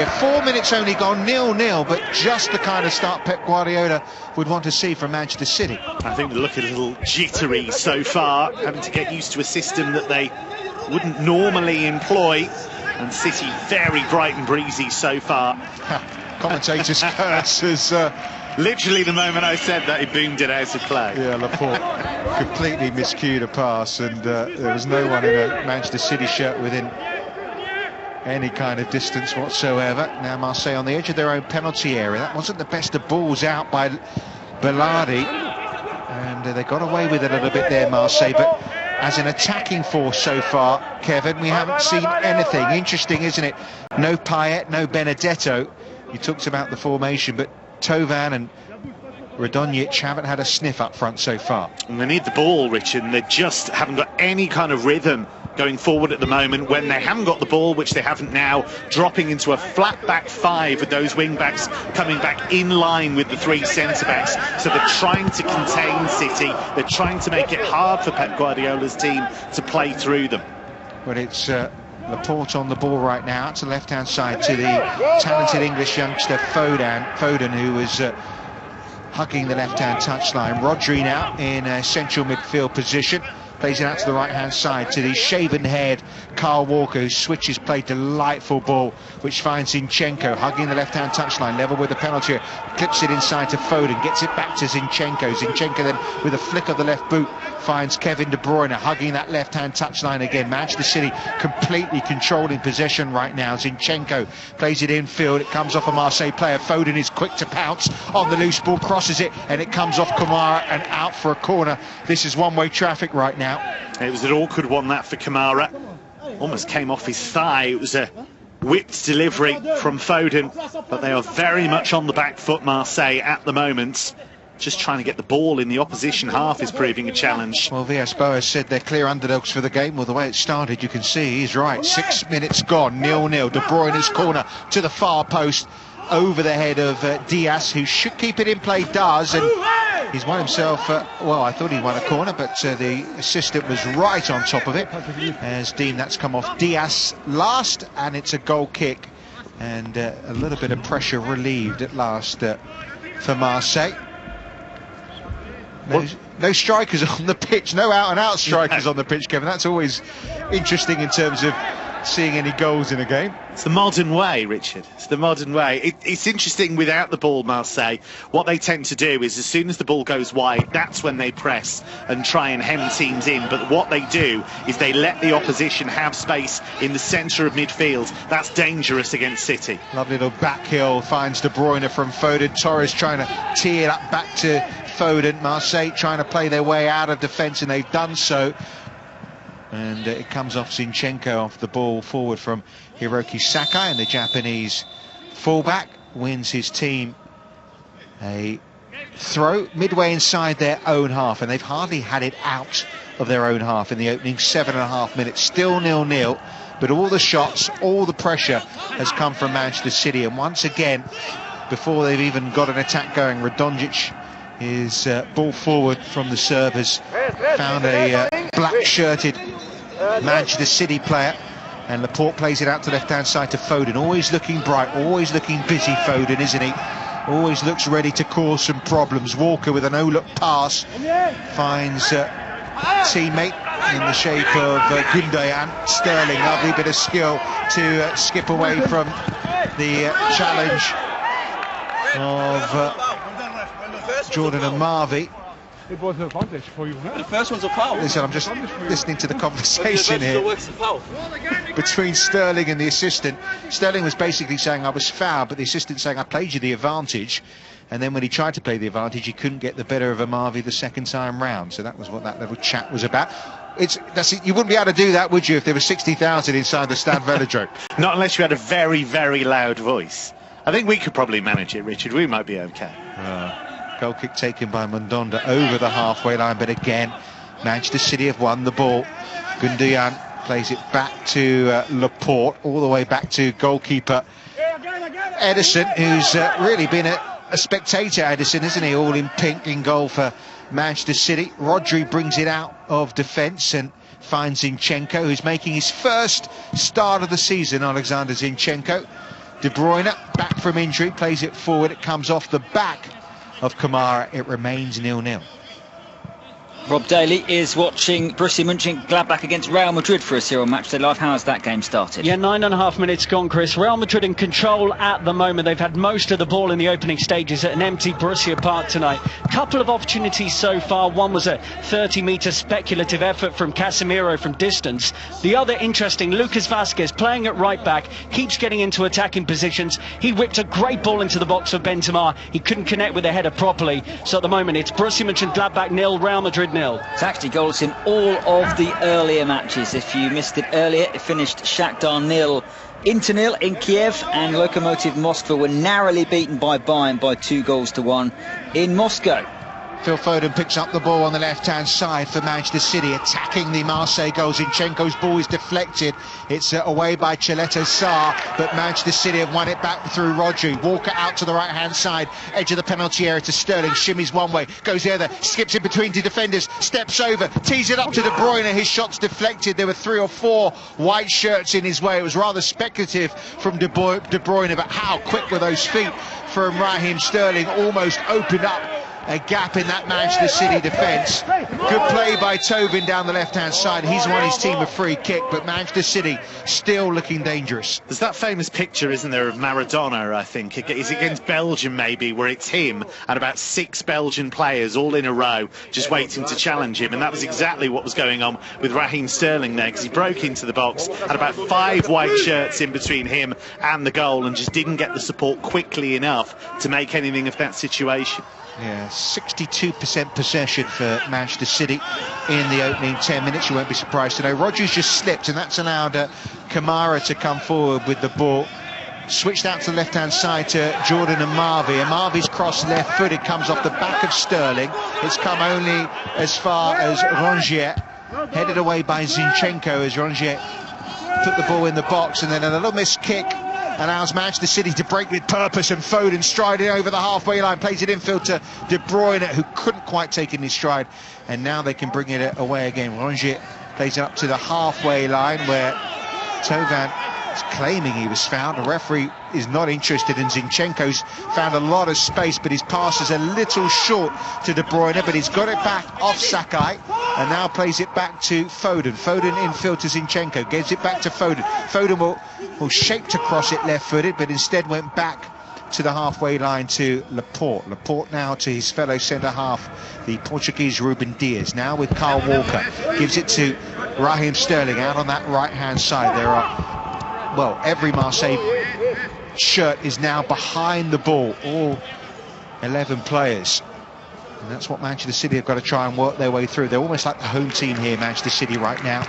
4 minutes only gone, 0-0, but just the kind of start Pep Guardiola would want to see from Manchester City. I think they look a little jittery so far, having to get used to a system that they wouldn't normally employ, and City very bright and breezy so far. Commentator's curse as... Literally the moment I said that, he boomed it out of play. Yeah, Laporte completely miscued a pass, and there was no one in a Manchester City shirt within any kind of distance whatsoever. Now Marseille on the edge of their own penalty area. That wasn't the best of balls out by Bellardi, and they got away with it a little bit there, Marseille. But as an attacking force so far, Kevin, we haven't seen anything. Interesting, isn't it? No Payet, no Benedetto. You talked about the formation, but Tovan and Radonjic haven't had a sniff up front so far. And they need the ball, Richard, and they just haven't got any kind of rhythm going forward at the moment. When they haven't got the ball, which they haven't now, dropping into a flat back five with those wing backs coming back in line with the three centre backs. So they're trying to contain City, they're trying to make it hard for Pep Guardiola's team to play through them. But it's Laporte on the ball right now, to the left-hand side to the talented English youngster Foden, who was hugging the left-hand touchline. Rodri now in a central midfield position, plays it out to the right-hand side to the shaven-haired Kyle Walker, who switches play, delightful ball, which finds Zinchenko hugging the left-hand touchline, level with the penalty, clips it inside to Foden, gets it back to Zinchenko. Zinchenko then, with a flick of the left boot, finds Kevin De Bruyne hugging that left-hand touchline again. Manchester City completely controlling possession right now. Zinchenko plays it infield, it comes off a Marseille player. Foden is quick to pounce on the loose ball, crosses it, and it comes off Kamara and out for a corner. This is one-way traffic right now. It was an awkward one, that, for Kamara. Almost came off his thigh. It was a whipped delivery from Foden, but they are very much on the back foot, Marseille, at the moment. Just trying to get the ball in the opposition half is proving a challenge. Well, Villas-Boas said they're clear underdogs for the game. Well, the way it started, you can see he's right. 6 minutes gone, 0-0. De Bruyne's corner to the far post, over the head of Diaz, who should keep it in play, does, and he's won himself, well, I thought he won a corner, but the assistant was right on top of it. As Dean, that's come off Diaz last, and it's a goal kick, and a little bit of pressure relieved at last for Marseille. No strikers on the pitch, no out-and-out strikers on the pitch, Kevin. That's always interesting in terms of seeing any goals in a game. It's the modern way, Richard. It's the modern way. It's interesting without the ball, Marseille. What they tend to do is, as soon as the ball goes wide, that's when they press and try and hem teams in. But what they do is they let the opposition have space in the centre of midfield. That's dangerous against City. Lovely little back heel, finds De Bruyne from Foden. Torres trying to tee it up back to Foden. Marseille trying to play their way out of defence, and they've done so. And it comes off Zinchenko, off the ball forward from Hiroki Sakai, and the Japanese fullback wins his team a throw midway inside their own half, and they've hardly had it out of their own half in the opening 7.5 minutes. Still 0-0, but all the shots, all the pressure has come from Manchester City, and once again, before they've even got an attack going, Radonjic, his ball forward from the serve, has found a black-shirted Manchester City player, and Laporte plays it out to left-hand side to Foden. Always looking bright, always looking busy, Foden, isn't he? Always looks ready to cause some problems. Walker with an no-look pass finds a teammate in the shape of Gundogan. Sterling, lovely bit of skill to skip away from the challenge of Jordan and Marvey. It was an advantage for you, huh? The first one's a foul. Listen, I'm just listening to the conversation here between Sterling and the assistant. Sterling was basically saying I was fouled, but the assistant saying I played you the advantage. And then when he tried to play the advantage, he couldn't get the better of Amavi the second time round. So that was what that little chat was about. You wouldn't be able to do that, would you, if there were 60,000 inside the Stade Velodrome? Not unless you had a very, very loud voice. I think we could probably manage it, Richard. We might be okay. Goal kick taken by Mandanda over the halfway line, but again, Manchester City have won the ball. Gundogan plays it back to Laporte, all the way back to goalkeeper Edison, who's really been a spectator, Edison, isn't he? All in pink in goal for Manchester City. Rodri brings it out of defence and finds Zinchenko, who's making his first start of the season. Alexander Zinchenko De Bruyne, back from injury, plays it forward. It comes off the back of Kamara. It remains 0-0. Rob Daly is watching Borussia Mönchengladbach against Real Madrid for us here on Matchday Live. How has that game started? Yeah, 9.5 minutes gone, Chris. Real Madrid in control at the moment. They've had most of the ball in the opening stages at an empty Borussia Park tonight. Couple of opportunities so far. One was a 30-metre speculative effort from Casemiro from distance. The other interesting, Lucas Vazquez playing at right back, keeps getting into attacking positions. He whipped a great ball into the box for Benzema. He couldn't connect with the header properly. So at the moment it's Borussia Mönchengladbach 0, Real Madrid 0. It's actually goals in all of the earlier matches. If you missed it earlier, it finished Shakhtar 0, Inter 0 in Kiev, and Lokomotiv Moscow were narrowly beaten by Bayern by 2-1 in Moscow. Phil Foden picks up the ball on the left-hand side for Manchester City, attacking the Marseille goal. Zinchenko's ball is deflected. It's away by Chileto Sarr, but Manchester City have won it back through Rodri. Walker out to the right-hand side, edge of the penalty area to Sterling. Shimmies one way, goes the other, skips in between two defenders, steps over, tees it up to De Bruyne. His shot's deflected. There were 3 or 4 white shirts in his way. It was rather speculative from De Bruyne, but how quick were those feet from Raheem Sterling? Almost opened up a gap in that Manchester City defence. Good play by Tobin down the left-hand side. He's won his team a free kick, but Manchester City still looking dangerous. There's that famous picture, isn't there, of Maradona, I think. Is it against Belgium, maybe, where it's him and about 6 Belgian players all in a row just waiting to challenge him. And that was exactly what was going on with Raheem Sterling there, because he broke into the box, had about 5 white shirts in between him and the goal, and just didn't get the support quickly enough to make anything of that situation. Yeah, 62% possession for Manchester City in the opening 10 minutes. You won't be surprised to know Rodri's just slipped, and that's allowed Kamara to come forward with the ball. Switched out to the left-hand side to Jordan Amavi. Amavi's cross left-footed, comes off the back of Sterling. It's come only as far as Rongier, headed away by Zinchenko as Rongier put the ball in the box, and then a little missed kick allows Manchester City to break with purpose, and Foden striding over the halfway line, plays it infield to De Bruyne, who couldn't quite take in his stride, and now they can bring it away again. Rongier plays it up to the halfway line where Tovan is claiming he was fouled. The referee is not interested, and Zinchenko's found a lot of space, but his pass is a little short to De Bruyne, but he's got it back off Sakai, and now plays it back to Foden. Foden infield to Zinchenko, gives it back to Foden. Foden will shape to cross it left-footed, but instead went back to the halfway line to Laporte. Laporte now to his fellow centre-half, the Portuguese Ruben Dias. Now with Kyle Walker, gives it to Raheem Sterling out on that right-hand side. There are, well, every Marseille shirt is now behind the ball, all 11 players. And that's what Manchester City have got to try and work their way through. They're almost like the home team here, Manchester City, right now,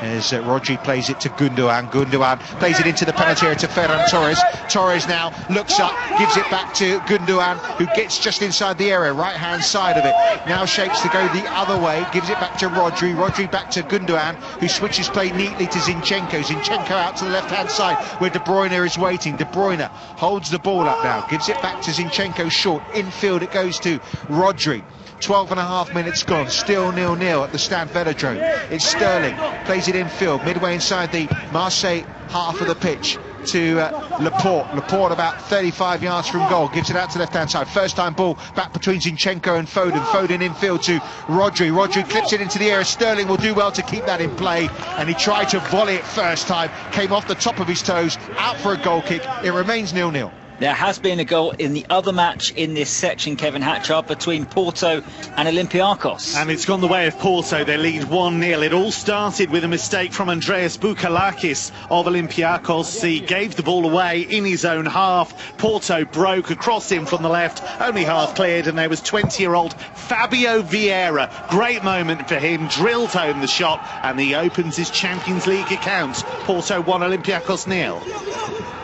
as Rodri plays it to Gundogan. Gundogan plays it into the penalty area to Ferran Torres. Torres now looks up, gives it back to Gundogan, who gets just inside the area, right-hand side of it. Now shapes to go the other way, gives it back to Rodri. Rodri back to Gundogan, who switches play neatly to Zinchenko. Zinchenko out to the left-hand side, where De Bruyne is waiting. De Bruyne holds the ball up now, gives it back to Zinchenko short. Infield it goes to Rodri. 12.5 minutes gone, still 0-0 at the Stade Velodrome. It's Sterling, plays it infield, midway inside the Marseille half of the pitch to Laporte. Laporte about 35 yards from goal, gives it out to the left-hand side. First time ball back between Zinchenko and Foden. Foden infield to Rodri. Rodri clips it into the air. Sterling will do well to keep that in play, and he tried to volley it first time, came off the top of his toes, out for a goal kick. It remains 0-0. There has been a goal in the other match in this section, Kevin Hatchard, between Porto and Olympiacos. And it's gone the way of Porto. They lead 1-0. It all started with a mistake from Andreas Boukalakis of Olympiacos. He gave the ball away in his own half. Porto broke across him from the left, only half cleared, and there was 20-year-old Fabio Vieira. Great moment for him, drilled home the shot, and he opens his Champions League account. Porto 1, Olympiacos 0.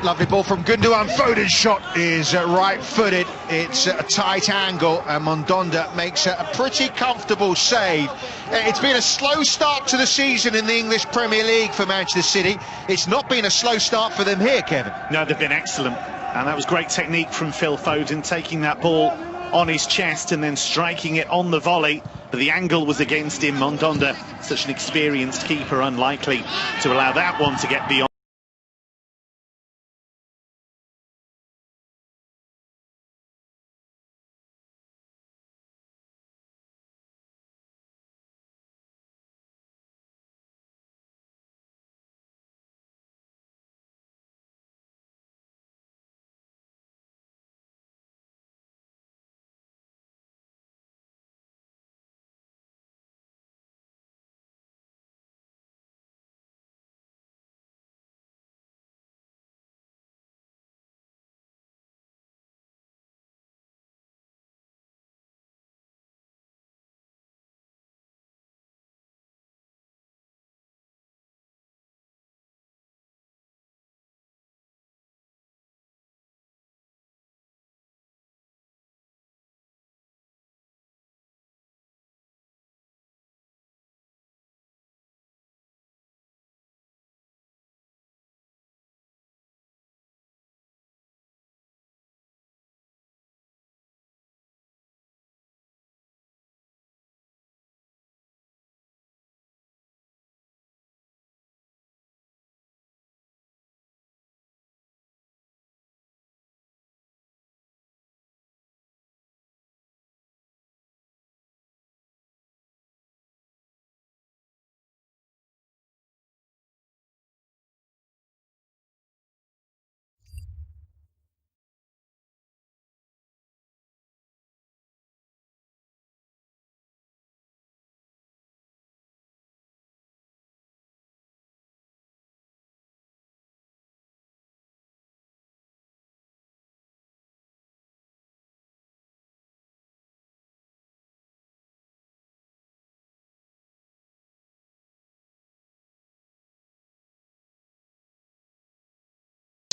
Lovely ball from Gundogan. Foden's shot is right-footed. It's at a tight angle, and Mondonda makes a pretty comfortable save. It's been a slow start to the season in the English Premier League for Manchester City. It's not been a slow start for them here, Kevin. No, they've been excellent, and that was great technique from Phil Foden, taking that ball on his chest and then striking it on the volley. But the angle was against him. Mondonda, such an experienced keeper, unlikely to allow that one to get beyond.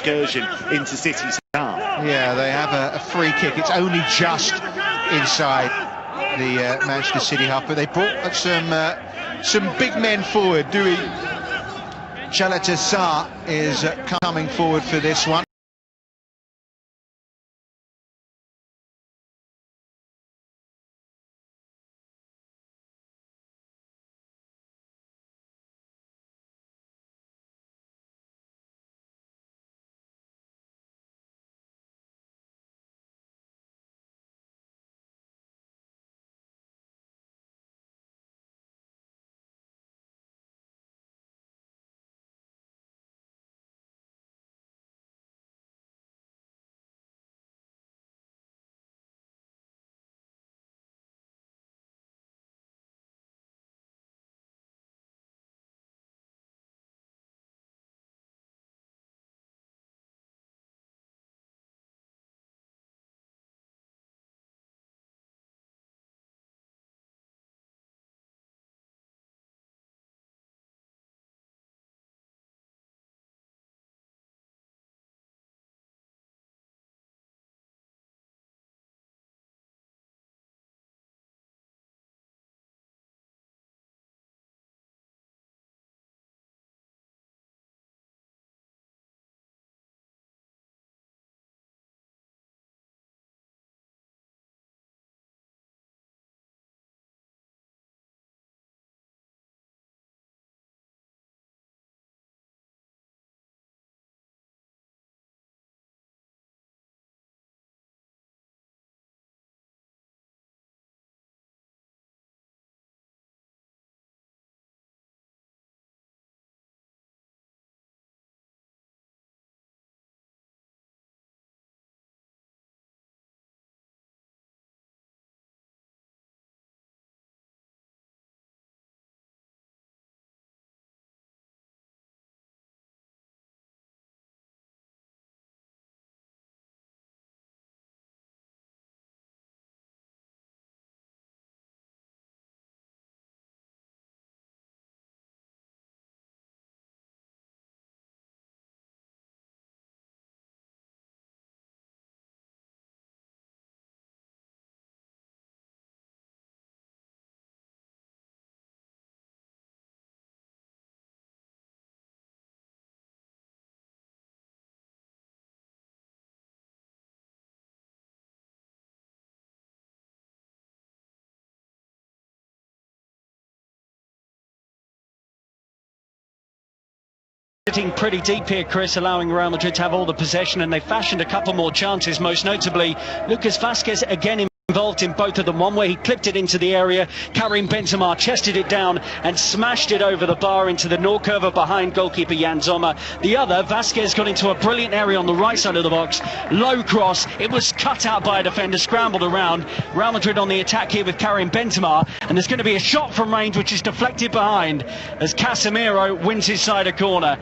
excursion into City's half. Yeah, they have a free kick. It's only just inside the Manchester City half, but they brought some big men forward. Dewey Chaleta Sarr is coming forward for this one. Sitting pretty deep here, Chris, allowing Real Madrid to have all the possession, and they fashioned a couple more chances, most notably Lucas Vazquez again involved in both of them. One where he clipped it into the area, Karim Benzema chested it down and smashed it over the bar into the Nor curve behind goalkeeper Jan Sommer. The other, Vazquez, got into a brilliant area on the right side of the box, low cross, it was cut out by a defender, scrambled around. Real Madrid on the attack here with Karim Benzema, and there's going to be a shot from range which is deflected behind as Casemiro wins his side a corner.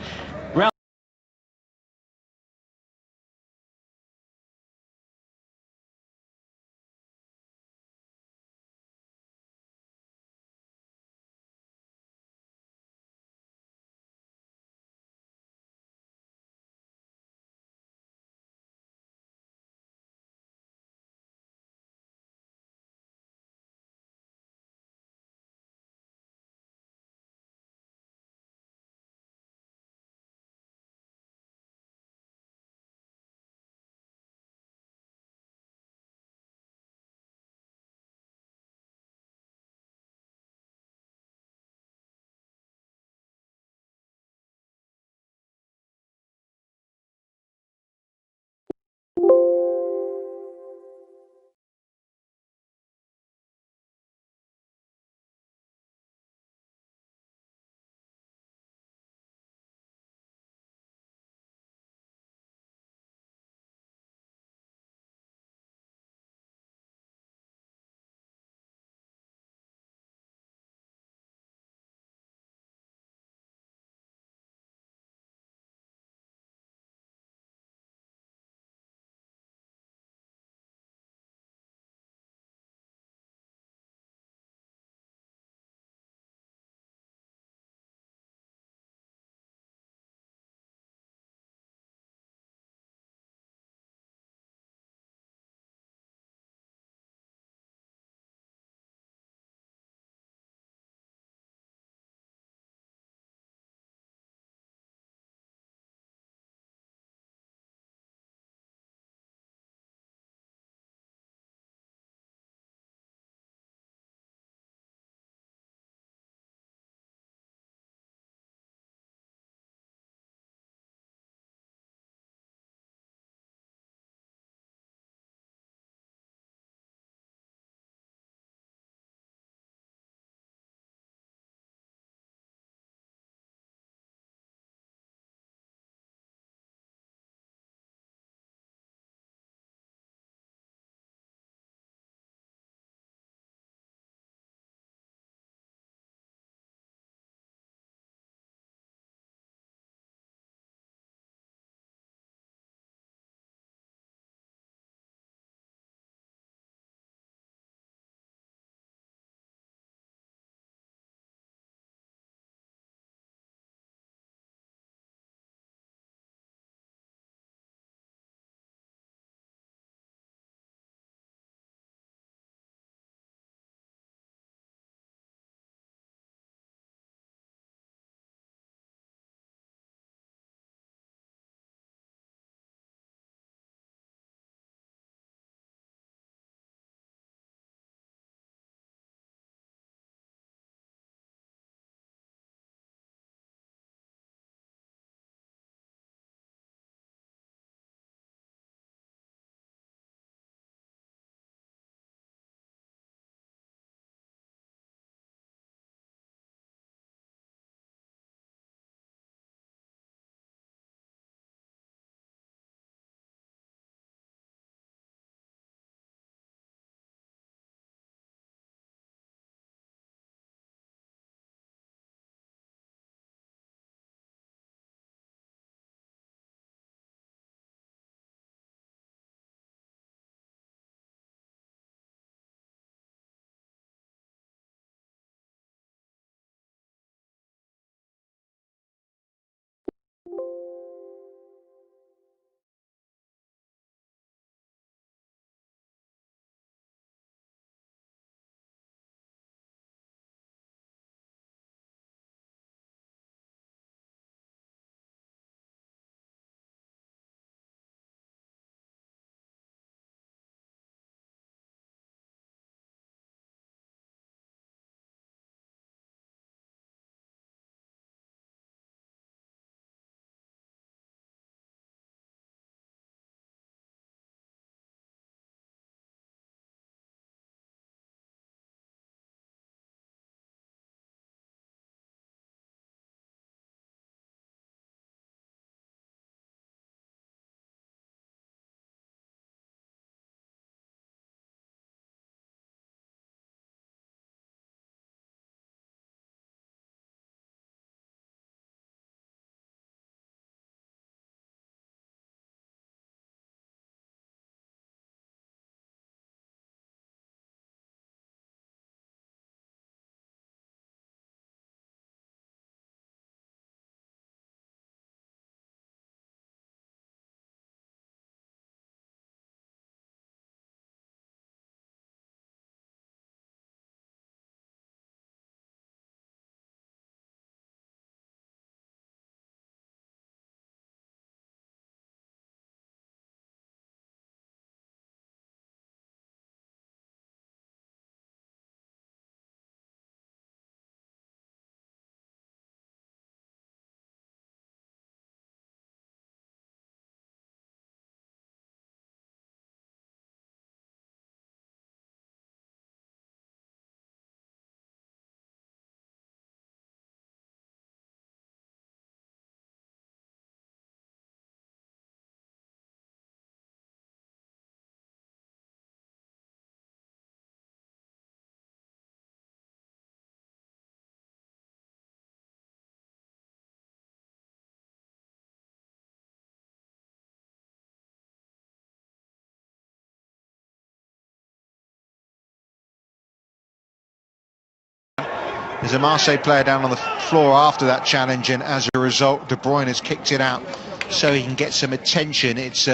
There's a Marseille player down on the floor after that challenge, and as a result, De Bruyne has kicked it out so he can get some attention. It's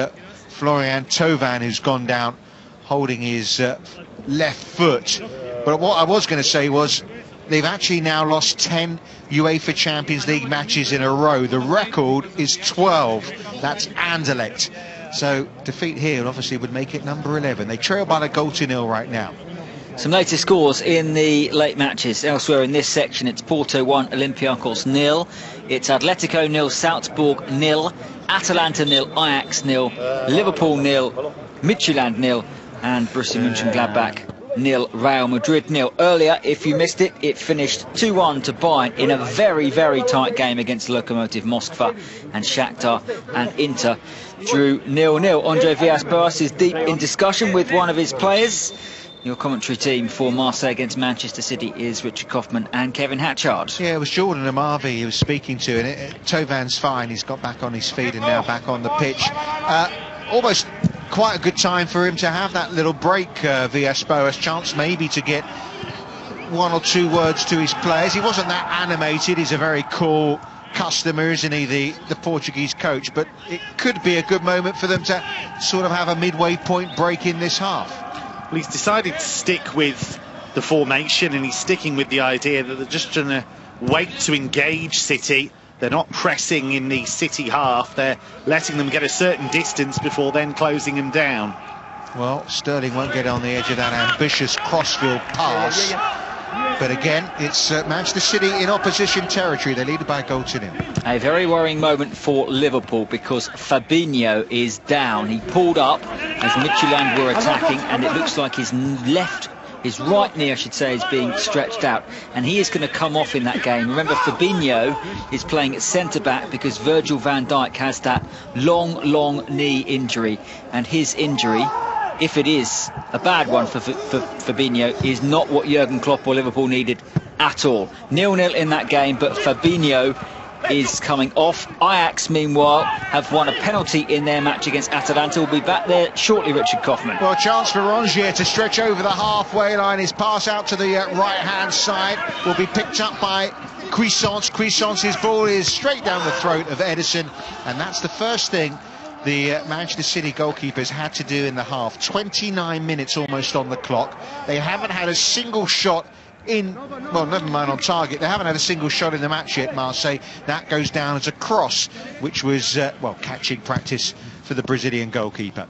Florian Thauvin who's gone down holding his left foot. But what I was going to say was they've actually now lost 10 UEFA Champions League matches in a row. The record is 12. That's Anderlecht. So defeat here obviously would make it number 11. They trail by a goal to nil right now. Some latest scores in the late matches. Elsewhere in this section, it's Porto 1, Olympiacos 0. It's Atletico 0, Salzburg 0, Atalanta 0, Ajax 0, Liverpool 0, Midtjylland 0, and Borussia Mönchengladbach 0, Real Madrid 0. Earlier, if you missed it, it finished 2-1 to Bayern in a very, very tight game against Lokomotiv Moskva, and Shakhtar and Inter drew 0-0. Andre Villas-Boas is deep in discussion with one of his players. Your commentary team for Marseille against Manchester City is Richard Kaufman and Kevin Hatchard. Yeah, it was Jordan Amavi he was speaking to, and Tauvin's fine. He's got back on his feet and now back on the pitch. Almost quite a good time for him to have that little break, Villas-Boas, chance maybe to get one or two words to his players. He wasn't that animated. He's a very cool customer, isn't he, the Portuguese coach, but it could be a good moment for them to sort of have a midway point break in this half. Well, he's decided to stick with the formation, and he's sticking with the idea that they're just going to wait to engage City. They're not pressing in the City half. They're letting them get a certain distance before then closing them down. Well, Sterling won't get on the edge of that ambitious crossfield pass. But again, it's Manchester City in opposition territory. They lead by a goal to nil. A very worrying moment for Liverpool because Fabinho is down. He pulled up as Midtjylland were attacking, and it looks like his right knee, I should say, is being stretched out, and he is going to come off in that game. Remember, Fabinho is playing at centre-back because Virgil van Dijk has that long knee injury, and his injury, if it is a bad one for Fabinho, is not what Jurgen Klopp or Liverpool needed at all. 0-0 in that game, but Fabinho is coming off. Ajax, meanwhile, have won a penalty in their match against Atalanta. We'll be back there shortly, Richard Kaufman. Well, chance for Rongier to stretch over the halfway line. His pass out to the right-hand side will be picked up by Cuisance. Cuisance's ball is straight down the throat of Ederson, and that's the first thing the Manchester City goalkeepers had to do in the half. 29 minutes almost on the clock. They haven't had a single shot in, well, never mind on target. They haven't had a single shot in the match yet, Marseille. That goes down as a cross, which was, well, catching practice for the Brazilian goalkeeper.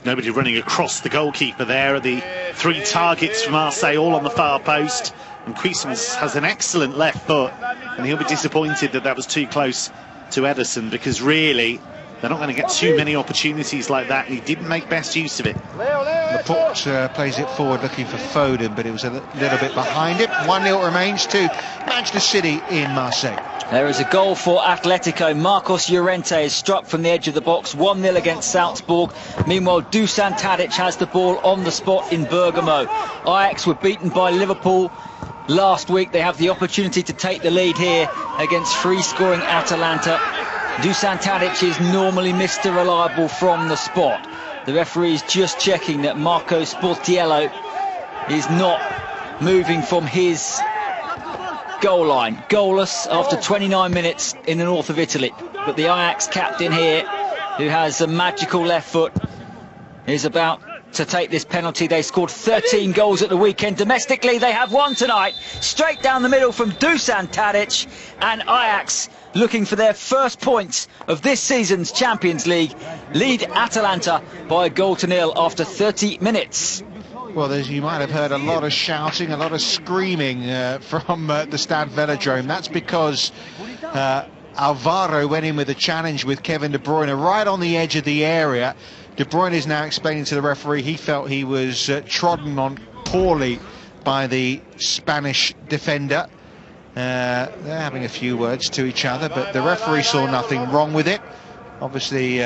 Nobody running across the goalkeeper there are the three targets for Marseille, all on the far post. And Cuisance has an excellent left foot, and he'll be disappointed that that was too close to Ederson, because really they're not going to get too many opportunities like that, and he didn't make best use of it. Laporte plays it forward looking for Foden, but it was a little bit behind it. 1-0 remains to Manchester City in Marseille. There is a goal for Atletico. Marcos Llorente is struck from the edge of the box. 1-0 against Salzburg. Meanwhile, Dusan Tadic has the ball on the spot in Bergamo. Ajax were beaten by Liverpool last week. They have the opportunity to take the lead here against free-scoring Atalanta. Dusan Tadic is normally Mr. Reliable from the spot. The referee is just checking that Marco Sportiello is not moving from his goal line. Goalless after 29 minutes in the north of Italy. But the Ajax captain here, who has a magical left foot, is about to take this penalty. They scored 13 goals at the weekend. Domestically, they have one tonight. Straight down the middle from Dusan Tadic, and Ajax, looking for their first points of this season's Champions League, lead Atalanta by a goal to nil after 30 minutes. Well, as you might have heard, a lot of shouting, a lot of screaming from the Stade Velodrome. That's because Alvaro went in with a challenge with Kevin De Bruyne right on the edge of the area. De Bruyne is now explaining to the referee he felt he was trodden on poorly by the Spanish defender. They're having a few words to each other, but the referee saw nothing wrong with it. Obviously,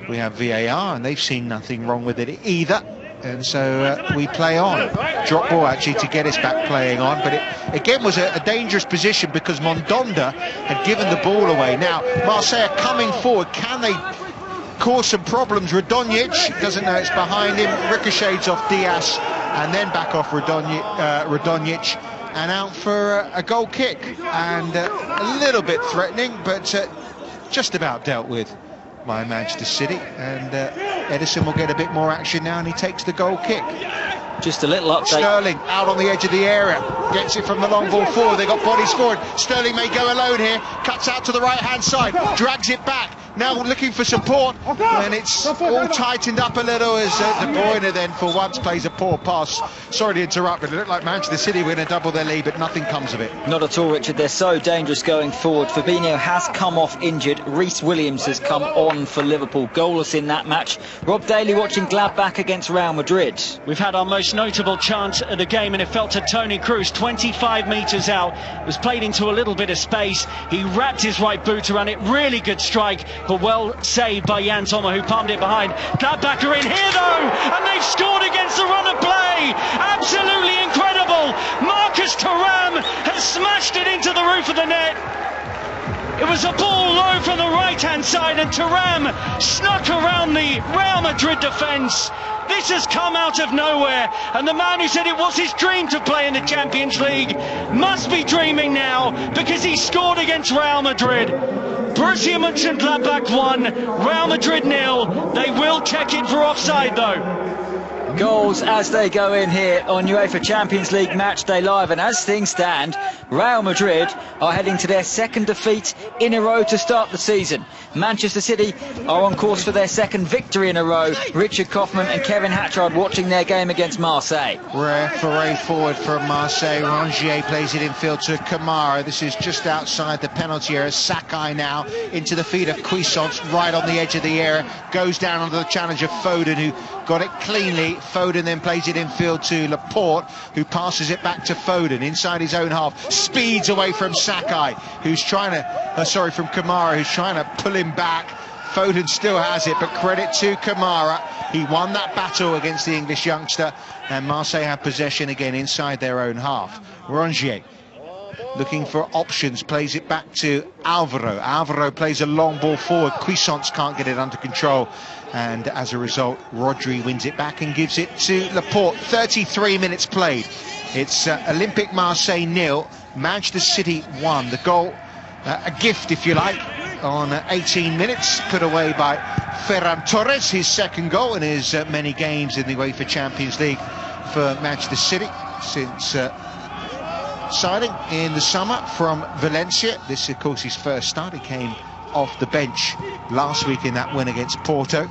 we have VAR, and they've seen nothing wrong with it either. And so we play on. Drop ball actually to get us back playing on, but it again was a dangerous position because Mondonda had given the ball away. Now Marseille are coming forward. Can they cause some problems? Radonjic doesn't know it's behind him, ricochets off Diaz and then back off Radonjic and out for a goal kick, and a little bit threatening, but just about dealt with by Manchester City. And Edison will get a bit more action now, and he takes the goal kick. Just a little update. Sterling out on the edge of the area, gets it from the long ball forward. They got bodies forward. Sterling may go alone here, cuts out to the right hand side, drags it back, now looking for support, and it's all tightened up a little as De Bruyne then for once plays a poor pass. Sorry to interrupt, but it looked like Manchester City were going to double their lead, but nothing comes of it. Not at all, Richard. They're so dangerous going forward. Fabinho has come off injured. Reece Williams has come on for Liverpool, goalless in that match. Rob Daly watching Gladbach against Real Madrid. We've had our most notable chance at the game, and it fell to Toni Kroos, 25 metres out. It was played into a little bit of space. He wrapped his right boot around it. Really good strike, but well saved by Jan Sommer, who palmed it behind. Gladbach are in here though, and they've scored against the run of play. Absolutely incredible. Marcus Thuram has smashed it into the roof of the net. It was a ball low from the right-hand side, and Thuram snuck around the Real Madrid defence. This has come out of nowhere, and the man who said it was his dream to play in the Champions League must be dreaming now, because he scored against Real Madrid. Borussia Mönchengladbach 1, Real Madrid 0. They will check it for offside though. Goals as they go in here on UEFA Champions League Matchday Live, and as things stand, Real Madrid are heading to their second defeat in a row to start the season. Manchester City are on course for their second victory in a row. Richard Kaufman and Kevin Hatchard watching their game against Marseille. Foray forward from Marseille. Rongier plays it in field to Kamara. This is just outside the penalty area. Sakai now into the feet of Cuisance, right on the edge of the area. Goes down onto the challenge of Foden, who got it cleanly. Foden then plays it in field to Laporte, who passes it back to Foden inside his own half. Speeds away from Sakai, who's trying to, from Kamara, who's trying to pull him back. Foden still has it, but credit to Kamara. He won that battle against the English youngster, and Marseille have possession again inside their own half. Rongier looking for options, plays it back to Alvaro. Alvaro plays a long ball forward. Cuisance can't get it under control, and as a result, Rodri wins it back and gives it to Laporte. 33 minutes played. It's Olympique Marseille 0, Manchester City 1. The goal, a gift if you like, on 18 minutes, put away by Ferran Torres, his second goal in his many games in the UEFA Champions League for Manchester City since signing in the summer from Valencia. This, of course, his first start. He came off the bench last week in that win against Porto.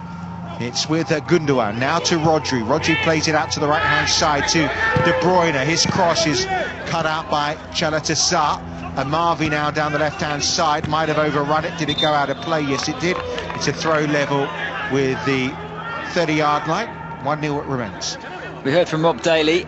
It's with Gundogan, now to Rodri. Rodri plays it out to the right-hand side to De Bruyne. His cross is cut out by Caleta-Car. Amavi now down the left-hand side, might have overrun it. Did it go out of play? Yes, it did. It's a throw level with the 30-yard line. 1-0 it remains. We heard from Rob Daly.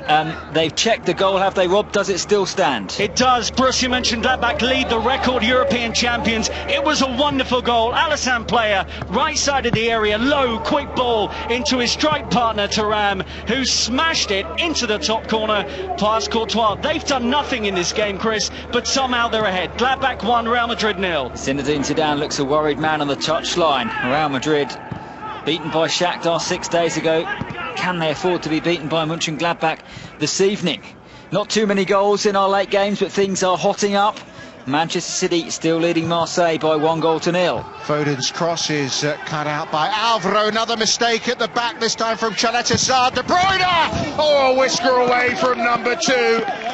They've checked the goal, have they, Rob? Does it still stand? It does. Borussia Mönchengladbach lead the record European champions. It was a wonderful goal. Alisson player, right side of the area, low, quick ball into his strike partner, Thuram, who smashed it into the top corner past Courtois. They've done nothing in this game, Chris, but somehow they're ahead. Gladbach 1, Real Madrid 0. Zinedine Zidane looks a worried man on the touchline. Real Madrid beaten by Shakhtar 6 days ago. Can they afford to be beaten by Mönchengladbach this evening? Not too many goals in our late games, but things are hotting up. Manchester City still leading Marseille by 1-0. Foden's cross is cut out by Alvaro. Another mistake at the back, this time from Caleta-Car. De Bruyne! Oh, a whisker away from number 2.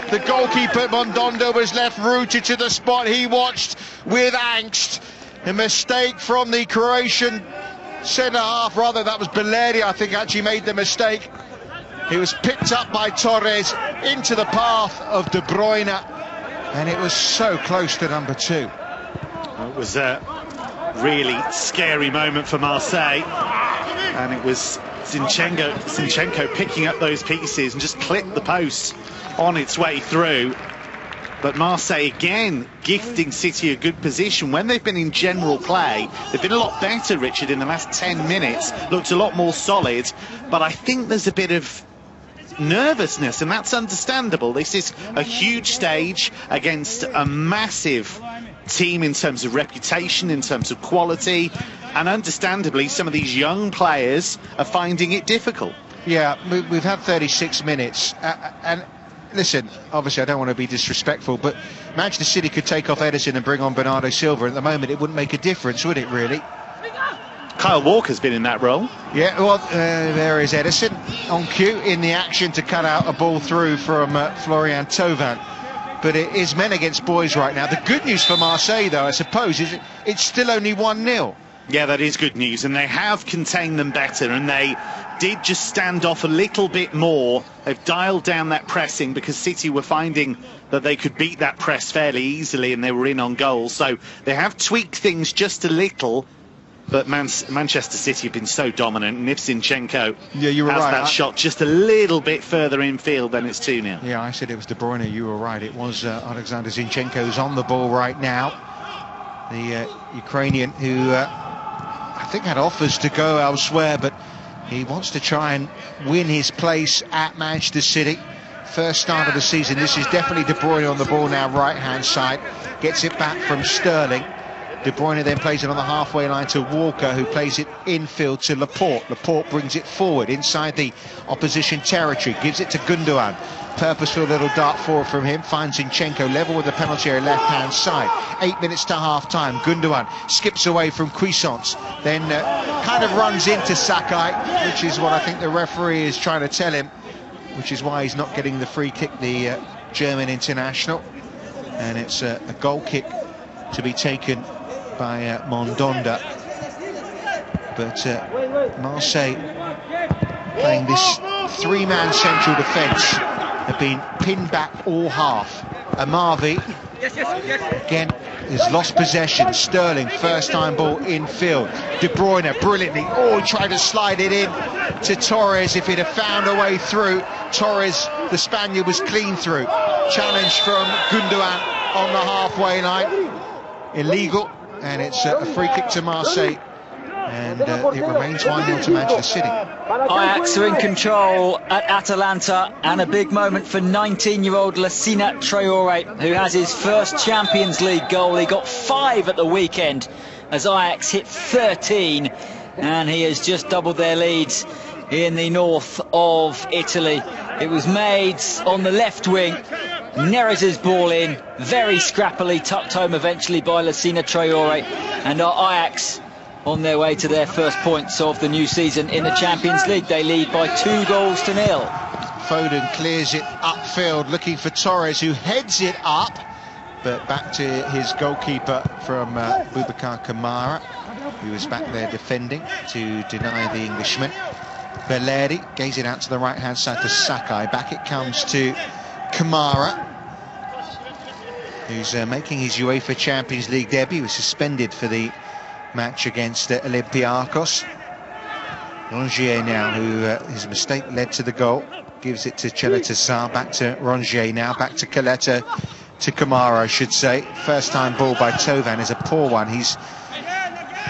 The goalkeeper, Mondondo, was left rooted to the spot he watched with angst. A mistake from the Croatian centre-half, rather, that was Belletti, I think, actually made the mistake. He was picked up by Torres into the path of De Bruyne, and it was so close to number 2. It was a really scary moment for Marseille, and it was Zinchenko picking up those pieces and just clipped the post on its way through. But Marseille again gifting City a good position. When they've been in general play, they've been a lot better, Richard, in the last 10 minutes. Looked a lot more solid. But I think there's a bit of nervousness, and that's understandable. This is a huge stage against a massive team in terms of reputation, in terms of quality. And understandably, some of these young players are finding it difficult. Yeah, we've had 36 minutes. And listen, obviously I don't want to be disrespectful, but Manchester City could take off Ederson and bring on Bernardo Silva. At the moment, it wouldn't make a difference, would it, really? Kyle Walker's been in that role. Yeah, well, there is Ederson on cue in the action to cut out a ball through from Florian Thauvin. But it is men against boys right now. The good news for Marseille, though, I suppose, is it's still only 1-0. Yeah, that is good news, and they have contained them better, and they did just stand off a little bit more. They've dialed down that pressing because City were finding that they could beat that press fairly easily, and they were in on goal. So they have tweaked things just a little, but Manchester City have been so dominant, and if Zinchenko has that shot just a little bit further infield, then it's 2-0. Yeah, I said it was De Bruyne, you were right. It was Alexander Zinchenko's on the ball right now. The Ukrainian who I think had offers to go elsewhere, but he wants to try and win his place at Manchester City. First start of the season. This is definitely De Bruyne on the ball now, right-hand side. Gets it back from Sterling. De Bruyne then plays it on the halfway line to Walker, who plays it infield to Laporte. Laporte brings it forward inside the opposition territory, gives it to Gundogan. Purposeful little dart forward from him, finds Zinchenko level with the penalty area left-hand side. 8 minutes to half-time. Gundogan skips away from Cuisance, then kind of runs into Sakai, which is what I think the referee is trying to tell him, which is why he's not getting the free kick, the German international. And it's a goal kick to be taken by Mondonda. But Marseille, playing this three-man central defence, have been pinned back all half. Amavi again has lost possession. Sterling, first time ball infield. De Bruyne brilliantly, he tried to slide it in to Torres. If he'd have found a way through, Torres, the Spaniard, was clean through. Challenge from Gundogan on the halfway line, illegal, and it's a free kick to Marseille. And it remains 1-0 to Manchester City. Ajax are in control at Atalanta, and a big moment for 19-year-old Lassina Traore, who has his first Champions League goal. He got 5 at the weekend as Ajax hit 13, and he has just doubled their leads in the north of Italy. It was made on the left wing. Neres' ball in, very scrappily, tucked home eventually by Lassina Traore, and Ajax on their way to their first points of the new season in the Champions League. They lead by 2-0. Foden clears it upfield, looking for Torres, who heads it up, but back to his goalkeeper from Boubacar Kamara, who was back there defending to deny the Englishman. Belleri gains it out to the right-hand side to Sakai. Back it comes to Kamara, who's making his UEFA Champions League debut. He was suspended for the match against Olympiacos. Rongier now, who his mistake led to the goal, gives it to Cheleta. Back to Rongier now, back to Coletta, to Kamara, I should say. First time ball by Thauvin is a poor one. He's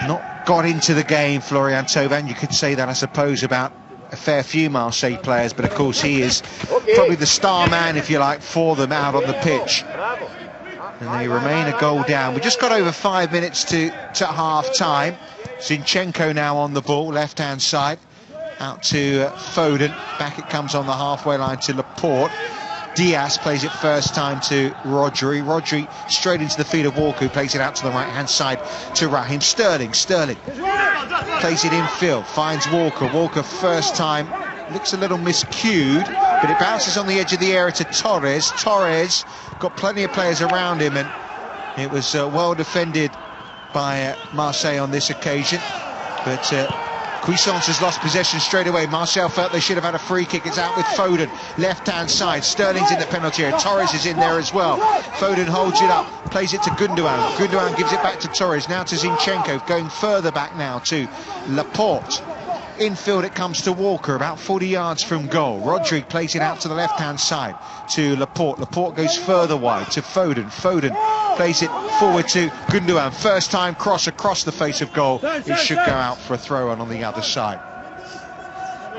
not got into the game, Florian Thauvin. You could say that, I suppose, about a fair few Marseille players, but of course he is probably the star man, if you like, for them out on the pitch. And they remain a goal down. We just got over 5 minutes to half-time. Zinchenko now on the ball, left-hand side, out to Foden. Back it comes on the halfway line to Laporte. Diaz plays it first time to Rodri. Rodri straight into the feet of Walker, who plays it out to the right-hand side to Raheem Sterling. Sterling plays it infield, finds Walker. Walker first time, looks a little miscued, but it bounces on the edge of the area to Torres. Torres got plenty of players around him, and it was well defended by Marseille on this occasion. But Cuisance has lost possession straight away. Marseille felt they should have had a free kick. It's out with Foden, left-hand side. Sterling's in the penalty area. Torres is in there as well. Foden holds it up, plays it to Gundogan. Gundogan gives it back to Torres, now to Zinchenko, going further back now to Laporte. Infield it comes to Walker, about 40 yards from goal. Rodri plays it out to the left-hand side to Laporte. Laporte goes further wide to Foden. Foden plays it forward to Gundogan. First time cross across the face of goal. It should go out for a throw on the other side.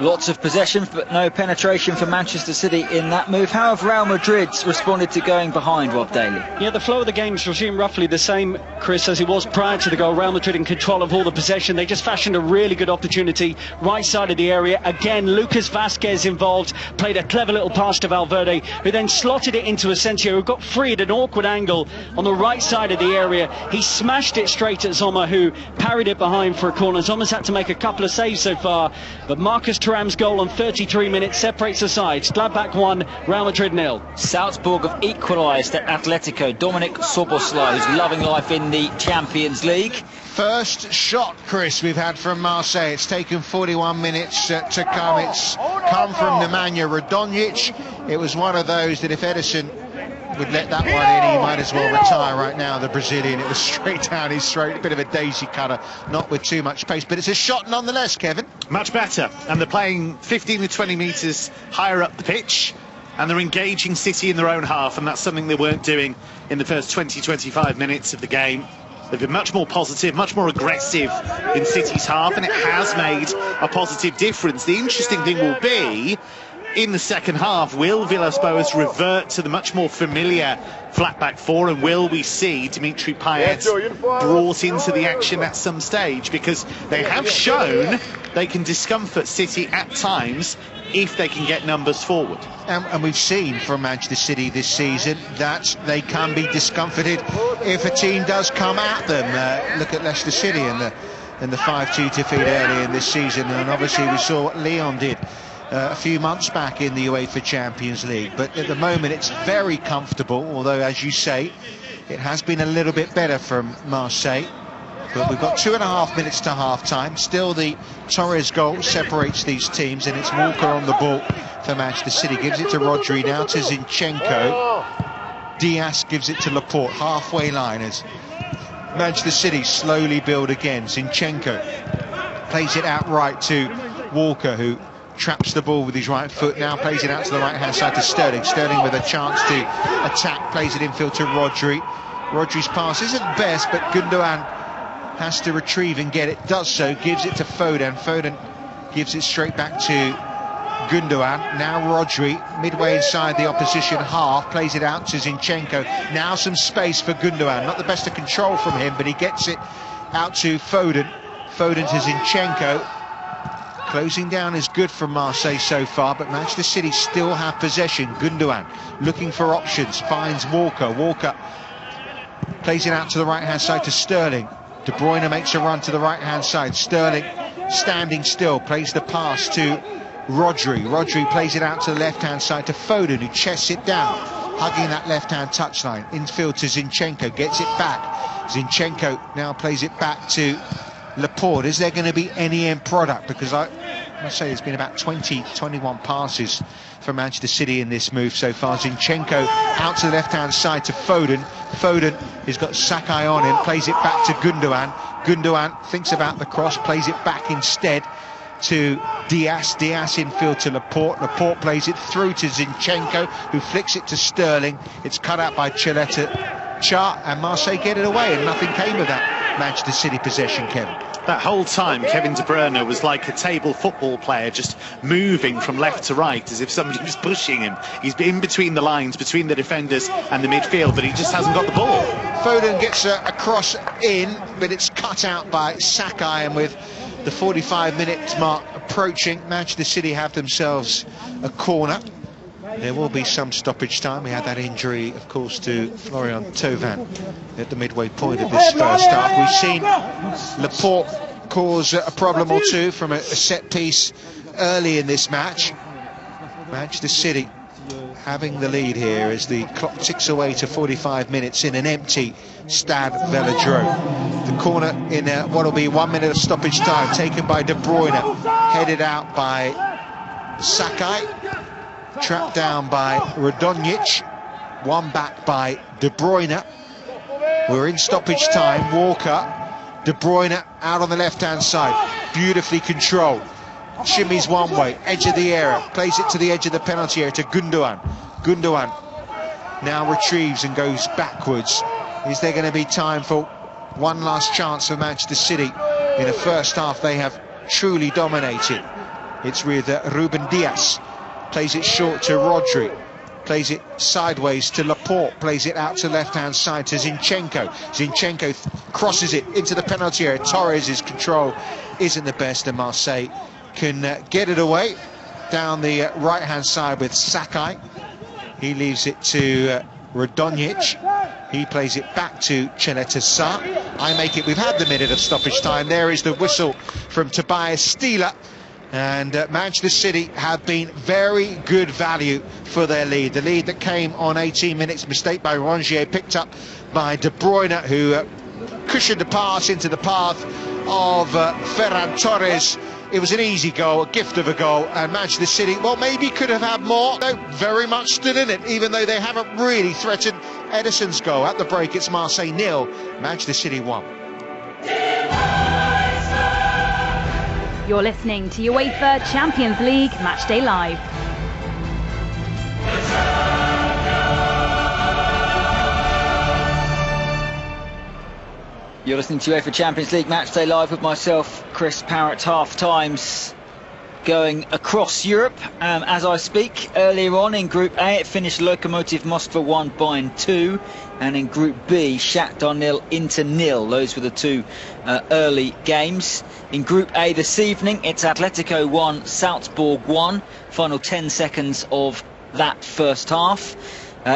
Lots of possession, but no penetration for Manchester City in that move. How have Real Madrid responded to going behind, Rob Daly? Yeah, the flow of the game's resumed roughly the same, Chris, as it was prior to the goal. Real Madrid in control of all the possession. They just fashioned a really good opportunity right side of the area. Again, Lucas Vazquez involved, played a clever little pass to Valverde, who then slotted it into Asensio, who got free at an awkward angle on the right side of the area. He smashed it straight at Sommer, who parried it behind for a corner. Sommer's had to make a couple of saves so far, but Marcus Thuram's goal on 33 minutes separates the sides. Gladbach 1, Real Madrid 0. Salzburg have equalised at Atletico. Dominic Szoboszlai, who's loving life in the Champions League. First shot, Chris, we've had from Marseille. It's taken 41 minutes to come. It's come from Nemanja Radonjic. It was one of those that if Edison would let that one in, he might as well retire right now, the Brazilian. It was straight down his throat, a bit of a daisy cutter, not with too much pace, but it's a shot nonetheless, Kevin. Much better, and they're playing 15 to 20 metres higher up the pitch, and they're engaging City in their own half, and that's something they weren't doing in the first 20-25 minutes of the game. They've been much more positive, much more aggressive in City's half, and it has made a positive difference. The interesting thing will be, in the second half, will Villas-Boas revert to the much more familiar flat back four, and will we see Dimitri Payet brought into the action at some stage? Because they have shown they can discomfort City at times if they can get numbers forward. And we've seen from Manchester City this season that they can be discomforted if a team does come at them. Look at Leicester City and the 5-2 defeat early in this season, and obviously we saw what Lyon did a few months back in the UEFA Champions League. But at the moment it's very comfortable, although as you say it has been a little bit better from Marseille. But we've got 2.5 minutes to half-time. Still the Torres goal separates these teams, and it's Walker on the ball for Manchester City. Gives it to Rodri, now to Zinchenko. Diaz gives it to Laporte, halfway line as Manchester City slowly build again. Zinchenko plays it out right to Walker, who traps the ball with his right foot, now plays it out to the right-hand side to Sterling. Sterling with a chance to attack, plays it infield to Rodri. Rodri's pass isn't best, but Gundogan has to retrieve and get it, does so, gives it to Foden. Foden gives it straight back to Gundogan. Now Rodri, midway inside the opposition half, plays it out to Zinchenko. Now some space for Gundogan. Not the best of control from him, but he gets it out to Foden. Foden to Zinchenko. Closing down is good from Marseille so far, but Manchester City still have possession. Gundogan looking for options, finds Walker. Walker plays it out to the right-hand side to Sterling. De Bruyne makes a run to the right-hand side. Sterling standing still, plays the pass to Rodri. Rodri plays it out to the left-hand side to Foden, who chests it down, hugging that left-hand touchline. Infield to Zinchenko, gets it back. Zinchenko now plays it back to Laporte. Is there going to be any end product? Because I must say there's been about 21 passes for Manchester City in this move so far. Zinchenko out to the left-hand side to Foden. Foden has got Sakai on him, plays it back to Gundogan. Gundogan thinks about the cross, plays it back instead to Diaz. Diaz infield to Laporte. Laporte plays it through to Zinchenko, who flicks it to Sterling. It's cut out by Char, and Marseille get it away, and nothing came of that Manchester City possession, Kevin. That whole time, Kevin De Bruyne was like a table football player, just moving from left to right as if somebody was pushing him. He's in between the lines, between the defenders and the midfield, but he just hasn't got the ball. Foden gets a cross in, but it's cut out by Sakai, and with the 45-minute mark approaching, Manchester City have themselves a corner. There will be some stoppage time. We had that injury, of course, to Florian Thauvin at the midway point of this first half. We've seen Laporte cause a problem or two from a set piece early in this match. Manchester City having the lead here as the clock ticks away to 45 minutes in an empty Stade Velodrome. The corner in what will be 1 minute of stoppage time, taken by De Bruyne, headed out by Sakai. Trapped down by Radonjic, won back by De Bruyne. We're in stoppage time. Walker, De Bruyne out on the left-hand side, beautifully controlled. Shimmies one way, edge of the area, plays it to the edge of the penalty area to Gundogan. Gundogan now retrieves and goes backwards. Is there going to be time for one last chance for Manchester City in a first half they have truly dominated? It's with Ruben Diaz. Plays it short to Rodri. Plays it sideways to Laporte. Plays it out to left-hand side to Zinchenko. Zinchenko crosses it into the penalty area. Torres' control isn't the best, and Marseille can get it away down the right-hand side with Sakai. He leaves it to Radonjic. He plays it back to Cheleta Sarr. I make it. We've had the minute of stoppage time. There is the whistle from Tobias Stieler. And Manchester City have been very good value for their lead. The lead that came on 18 minutes, mistake by Rongier, picked up by De Bruyne, who cushioned the pass into the path of Ferran Torres. It was an easy goal, a gift of a goal, and Manchester City, well, maybe could have had more. No, very much stood in it, even though they haven't really threatened Ederson's goal. At the break, it's Marseille 0, Manchester City 1. You're listening to UEFA Champions League Matchday Live. You're listening to UEFA Champions League Matchday Live with myself, Chris Parrott. Half times going across Europe as I speak. Earlier on in Group A, it finished Lokomotiv Moscow 1, Bayern 2, and in Group B, Shakhtar 0, Inter 0. Those were the two early games. In Group A this evening, it's Atletico 1, Salzburg 1. Final 10 seconds of that first half.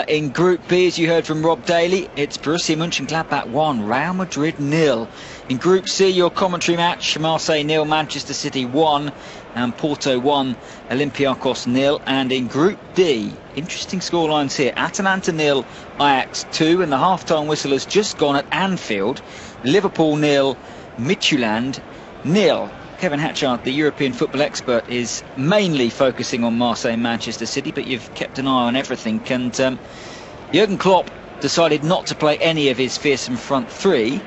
In Group B, as you heard from Rob Daly, it's Borussia Mönchengladbach 1, Real Madrid 0. In Group C, your commentary match, Marseille 0, Manchester City 1, and Porto 1, Olympiacos 0. And in Group D, interesting scorelines here, Atalanta 0, Ajax 2, and the half-time whistle has just gone at Anfield. Liverpool 0, Midtjylland 0. Kevin Hatchard, the European football expert, is mainly focusing on Marseille and Manchester City, but you've kept an eye on everything. And Jurgen Klopp decided not to play any of his fearsome front three,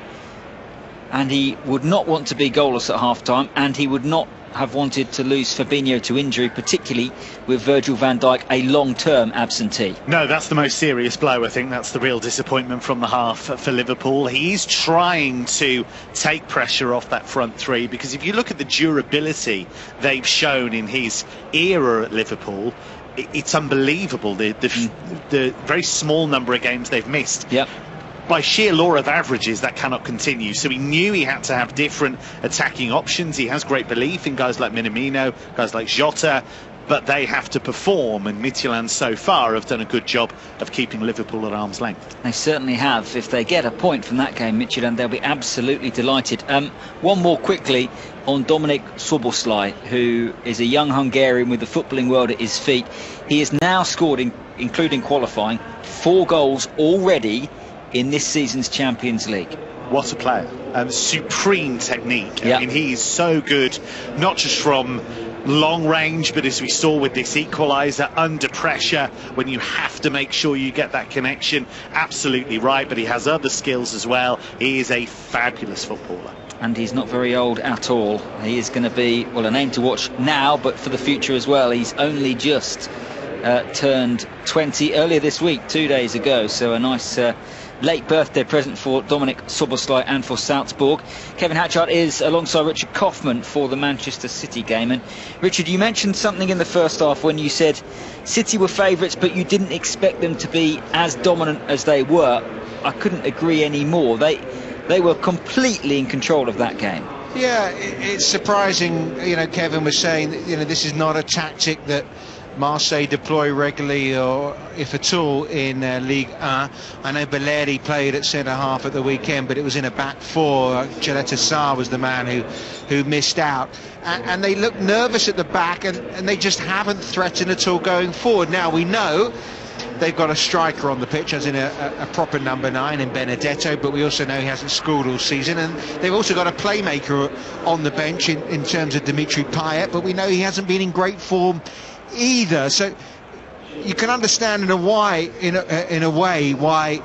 and he would not want to be goalless at half-time, and he would not have wanted to lose Fabinho to injury, particularly with Virgil van Dijk a long-term absentee. No, that's the most serious blow. I think that's the real disappointment from the half for Liverpool. He's trying to take pressure off that front three, because if you look at the durability they've shown in his era at Liverpool, it's unbelievable, the very small number of games they've missed. Yep. By sheer law of averages, that cannot continue. So he knew he had to have different attacking options. He has great belief in guys like Minamino, guys like Jota, but they have to perform, and Midtjylland so far have done a good job of keeping Liverpool at arm's length. They certainly have. If they get a point from that game, Midtjylland, they'll be absolutely delighted. One more quickly on Dominik Szoboszlai, who is a young Hungarian with the footballing world at his feet. He has now scored, including qualifying, 4 goals already in this season's Champions League. What a player. Supreme technique. Yep. I mean, he is so good, not just from long range, but as we saw with this equaliser, under pressure, when you have to make sure you get that connection. Absolutely right, but he has other skills as well. He is a fabulous footballer. And he's not very old at all. He is going to be, well, a name to watch now, but for the future as well. He's only just turned 20 earlier this week, 2 days ago, so a nice late birthday present for Dominik Szoboszlai and for Salzburg. Kevin Hatchard is alongside Richard Kaufman for the Manchester City game. And Richard, you mentioned something in the first half when you said City were favourites, but you didn't expect them to be as dominant as they were. I couldn't agree any more. They were completely in control of that game. Yeah, it's surprising. You know, Kevin was saying that, you know, this is not a tactic that Marseille deploy regularly, or if at all, in Ligue 1. I know Belleri played at centre-half at the weekend, but it was in a back four. Cheleta Sarr was the man who missed out. And they look nervous at the back, and they just haven't threatened at all going forward. Now, we know they've got a striker on the pitch, as in a proper number 9 in Benedetto, but we also know he hasn't scored all season. And they've also got a playmaker on the bench in terms of Dimitri Payet, but we know he hasn't been in great form either. So you can understand in a way why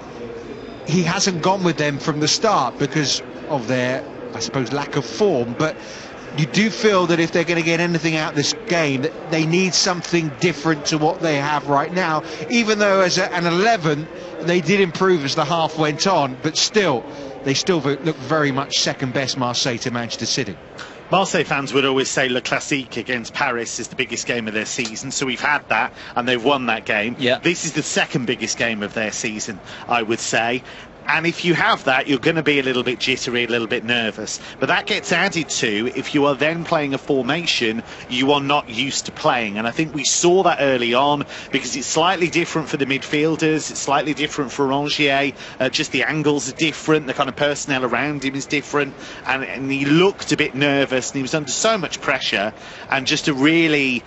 he hasn't gone with them from the start, because of their, I suppose, lack of form. But you do feel that if they're going to get anything out of this game, that they need something different to what they have right now, even though as an 11 they did improve as the half went on, but still they look very much second best Marseille to Manchester City. Marseille fans would always say Le Classique against Paris is the biggest game of their season, so we've had that and they've won that game. Yeah. This is the second biggest game of their season, I would say. And if you have that, you're going to be a little bit jittery, a little bit nervous. But that gets added to if you are then playing a formation you are not used to playing. And I think we saw that early on because it's slightly different for the midfielders. It's slightly different for Rongier. Just the angles are different. The kind of personnel around him is different. And he looked a bit nervous and he was under so much pressure. And just a really...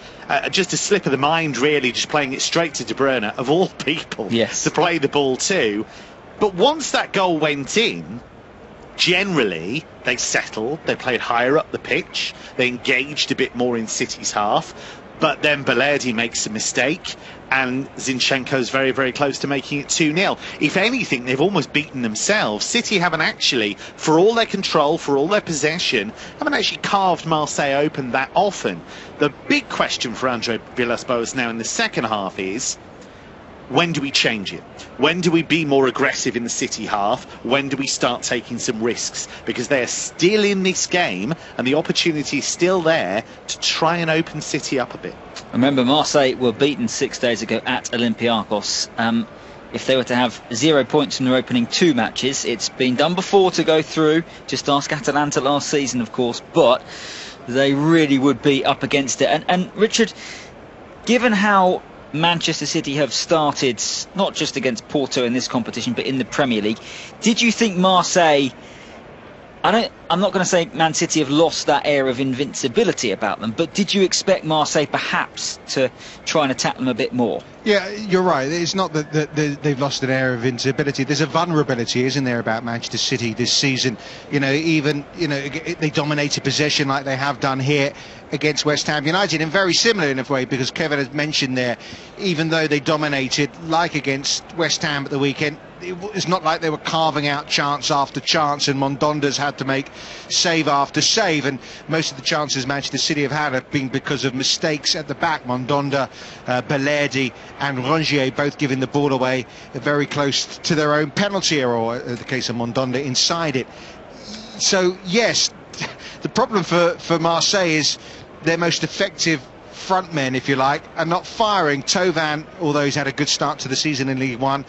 just a slip of the mind, really, just playing it straight to De Bruyne, of all people, yes, to play the ball to. But once that goal went in, generally, they settled, they played higher up the pitch, they engaged a bit more in City's half, but then Balerdi makes a mistake, and Zinchenko's very, very close to making it 2-0. If anything, they've almost beaten themselves. City haven't actually, for all their control, for all their possession, haven't actually carved Marseille open that often. The big question for Andre Villas-Boas now in the second half is, when do we change it? When do we be more aggressive in the City half? When do we start taking some risks? Because they are still in this game and the opportunity is still there to try and open City up a bit. Remember, Marseille were beaten 6 days ago at Olympiacos. If they were to have 0 points in their opening 2 matches, it's been done before to go through. Just ask Atalanta last season, of course, but they really would be up against it. And Richard, given how Manchester City have started, not just against Porto in this competition, but in the Premier League, did you think Marseille... I'm not going to say Man City have lost that air of invincibility about them, but did you expect Marseille perhaps to try and attack them a bit more? Yeah, you're right. It's not that they've lost an air of invincibility. There's a vulnerability, isn't there, about Manchester City this season? They dominated possession like they have done here against West Ham United, and very similar in a way, because Kevin has mentioned there, even though they dominated like against West Ham at the weekend, it's not like they were carving out chance after chance and Mondonda's had to make save after save, and most of the chances Manchester City have been because of mistakes at the back. Mondonda, Balerdi and Rongier both giving the ball away very close to their own penalty area, or in the case of Mondonda, inside it. So yes, the problem for Marseille is their most effective front men, if you like, are not firing. Thauvin, although he's had a good start to the season in Ligue 1,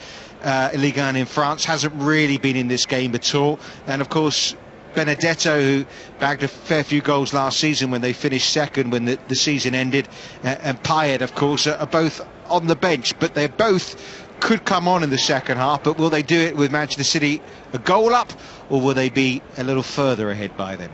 Ligue 1 in France, hasn't really been in this game at all. And of course Benedetto, who bagged a fair few goals last season when they finished second when the season ended, and Payet, of course, are both on the bench, but they both could come on in the second half. But will they do it with Manchester City a goal up, or will they be a little further ahead by then?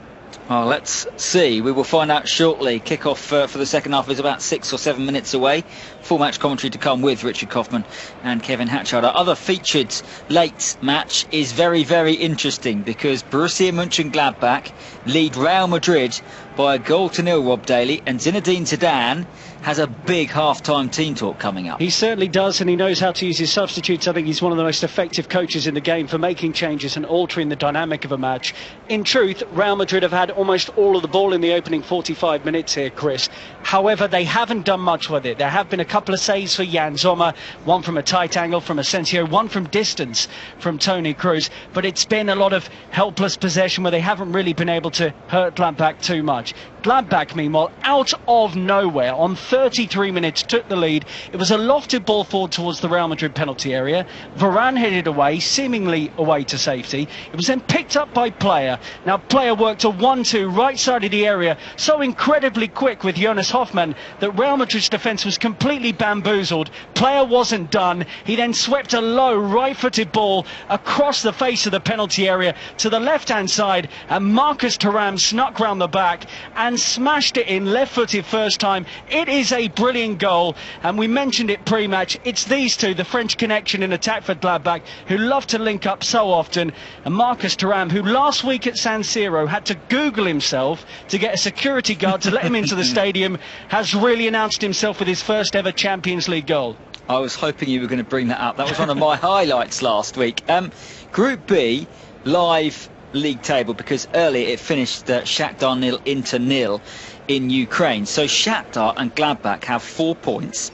Oh, let's see. We will find out shortly. Kick-off for the second half is about 6 or 7 minutes away. Full match commentary to come with Richard Kaufman and Kevin Hatchard. Our other featured late match is very, very interesting because Borussia Mönchengladbach lead Real Madrid by 1-0, Rob Daly, and Zinedine Zidane has a big half-time team talk coming up. He certainly does, and he knows how to use his substitutes. I think he's one of the most effective coaches in the game for making changes and altering the dynamic of a match. In truth, Real Madrid have had almost all of the ball in the opening 45 minutes here, Chris. However, they haven't done much with it. There have been a couple of saves for Jan Sommer, one from a tight angle from Asensio, one from distance from Toni Kroos, but it's been a lot of helpless possession where they haven't really been able to hurt Gladbach too much. Gladbach, meanwhile, out of nowhere, on 33 minutes, took the lead. It was a lofted ball forward towards the Real Madrid penalty area. Varane headed away, seemingly away to safety. It was then picked up by Player. Now, Player worked a 1-2 right side of the area, so incredibly quick with Jonas Hoffmann that Real Madrid's defence was completely bamboozled. Player wasn't done. He then swept a low, right-footed ball across the face of the penalty area to the left-hand side, and Marcus Thuram snuck round the back and smashed it in left-footed first time. It is a brilliant goal, and we mentioned it pre-match. It's these two, the French connection in attack for Gladbach, who love to link up so often, and Marcus Thuram, who last week at San Siro had to Google himself to get a security guard to let him into the stadium, has really announced himself with his first ever Champions League goal. I was hoping you were going to bring that up. That was one of my highlights last week. Group B, live league table, because earlier it finished Shakhtar 0, Inter 0 in Ukraine. So Shakhtar and Gladbach have 4 points,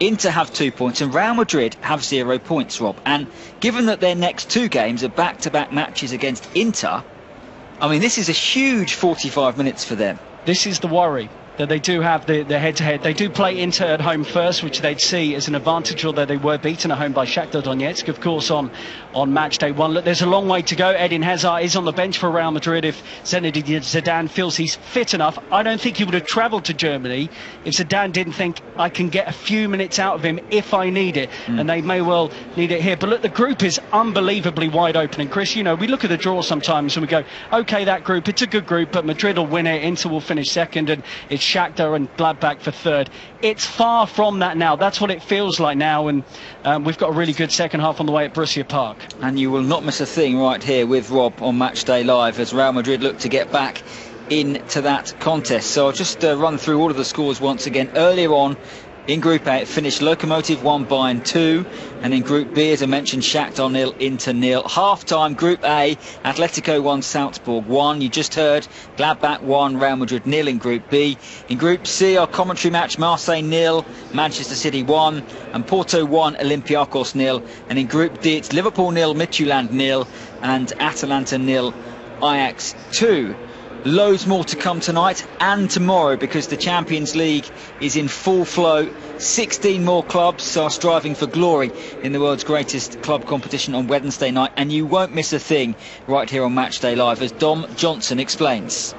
Inter have 2 points, and Real Madrid have 0 points, Rob. And given that their next 2 games are back-to-back matches against Inter, I mean, this is a huge 45 minutes for them. This is the worry, that they do have the head-to-head. They do play Inter at home first, which they'd see as an advantage, although they were beaten at home by Shakhtar Donetsk, of course, on match day one. Look, there's a long way to go. Eden Hazard is on the bench for Real Madrid if Zinedine Zidane feels he's fit enough. I don't think he would have travelled to Germany if Zidane didn't think, I can get a few minutes out of him if I need it, and they may well need it here. But look, the group is unbelievably wide open, and Chris, you know, we look at the draw sometimes and we go, OK, that group, it's a good group, but Madrid will win it, Inter will finish second, and it's Shakhtar and Gladbach for third. It's far from that now. That's what it feels like now, and we've got a really good second half on the way at Borussia Park. And you will not miss a thing right here with Rob on Matchday Live as Real Madrid look to get back into that contest. So I'll just run through all of the scores once again. Earlier on in Group A, it finished Lokomotiv 1, Bayern 2, and in Group B, as I mentioned, Shakhtar 0, Inter 0. Half-time, Group A, Atletico 1, Salzburg 1. You just heard Gladbach 1, Real Madrid 0 in Group B. In Group C, our commentary match, Marseille 0, Manchester City 1, and Porto 1, Olympiacos 0. And in Group D, it's Liverpool 0, Midtjylland 0, and Atalanta 0, Ajax 2. Loads more to come tonight and tomorrow because the Champions League is in full flow. 16 more clubs are striving for glory in the world's greatest club competition on Wednesday night, and you won't miss a thing right here on Matchday Live as Dom Johnson explains.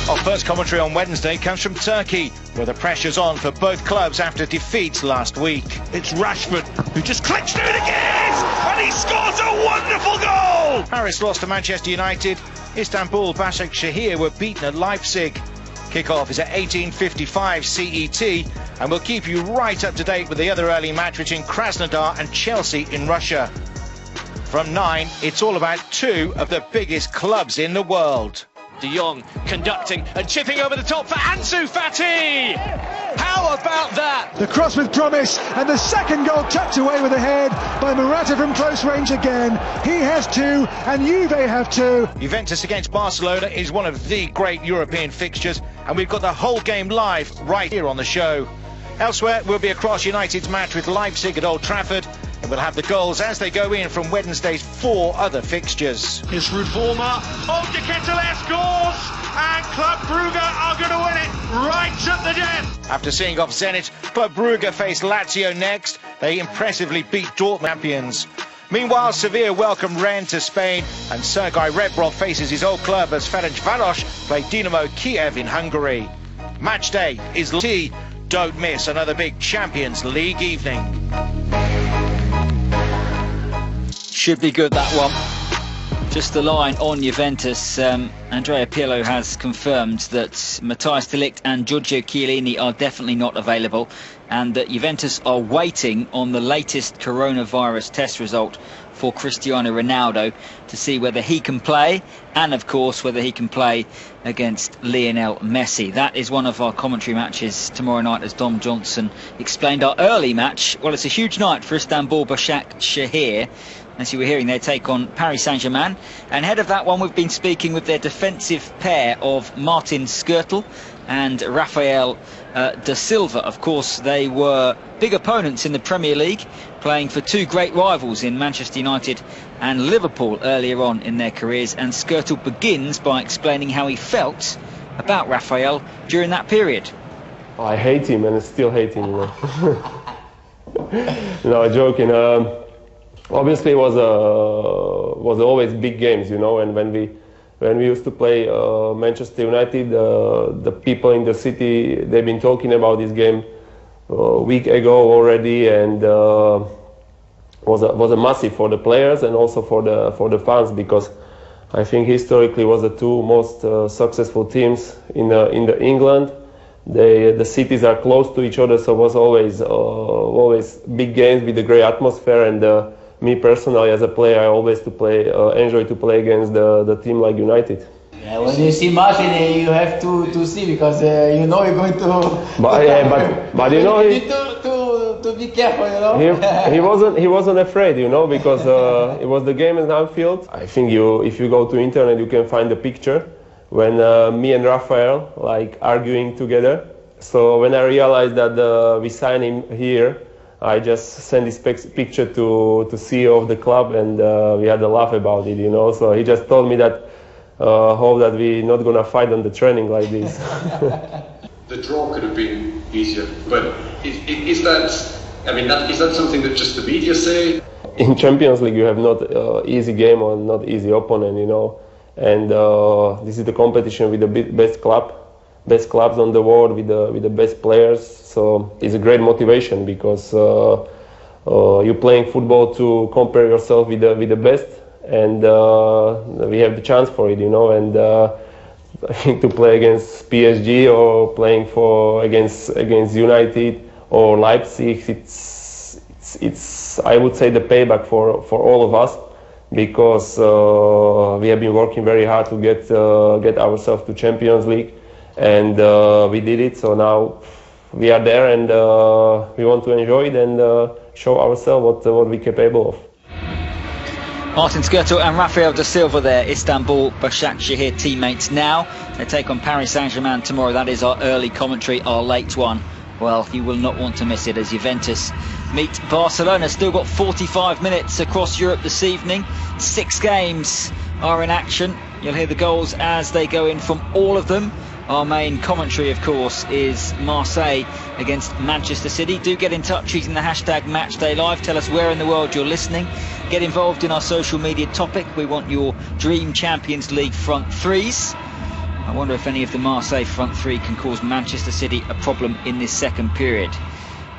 Our first commentary on Wednesday comes from Turkey, where the pressure's on for both clubs after defeats last week. It's Rashford who just clicks through it again, and he scores a wonderful goal! Paris lost to Manchester United. Istanbul Başakşehir were beaten at Leipzig. Kick-off is at 18:55 CET, and we'll keep you right up to date with the other early match between Krasnodar and Chelsea in Russia. From 9, it's all about two of the biggest clubs in the world. De Jong conducting and chipping over the top for Ansu Fati. How about that? The cross with promise, and the second goal tucked away with a head by Morata from close range again. He has two, and Juve have two. Juventus against Barcelona is one of the great European fixtures, and we've got the whole game live right here on the show. Elsewhere, we'll be across United's match with Leipzig at Old Trafford, and we'll have the goals as they go in from Wednesday's 4 other fixtures. Here's Ruud Vormer. Oh, De Ketelaere scores, and Club Brugge are going to win it right at the death. After seeing off Zenit, Club Brugge face Lazio next. They impressively beat Dortmund champions. Meanwhile, Sevilla welcome Rennes to Spain, and Sergei Rebrov faces his old club as Ferencváros play Dinamo Kiev in Hungary. Match day is T. Don't miss another big Champions League evening. Should be good, that one. Just the line on Juventus. Andrea Pirlo has confirmed that Matthijs de Ligt and Giorgio Chiellini are definitely not available, and that Juventus are waiting on the latest coronavirus test result for Cristiano Ronaldo to see whether he can play, and of course whether he can play against Lionel Messi. That is one of our commentary matches tomorrow night, as Dom Johnson explained. Our early match, well, it's a huge night for Istanbul Başakşehir. As you were hearing, they take on Paris Saint-Germain. And ahead of that one, we've been speaking with their defensive pair of Martin Skrtel and Rafael da Silva. Of course, they were big opponents in the Premier League, playing for two great rivals in Manchester United and Liverpool earlier on in their careers. And Skrtel begins by explaining how he felt about Rafael during that period. I hate him, and I still hate him, you know. No, joking. Obviously, it was always big games, you know. And when we used to play Manchester United, the people in the city, they've been talking about this game a week ago already, and was a massive for the players and also for the fans, because I think historically was the two most successful teams in the England. The cities are close to each other, so it was always big games with a great atmosphere. And me personally, as a player, I always enjoy to play against the team like United. Yeah, when you see Martin, you have to see, because you know you're going to. But you know, you need to be careful, you know. He wasn't afraid, you know, because it was the game in Anfield. I think if you go to internet, you can find the picture when me and Rafael arguing together. So when I realized that we signed him here, I just sent this picture to CEO of the club, and we had a laugh about it, you know. So he just told me that hope that we're not gonna fight on the training like this. The draw could have been easier, but is that? I mean, is that something that just the media say? In Champions League, you have not easy game or not easy opponent, you know. And this is the competition with the best clubs on the world, with the best players. So it's a great motivation because you're playing football to compare yourself with the best, and we have the chance for it, you know. And I think to play against PSG or playing against United or Leipzig, it's I would say the payback for all of us, because we have been working very hard to get ourselves to Champions League, and we did it. So now we are there, and we want to enjoy it and show ourselves what we're capable of. Martin Skrtel and Rafael da Silva there, Istanbul Başakşehir teammates now. They take on Paris Saint-Germain tomorrow. That is our early commentary, our late one. Well, you will not want to miss it as Juventus meet Barcelona. Still got 45 minutes across Europe this evening. 6 games are in action. You'll hear the goals as they go in from all of them. Our main commentary, of course, is Marseille against Manchester City. Do get in touch using the hashtag MatchDayLive. Tell us where in the world you're listening. Get involved in our social media topic. We want your dream Champions League front threes. I wonder if any of the Marseille front three can cause Manchester City a problem in this second period.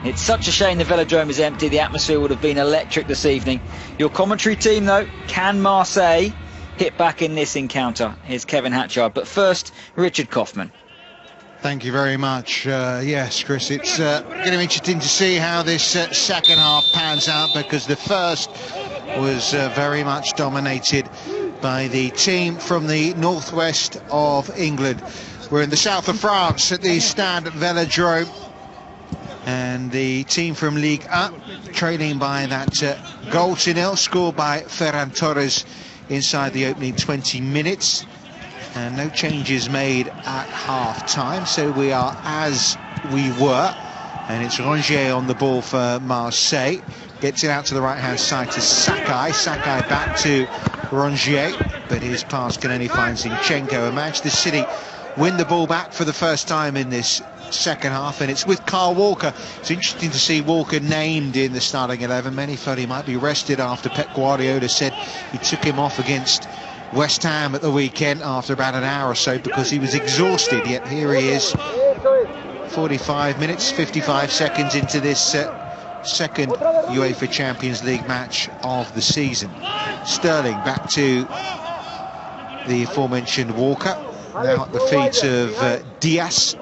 It's such a shame the Velodrome is empty. The atmosphere would have been electric this evening. Your commentary team, though, can Marseille hit back in this encounter? Here's Kevin Hatchard. But first, Richard Kaufman. Thank you very much. Yes, Chris, it's going to be interesting to see how this second half pans out, because the first was very much dominated by the team from the northwest of England. We're in the south of France at the Stade Velodrome, and the team from Ligue 1 trailing by that goal to nil, scored by Ferran Torres inside the opening 20 minutes. And no changes made at half-time, so we are as we were. And it's Rongier on the ball for Marseille. Gets it out to the right-hand side to Sakai. Sakai back to Rongier, but his pass can only find Zinchenko. And Manchester City win the ball back for the first time in this second half, and it's with Kyle Walker. It's interesting to see Walker named in the starting 11. Many thought he might be rested after Pep Guardiola said he took him off against West Ham at the weekend after about an hour or so because he was exhausted. Yet here he is, 45 minutes, 55 seconds into this second UEFA Champions League match of the season. Sterling back to the aforementioned Walker, now at the feet of Diaz,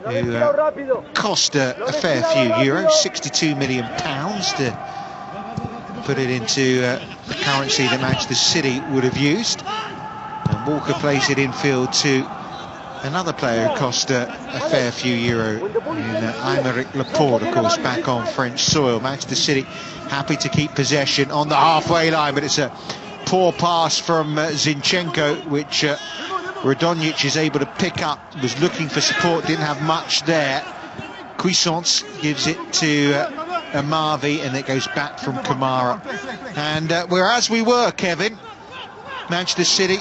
who cost a fair few euros, £62 million to put it into the currency that Manchester City would have used. And Walker plays it infield to another player who cost a fair few euro in Aymeric Laporte, of course, back on French soil. Manchester City happy to keep possession on the halfway line, but it's a poor pass from Zinchenko, which Radonjic is able to pick up. Was looking for support, didn't have much there. Cuisance gives it to Amavi, and it goes back from Kamara. And we're as we were, Kevin. Manchester City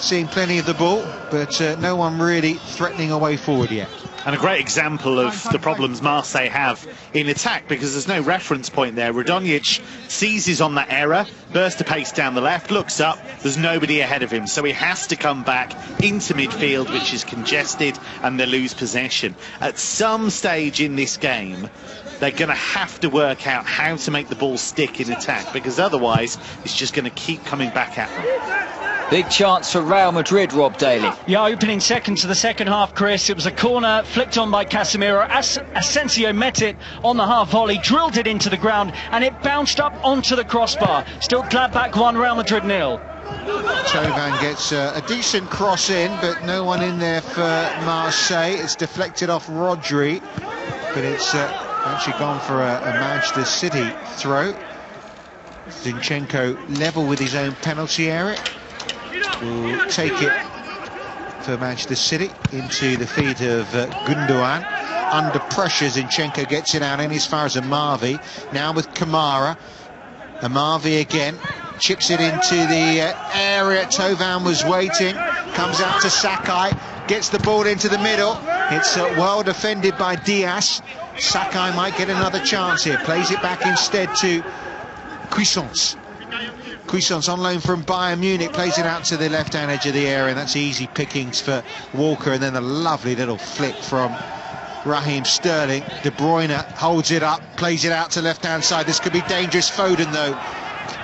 seeing plenty of the ball, but no one really threatening a way forward yet. And a great example of the problems Marseille have in attack, because there's no reference point there. Radonjic seizes on that error, bursts of pace down the left, looks up, there's nobody ahead of him, so he has to come back into midfield, which is congested, and they lose possession. At some stage in this game, they're going to have to work out how to make the ball stick in attack, because otherwise it's just going to keep coming back at them. Big chance for Real Madrid, Rob Daly. Yeah, opening seconds of the second half, Chris. It was a corner flicked on by Casemiro. Asensio met it on the half volley, drilled it into the ground, and it bounced up onto the crossbar. Still Gladbach 1, Real Madrid 0. Chauvin gets a decent cross in, but no one in there for Marseille. It's deflected off Rodri, but it's actually gone for a Manchester City throw. Zinchenko level with his own penalty area. Will take it for Manchester City into the feet of Gundogan. under pressure. Zinchenko gets it out in as far as Amavi. Now with Kamara. Amavi again. Chips it into the area. Tovan was waiting. Comes out to Sakai. Gets the ball into the middle. It's well defended by Diaz. Sakai might get another chance here. Plays it back instead to Cuisance. Cuisance on loan from Bayern Munich. Plays it out to the left-hand edge of the area. And that's easy pickings for Walker. And then a lovely little flick from Raheem Sterling. De Bruyne holds it up. Plays it out to left-hand side. This could be dangerous. Foden, though,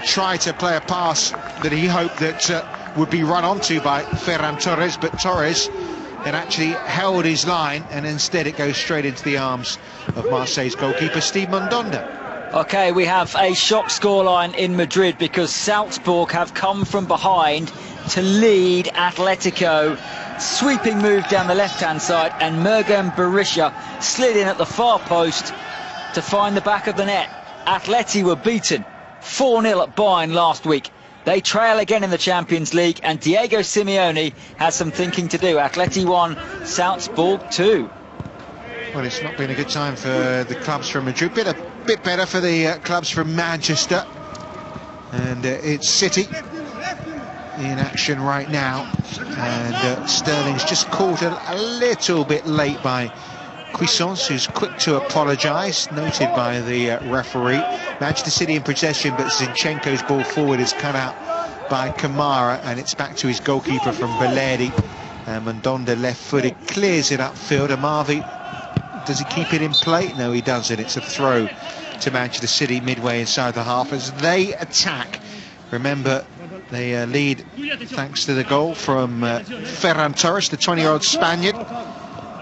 try to play a pass that he hoped that would be run onto by Ferran Torres, but Torres then actually held his line, and instead it goes straight into the arms of Marseille's goalkeeper Steve Mandanda. Okay, we have a shock scoreline in Madrid because Salzburg have come from behind to lead Atletico. Sweeping move down the left-hand side, and Mergen Berisha slid in at the far post to find the back of the net. Atleti were beaten 4-0 at Bayern last week. They trail again in the Champions League, and Diego Simeone has some thinking to do. Atleti 1, Salzburg 2. Well, it's not been a good time for the clubs from Madrid. A bit better for the clubs from Manchester. And it's City in action right now. And Sterling's just caught a little bit late by Cuisance, who's quick to apologise, noted by the referee. Manchester City in possession, but Zinchenko's ball forward is cut out by Kamara, and it's back to his goalkeeper from Belletti. And Mandanda left-footed, clears it upfield. Amavi, does he keep it in play? No, he doesn't. It's a throw to Manchester City midway inside the half as they attack. Remember, they lead thanks to the goal from Ferran Torres, the 20-year-old Spaniard.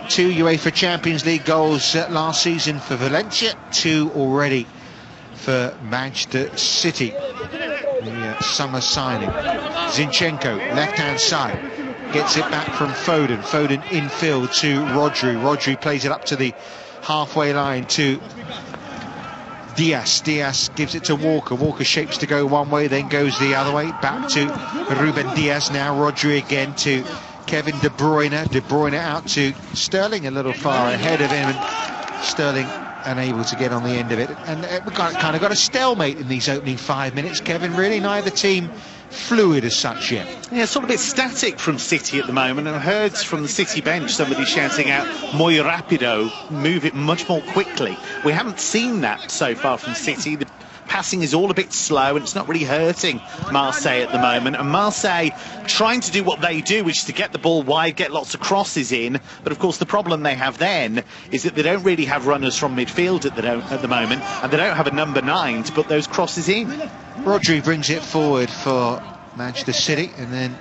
2 UEFA Champions League goals last season for Valencia, 2 already for Manchester City, the summer signing. Zinchenko, left-hand side, gets it back from Foden. Foden infield to Rodri. Rodri plays it up to the halfway line to Diaz. Diaz gives it to Walker. Walker shapes to go one way, then goes the other way. Back to Ruben Diaz. Now Rodri again to Kevin De Bruyne. De Bruyne out to Sterling, a little far ahead of him, and Sterling unable to get on the end of it. And we've kind of got a stalemate in these opening 5 minutes, Kevin. Really, neither team fluid as such yet. Yeah, sort of a bit static from City at the moment, and I heard from the City bench somebody shouting out "muy rapido," move it much more quickly. We haven't seen that so far from City. The passing is all a bit slow, and it's not really hurting Marseille at the moment. And Marseille trying to do what they do, which is to get the ball wide, get lots of crosses in. But of course the problem they have then is that they don't really have runners from midfield at the moment, and they don't have a number 9 to put those crosses in. Rodri brings it forward for Manchester City, and then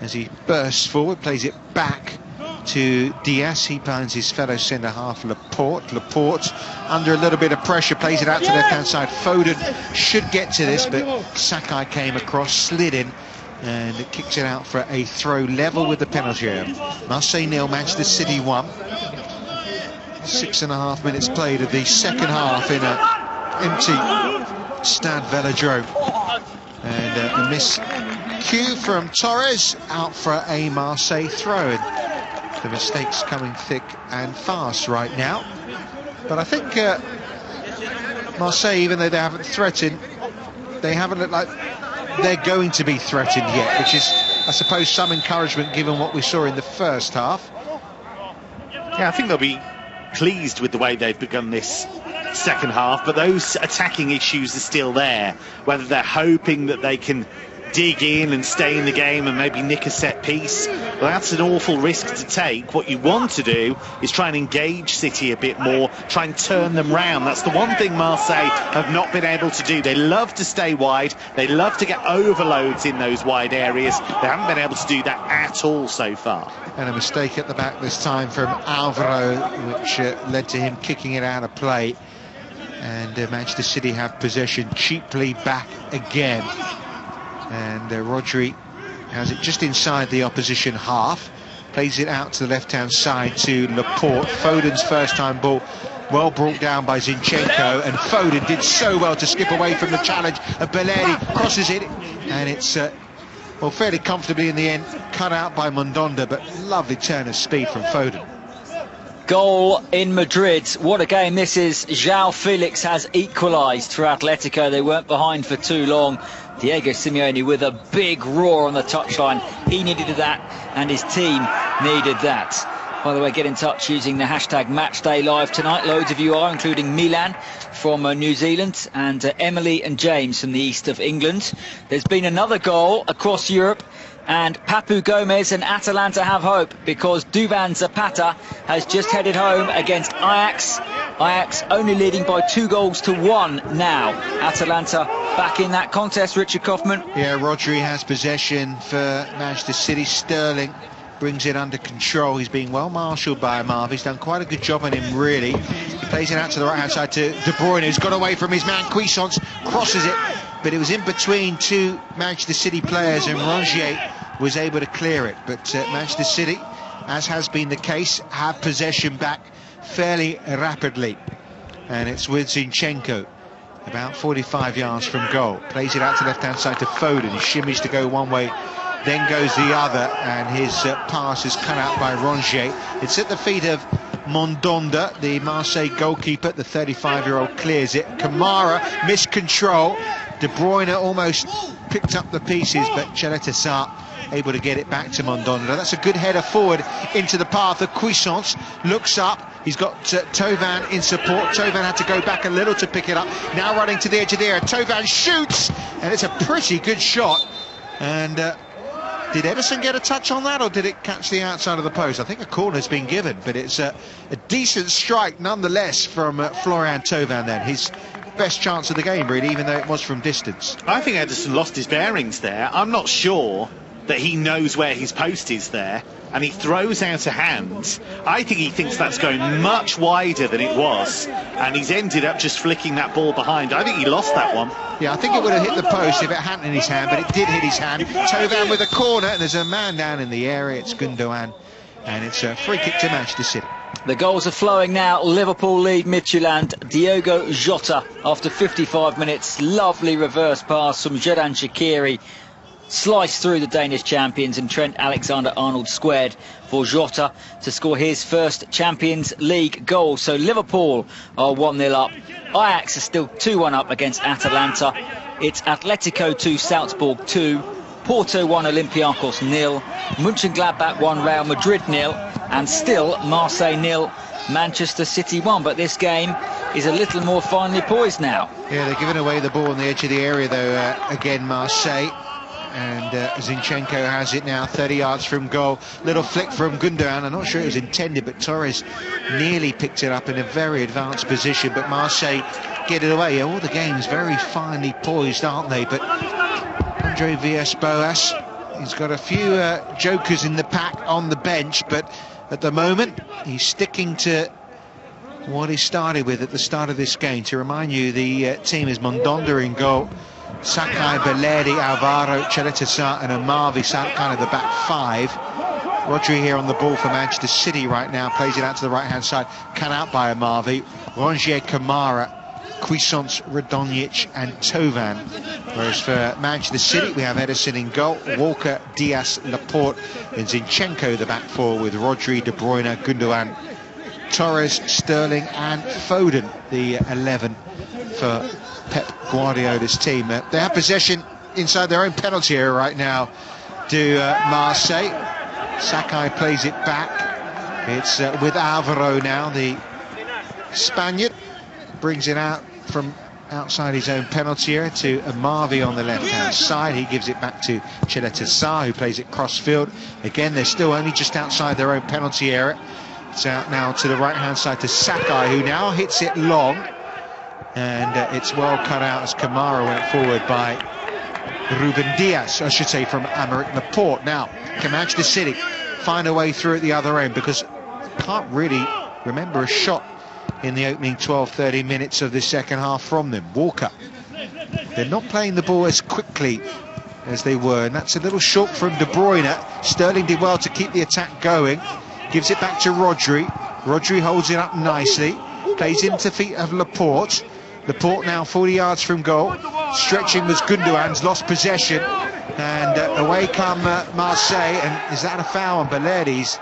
as he bursts forward, plays it back to Diaz. He finds his fellow centre-half Laporte. Laporte under a little bit of pressure, plays it out to the left-hand side. Foden should get to this, but Sakai came across, slid in, and it kicks it out for a throw level with the penalty area. Marseille 0, Manchester City 1. 6.5 minutes played of the second half in an empty Stade Velodrome. And a miscue from Torres, out for a Marseille throw. The mistakes coming thick and fast right now. But I think Marseille, even though they haven't threatened, they haven't looked like they're going to be threatened yet, which is, I suppose, some encouragement given what we saw in the first half. Yeah, I think they'll be pleased with the way they've begun this second half, but those attacking issues are still there. Whether they're hoping that they can dig in and stay in the game and maybe nick a set piece, well, that's an awful risk to take. What you want to do is try and engage City a bit more, try and turn them round. That's the one thing Marseille have not been able to do. They love to stay wide, they love to get overloads in those wide areas. They haven't been able to do that at all so far. And a mistake at the back this time from Alvaro, which led to him kicking it out of play. And Manchester City have possession cheaply back again. And Rodri has it just inside the opposition half. Plays it out to the left-hand side to Laporte. Foden's first-time ball, well brought down by Zinchenko. And Foden did so well to skip away from the challenge of Belletti. Crosses it, and it's, well, fairly comfortably in the end, cut out by Mandanda. But lovely turn of speed from Foden. Goal in Madrid. What a game this is. João Felix has equalised for Atletico. They weren't behind for too long. Diego Simeone with a big roar on the touchline. He needed that and his team needed that. By the way, get in touch using the hashtag MatchDayLive tonight. Loads of you are, including Milan from New Zealand and Emily and James from the east of England. There's been another goal across Europe, and Papu Gomez and Atalanta have hope because Duvan Zapata has just headed home against Ajax. Ajax only leading by 2-1 now. Atalanta back in that contest, Richard Kaufman. Yeah, Rodri has possession for Manchester City. Sterling brings it under control. He's being well marshalled by Marv. He's done quite a good job on him, really. He plays it out to the right-hand side to De Bruyne, who's got away from his man. Cuisance crosses it, but it was in between two Manchester City players, and Rongier was able to clear it. But Manchester City, as has been the case, have possession back fairly rapidly. And it's with Zinchenko, about 45 yards from goal. Plays it out to left-hand side to Foden. He shimmies to go one way, then goes the other, and his pass is cut out by Rongier. It's at the feet of Mondonda, the Marseille goalkeeper. The 35-year-old clears it. Kamara missed control. De Bruyne almost picked up the pieces, but Cheletassar able to get it back to Mondonda. That's a good header forward into the path of Cuisance. Looks up. He's got Tovan in support. Tovan had to go back a little to pick it up. Now running to the edge of the area. Tovan shoots, and it's a pretty good shot. And did Ederson get a touch on that, or did it catch the outside of the post? I think a corner's been given, but it's a decent strike nonetheless from Florian Thauvin then. His best chance of the game, really, even though it was from distance. I think Ederson lost his bearings there. I'm not sure that he knows where his post is there, and he throws out a hand. I think he thinks that's going much wider than it was, and he's ended up just flicking that ball behind. I think he lost that one. Yeah, I think it would have hit the post if it hadn't in his hand, but it did hit his hand. Thauvin with a corner, and there's a man down in the area. It's Gundogan, and it's a free kick to Manchester City. The goals are flowing now. Liverpool lead Midtjylland. Diogo Jota, after 55 minutes, lovely reverse pass from Xherdan Shaqiri. Sliced through the Danish champions, and Trent Alexander-Arnold squared for Jota to score his first Champions League goal. So Liverpool are 1-0 up. Ajax are still 2-1 up against Atalanta. It's Atletico 2, Salzburg 2, Porto 1, Olympiacos 0, Mönchengladbach 1, Real Madrid 0, and still Marseille 0, Manchester City 1. But this game is a little more finely poised now. Yeah, they're giving away the ball on the edge of the area though, again Marseille. And Zinchenko has it now, 30 yards from goal. Little flick from Gundogan. I'm not sure it was intended, but Torres nearly picked it up in a very advanced position. But Marseille get it away. All the games very finely poised, aren't they? But Andre Villas-Boas, he's got a few jokers in the pack on the bench, but at the moment he's sticking to what he started with at the start of this game. To remind you, the team is Mondonda in goal, Sakai, Belletti, Alvaro, Cheletassar and Amavi, kind of the back five. Rodri here on the ball for Manchester City right now, plays it out to the right-hand side, cut out by Amavi. Rongier, Kamara, Cuisance, Radonjic and Thauvin. Whereas for Manchester City, we have Ederson in goal, Walker, Diaz, Laporte and Zinchenko the back four, with Rodri, De Bruyne, Gundogan, Torres, Sterling and Foden, the 11 for Pep Guardiola's team. They have possession inside their own penalty area right now, do Marseille. Sakai plays it back. It's with Alvaro now, the Spaniard. Brings it out from outside his own penalty area to Amavi on the left-hand side. He gives it back to Cheletassar, who plays it cross-field. Again, they're still only just outside their own penalty area. It's out now to the right-hand side to Sakai, who now hits it long. And it's well cut out as Kamara went forward by Ruben Diaz, I should say, from Aymeric Laporte. Now, can Manchester City find a way through at the other end? Because I can't really remember a shot in the opening 12-30 minutes of the second half from them. Walker, they're not playing the ball as quickly as they were, and that's a little short from De Bruyne. Sterling did well to keep the attack going, gives it back to Rodri. Rodri holds it up nicely, plays into feet of Laporte. Laporte now 40 yards from goal. Stretching was Gundogan's, lost possession, and away come Marseille. And is that a foul on Belletti's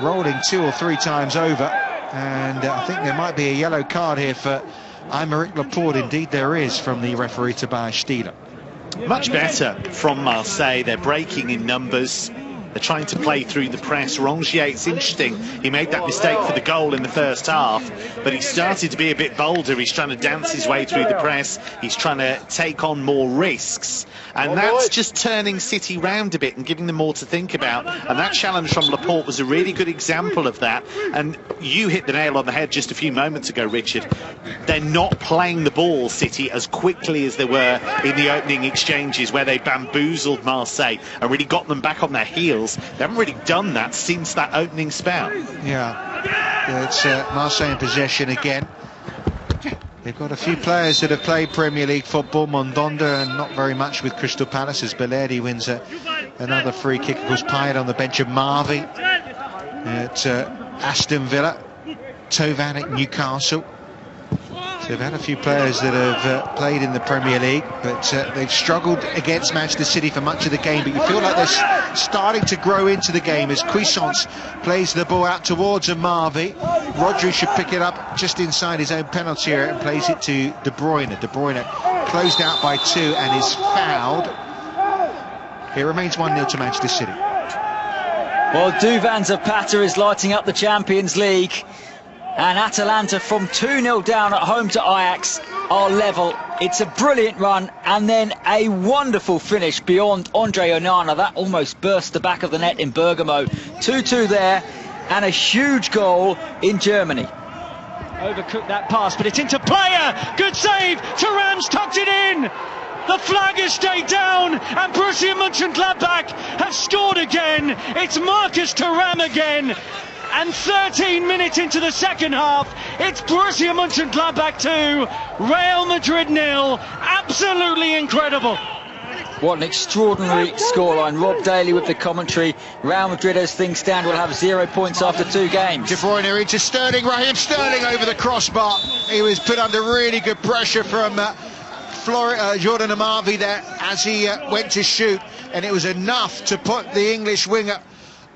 rolling 2 or 3 times over? and I think there might be a yellow card here for Aymeric Laporte. Indeed there is, from the referee Tobias Stieler. Much better from Marseille. They're breaking in numbers. They're trying to play through the press. Rongier, it's interesting, he made that mistake for the goal in the first half, but he started to be a bit bolder. He's trying to dance his way through the press. He's trying to take on more risks. And that's just turning City round a bit and giving them more to think about. And that challenge from Laporte was a really good example of that. And you hit the nail on the head just a few moments ago, Richard. They're not playing the ball, City, as quickly as they were in the opening exchanges, where they bamboozled Marseille and really got them back on their heels. They haven't really done that since that opening spell. Yeah, it's Marseille in possession again. They've got a few players that have played Premier League football. Mondonda, and not very much with Crystal Palace, as Belerdi wins another free kick. Of course, Payet on the bench of Marvey at Aston Villa, Tovan at Newcastle. So they've had a few players that have played in the Premier League, but they've struggled against Manchester City for much of the game. But you feel like they're starting to grow into the game as Cuisance plays the ball out towards Marvey. Rodri should pick it up just inside his own penalty area and plays it to De Bruyne. De Bruyne closed out by 2 and is fouled. It remains 1-0 to Manchester City. Well, Duvan Zapata is lighting up the Champions League. And Atalanta, from 2-0 down at home to Ajax, are level. It's a brilliant run, and then a wonderful finish beyond Andre Onana. That almost burst the back of the net in Bergamo. 2-2 there, and a huge goal in Germany. Overcooked that pass, but it's into Player. Good save. Thuram's tucked it in. The flag has stayed down, and Borussia Mönchengladbach have scored again. It's Marcus Thuram again. And 13 minutes into the second half, it's Borussia Mönchengladbach 2, Real Madrid 0. Absolutely incredible. What an extraordinary scoreline. Rob Daly with the commentary. Real Madrid, as things stand, will have 0 points after 2 games. De Bruyne into Sterling. Raheem Sterling over the crossbar. He was put under really good pressure from Jordan Amavi there as he went to shoot, and it was enough to put the English winger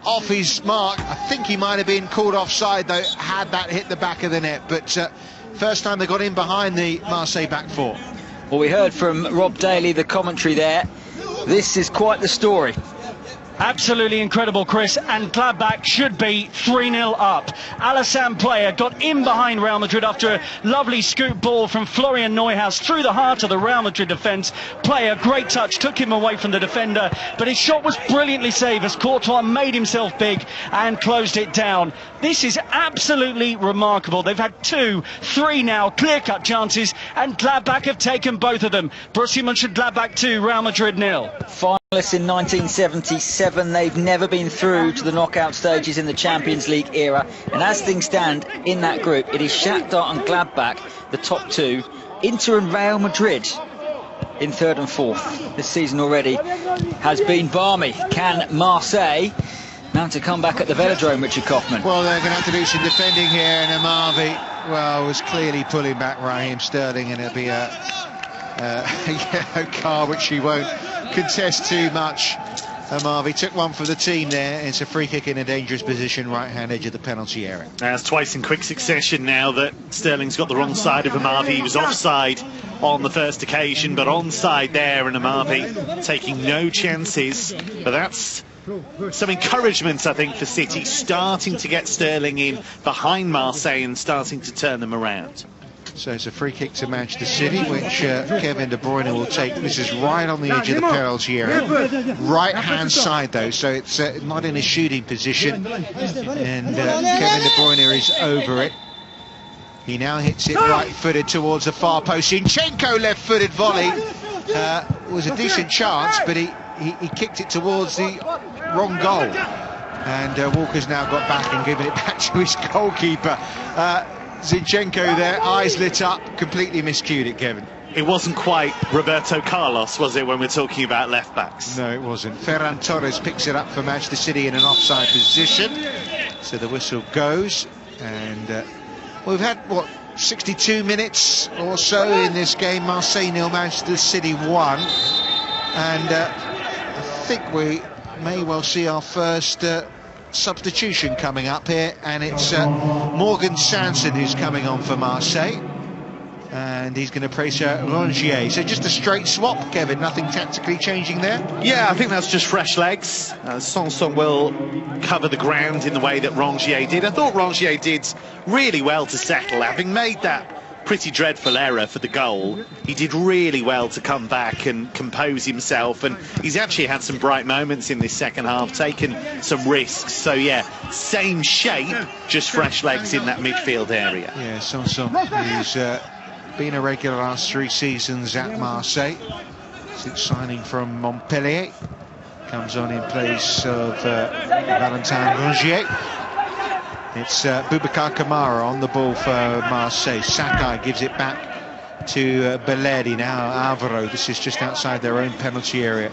off his mark. I think he might have been called offside though, had that hit the back of the net. But first time they got in behind the Marseille back four. Well, we heard from Rob Daly, the commentary there. This is quite the story. Absolutely incredible, Chris, and Gladbach should be 3-0 up. Alassane Player got in behind Real Madrid after a lovely scoop ball from Florian Neuhaus through the heart of the Real Madrid defence. Player, great touch, took him away from the defender, but his shot was brilliantly saved as Courtois made himself big and closed it down. This is absolutely remarkable. They've had 2, 3 now clear-cut chances, and Gladbach have taken both of them. Borussia Mönchengladbach 2, Real Madrid 0. Finalists in 1977, they've never been through to the knockout stages in the Champions League era, and as things stand in that group, it is Shakhtar and Gladbach, the top 2, Inter and Real Madrid in 3rd and 4th. This season already has been balmy. Can Marseille mount a comeback at the Velodrome, Richard Kaufman? Well, they're going to have to do some defending here, and Amavi, well, was clearly pulling back Raheem Sterling, and it'll be a yellow card which he won't contest too much. Amavi took one for the team there. It's a free kick in a dangerous position, right-hand edge of the penalty area. It's twice in quick succession now that Sterling's got the wrong side of Amavi. He was offside on the first occasion, but onside there, and Amavi taking no chances. But that's some encouragement, I think, for City, starting to get Sterling in behind Marseille and starting to turn them around. So it's a free kick to Manchester City, which Kevin De Bruyne will take. This is right on the edge of the penalty area. Right-hand side, though, so it's not in a shooting position. And Kevin De Bruyne is over it. He now hits it right-footed towards the far post. Zinchenko left-footed volley. It was a decent chance, but he kicked it towards the wrong goal. And Walker's now got back and given it back to his goalkeeper. Zinchenko there, eyes lit up, completely miscued it, Kevin. It wasn't quite Roberto Carlos, was it, when we're talking about left-backs? No, it wasn't. Ferran Torres picks it up for Manchester City in an offside position. So the whistle goes, and we've had, what, 62 minutes or so in this game. Marseille 0, Manchester City 1. And I think we may well see our first substitution coming up here, and it's Morgan Sanson who's coming on for Marseille. And he's going to place Rongier. So just a straight swap, Kevin, nothing tactically changing there? Yeah, I think that's just fresh legs. Sanson will cover the ground in the way that Rongier did. I thought Rongier did really well to settle, having made that pretty dreadful error for the goal. He did really well to come back and compose himself, and he's actually had some bright moments in this second half, taken some risks. So yeah, same shape, just fresh legs in that midfield area. Yeah, Sanson, who's been a regular last 3 seasons at Marseille since signing from Montpellier, comes on in place of Valentin Rongier. It's Boubacar Kamara on the ball for Marseille. Sakai gives it back to Belletti. Now Alvaro. This is just outside their own penalty area.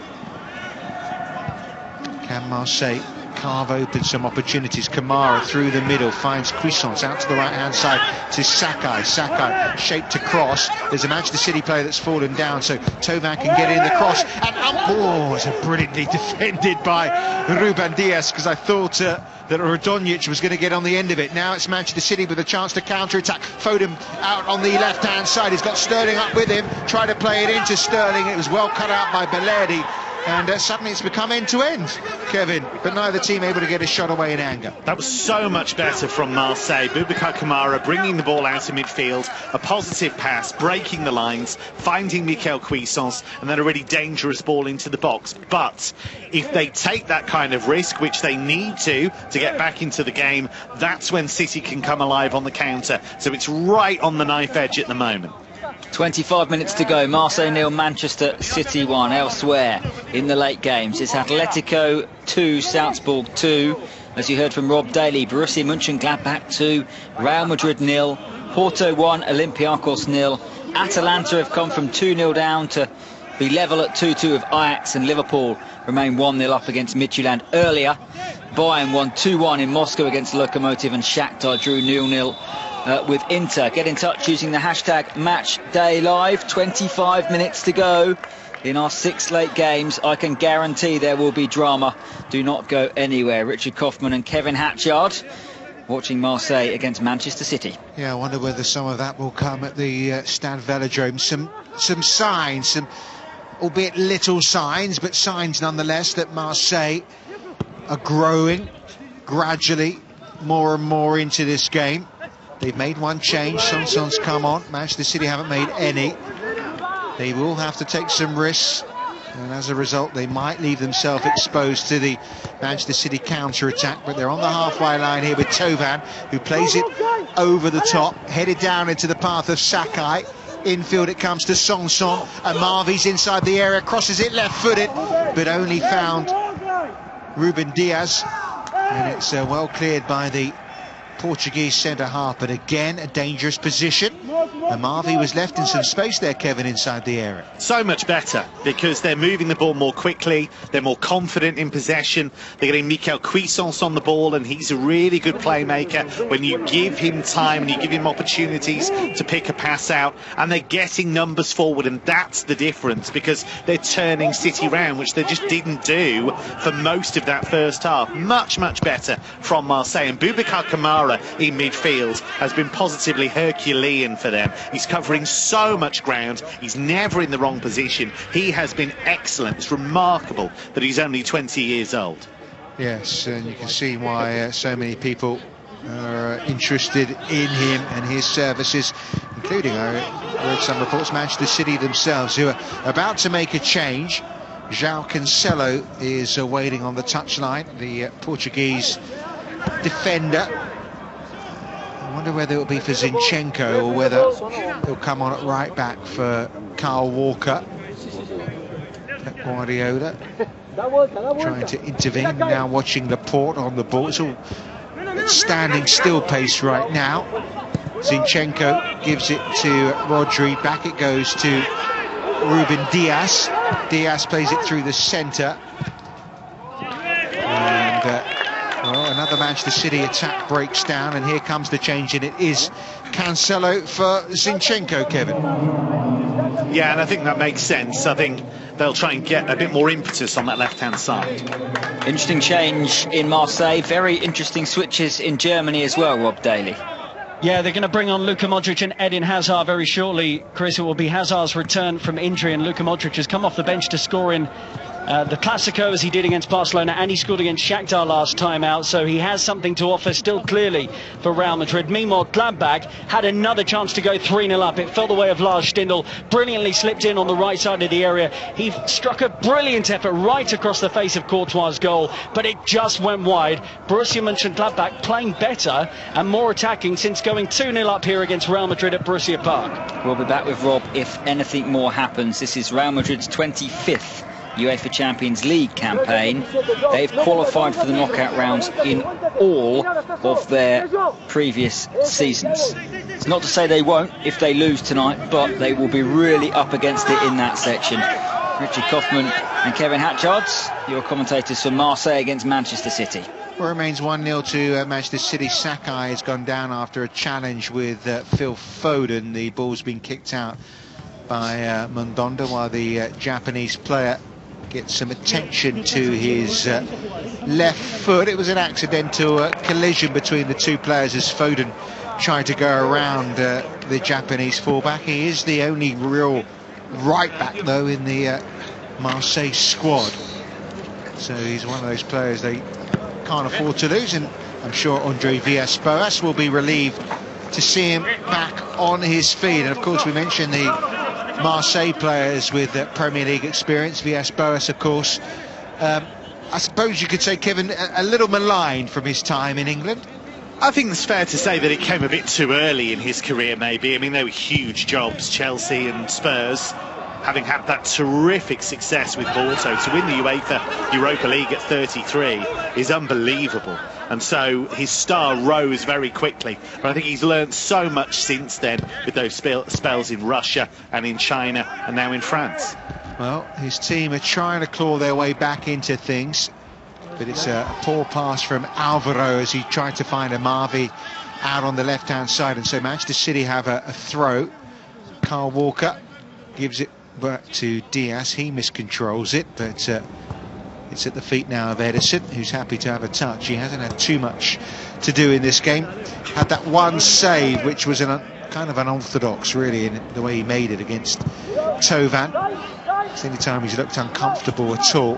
Can Marseille carve open some opportunities? Kamara through the middle, finds Cuisance out to the right-hand side to Sakai. Sakai shaped to cross. There's a Manchester City player that's fallen down, so Thauvin can get in the cross. And it's brilliantly defended by Ruben Dias, because I thought that Radonjic was going to get on the end of it. Now it's Manchester City with a chance to counter-attack. Foden out on the left-hand side. He's got Sterling up with him. Try to play it into Sterling. It was well cut out by Belletti. And suddenly it's become end-to-end, Kevin. But neither team able to get a shot away in anger. That was so much better from Marseille. Boubacar Kamara bringing the ball out of midfield, a positive pass, breaking the lines, finding Mikel Cuisance, and then a really dangerous ball into the box. But if they take that kind of risk, which they need to get back into the game, that's when City can come alive on the counter. So it's right on the knife edge at the moment. 25 minutes to go. Marseille 0, Manchester City 1. Elsewhere in the late games, it's Atletico 2, Salzburg 2. As you heard from Rob Daly, Borussia Mönchengladbach 2, Real Madrid 0, Porto 1, Olympiacos 0. Atalanta have come from 2-0 down to be level at 2-2 with Ajax, and Liverpool remain 1-0 up against Midtjylland earlier. Bayern won 2-1 in Moscow against Lokomotiv, and Shakhtar drew 0-0 with Inter. Get in touch using the hashtag MatchDayLive. 25 minutes to go in our 6 late games. I can guarantee there will be drama. Do not go anywhere. Richard Kaufman and Kevin Hatchard watching Marseille against Manchester City. Yeah, I wonder whether some of that will come at the Stade Velodrome. Some signs, some albeit little signs, but signs nonetheless, that Marseille are growing gradually more and more into this game. They've made one change. Sanson's come on. Manchester City haven't made any. They will have to take some risks, and as a result they might leave themselves exposed to the Manchester City counter-attack. But they're on the halfway line here with Thauvin, who plays it over the top, headed down into the path of Sakai. Infield it comes to Sanson, and Marvi's inside the area, crosses it left-footed, but only found Ruben Dias, and it's well cleared by the Portuguese centre-half. But again, a dangerous position. And Marvi was left in some space there, Kevin, inside the area. So much better, because they're moving the ball more quickly, they're more confident in possession, they're getting Mikel Cuisance on the ball, and he's a really good playmaker when you give him time and you give him opportunities to pick a pass out, and they're getting numbers forward, and that's the difference, because they're turning City round, which they just didn't do for most of that first half. Much better from Marseille, and Boubacar Kamara in midfield has been positively Herculean for them. He's covering so much ground, he's never in the wrong position. He has been excellent. It's remarkable that he's only 20 years old. Yes, and you can see why so many people are interested in him and his services, including, I read some reports, Manchester City themselves, who are about to make a change. João Cancelo is waiting on the touchline, the Portuguese defender. I wonder whether it'll be for Zinchenko or whether he'll come on at right back for Kyle Walker. Pep Guardiola trying to intervene, now watching Laporte on the ball. It's all at standing still pace right now. Zinchenko gives it to Rodri, back it goes to Ruben Dias. Dias plays it through the centre. And well, another Manchester City attack breaks down, and here comes the change, and it is Cancelo for Zinchenko, Kevin. Yeah, and I think that makes sense. I think they'll try and get a bit more impetus on that left-hand side. Interesting change in Marseille. Very interesting switches in Germany as well, Rob Daly. Yeah, they're going to bring on Luka Modric and Eden Hazard very shortly. Chris, it will be Hazard's return from injury, and Luka Modric has come off the bench to score in the Clasico, as he did against Barcelona, and he scored against Shakhtar last time out, so he has something to offer still clearly for Real Madrid. Meanwhile, Gladbach had another chance to go 3-0 up. It fell the way of Lars Stindl, brilliantly slipped in on the right side of the area. He struck a brilliant effort right across the face of Courtois' goal, but it just went wide. Borussia Mönchengladbach playing better and more attacking since going 2-0 up here against Real Madrid at Borussia Park. We'll be back with Rob if anything more happens. This is Real Madrid's 25th UEFA Champions League campaign. They've qualified for the knockout rounds in all of their previous seasons. It's not to say they won't if they lose tonight, but they will be really up against it in that section. Richard Kaufman and Kevin Hatchards, your commentators for Marseille against Manchester City. Well, it remains 1-0 to Manchester City. Sakai has gone down after a challenge with Phil Foden. The ball's been kicked out by Mandanda, while the Japanese player gets some attention to his left foot. It was an accidental collision between the two players as Foden tried to go around the Japanese fullback. He is the only real right back, though, in the Marseille squad. So he's one of those players they can't afford to lose, and I'm sure Andre Villas-Boas will be relieved to see him back on his feet. And of course, we mentioned the Marseille players with Premier League experience. Villas-Boas, of course, I suppose you could say, Kevin, a little maligned from his time in England. I think it's fair to say that it came a bit too early in his career, maybe. I mean, they were huge jobs, Chelsea and Spurs, having had that terrific success with Porto. To win the UEFA Europa League at 33 is unbelievable. And so his star rose very quickly. But I think he's learned so much since then, with those spells in Russia and in China and now in France. Well, his team are trying to claw their way back into things, but it's a poor pass from Alvaro as he tried to find Amavi out on the left-hand side. And so Manchester City have a throw. Kyle Walker gives it back to Diaz. He miscontrols it, but it's at the feet now of Edison, who's happy to have a touch. He hasn't had too much to do in this game. Had that one save, which was kind of unorthodox, really, in the way he made it against Tovan. It's the only time he's looked uncomfortable at all.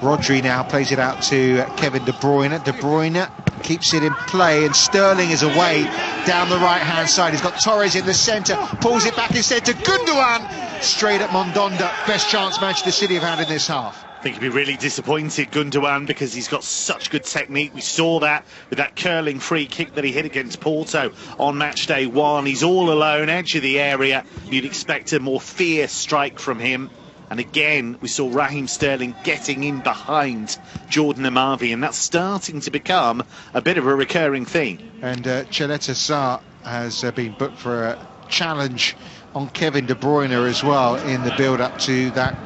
Rodri now plays it out to Kevin De Bruyne. De Bruyne keeps it in play, and Sterling is away down the right-hand side. He's got Torres in the centre, pulls it back instead to Gundogan, straight at Mandanda. Best chance Manchester City have had in this half. I think he'd be really disappointed, Gundogan, because he's got such good technique. We saw that with that curling free kick that he hit against Porto on match day 1. He's all alone, edge of the area. You'd expect a more fierce strike from him. And again, we saw Raheem Sterling getting in behind Jordan Amavi, and that's starting to become a bit of a recurring theme. And Cheleta Sarr has been booked for a challenge on Kevin De Bruyne as well in the build-up to that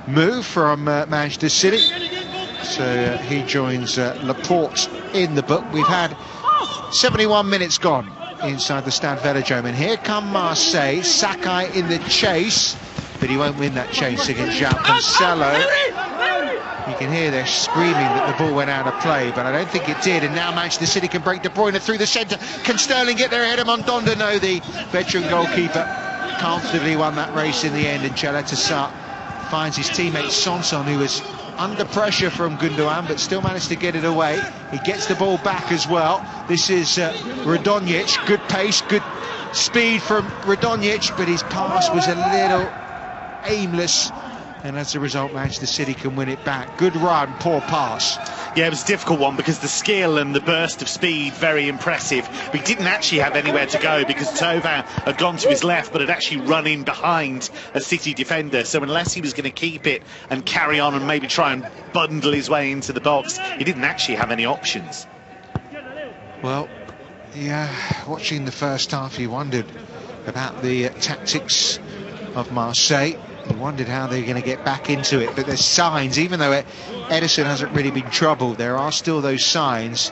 move from Manchester City. So he joins Laporte in the book. We've had 71 minutes gone inside the Stade Velodrome, and here come Marseille. Sakai in the chase, but he won't win that chase against João Cancelo. You can hear they're screaming that the ball went out of play, but I don't think it did. And now Manchester City can break De Bruyne through the centre. Can Sterling get there ahead of Mandanda? No, the veteran goalkeeper comfortably won that race in the end, and Cheleta Sarr finds his teammate Sanson, who was under pressure from Gundogan, but still managed to get it away. He gets the ball back as well. This is Radonjic. Good pace, good speed from Radonjic, but his pass was a little aimless, and as a result Manchester City can win it back. Good run, poor pass. Yeah, it was a difficult one because the skill and the burst of speed, very impressive. We didn't actually have anywhere to go because Tovan had gone to his left but had actually run in behind a City defender. So unless he was going to keep it and carry on and maybe try and bundle his way into the box, he didn't actually have any options. Well, yeah, watching the first half you wondered about the tactics of Marseille. He wondered how they're going to get back into it, but there's signs, even though Edison hasn't really been troubled, there are still those signs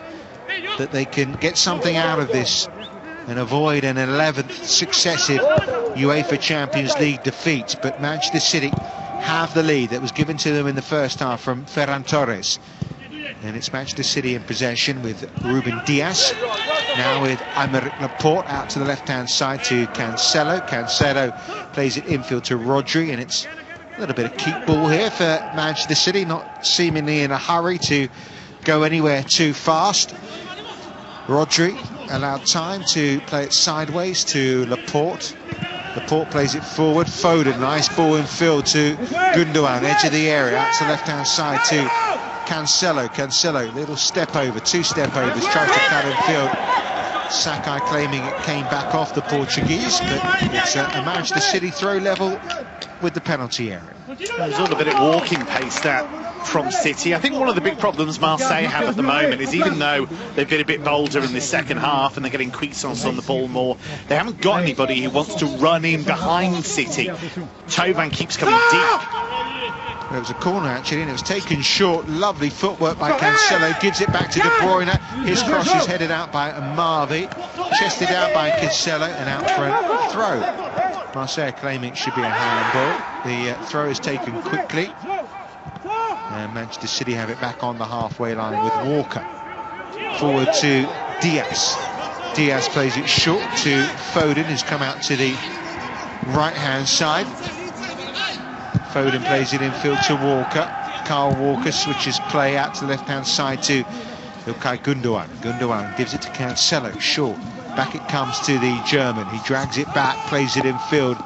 that they can get something out of this and avoid an 11th successive UEFA Champions League defeat. But Manchester City have the lead that was given to them in the first half from Ferran Torres. And it's Manchester City in possession with Ruben Dias. Now with Aymeric Laporte out to the left-hand side to Cancelo. Cancelo plays it infield to Rodri, and it's a little bit of keep ball here for Manchester City, not seemingly in a hurry to go anywhere too fast. Rodri allowed time to play it sideways to Laporte. Laporte plays it forward. Foden, nice ball in field to Gundogan, edge of the area, out to the left-hand side to Cancelo. Cancelo, little step over, two step overs, tries to cut in field. Sakai claiming it came back off the Portuguese, but it's a Manchester City throw level with the penalty area. There's a little bit of walking pace that from City. I think one of the big problems Marseille have at the moment is, even though they've been a bit bolder in this second half and they're getting Cuisance on the ball more, they haven't got anybody who wants to run in behind City. Thauvin keeps coming deep. There was a corner actually, and it was taken short. Lovely footwork by Cancelo, gives it back to De Bruyne. His cross is headed out by Amavi, chested out by Cancelo, and out for a throw. Marseille claiming it should be a handball. The throw is taken quickly, and Manchester City have it back on the halfway line with Walker. Forward to Dias. Dias plays it short to Foden, who's come out to the right-hand side. Foden plays it infield to Walker. Kyle Walker switches play out to the left-hand side to Ilkay Gundogan. Gundogan gives it to Cancelo, short. Back it comes to the German. He drags it back, plays it infield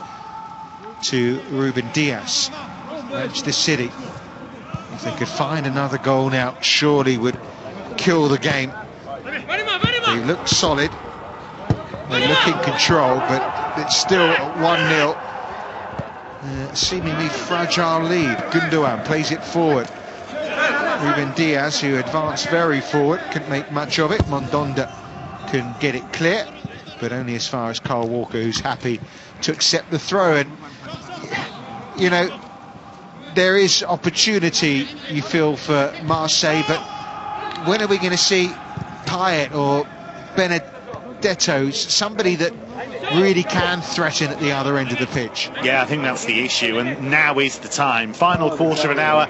to Ruben Dias. Manchester City, if they could find another goal now, surely would kill the game. They look solid. They look in control, but it's still 1-0. Seemingly fragile lead. Gundogan plays it forward. Ruben Dias, who advanced very forward, couldn't make much of it. Mondonda can get it clear, but only as far as Kyle Walker, who's happy to accept the throw. And you know, there is opportunity, you feel, for Marseille, but when are we going to see Payet or Benedetto, somebody that really can threaten at the other end of the pitch? Yeah, I think that's the issue, and now is the time. Final quarter of an hour.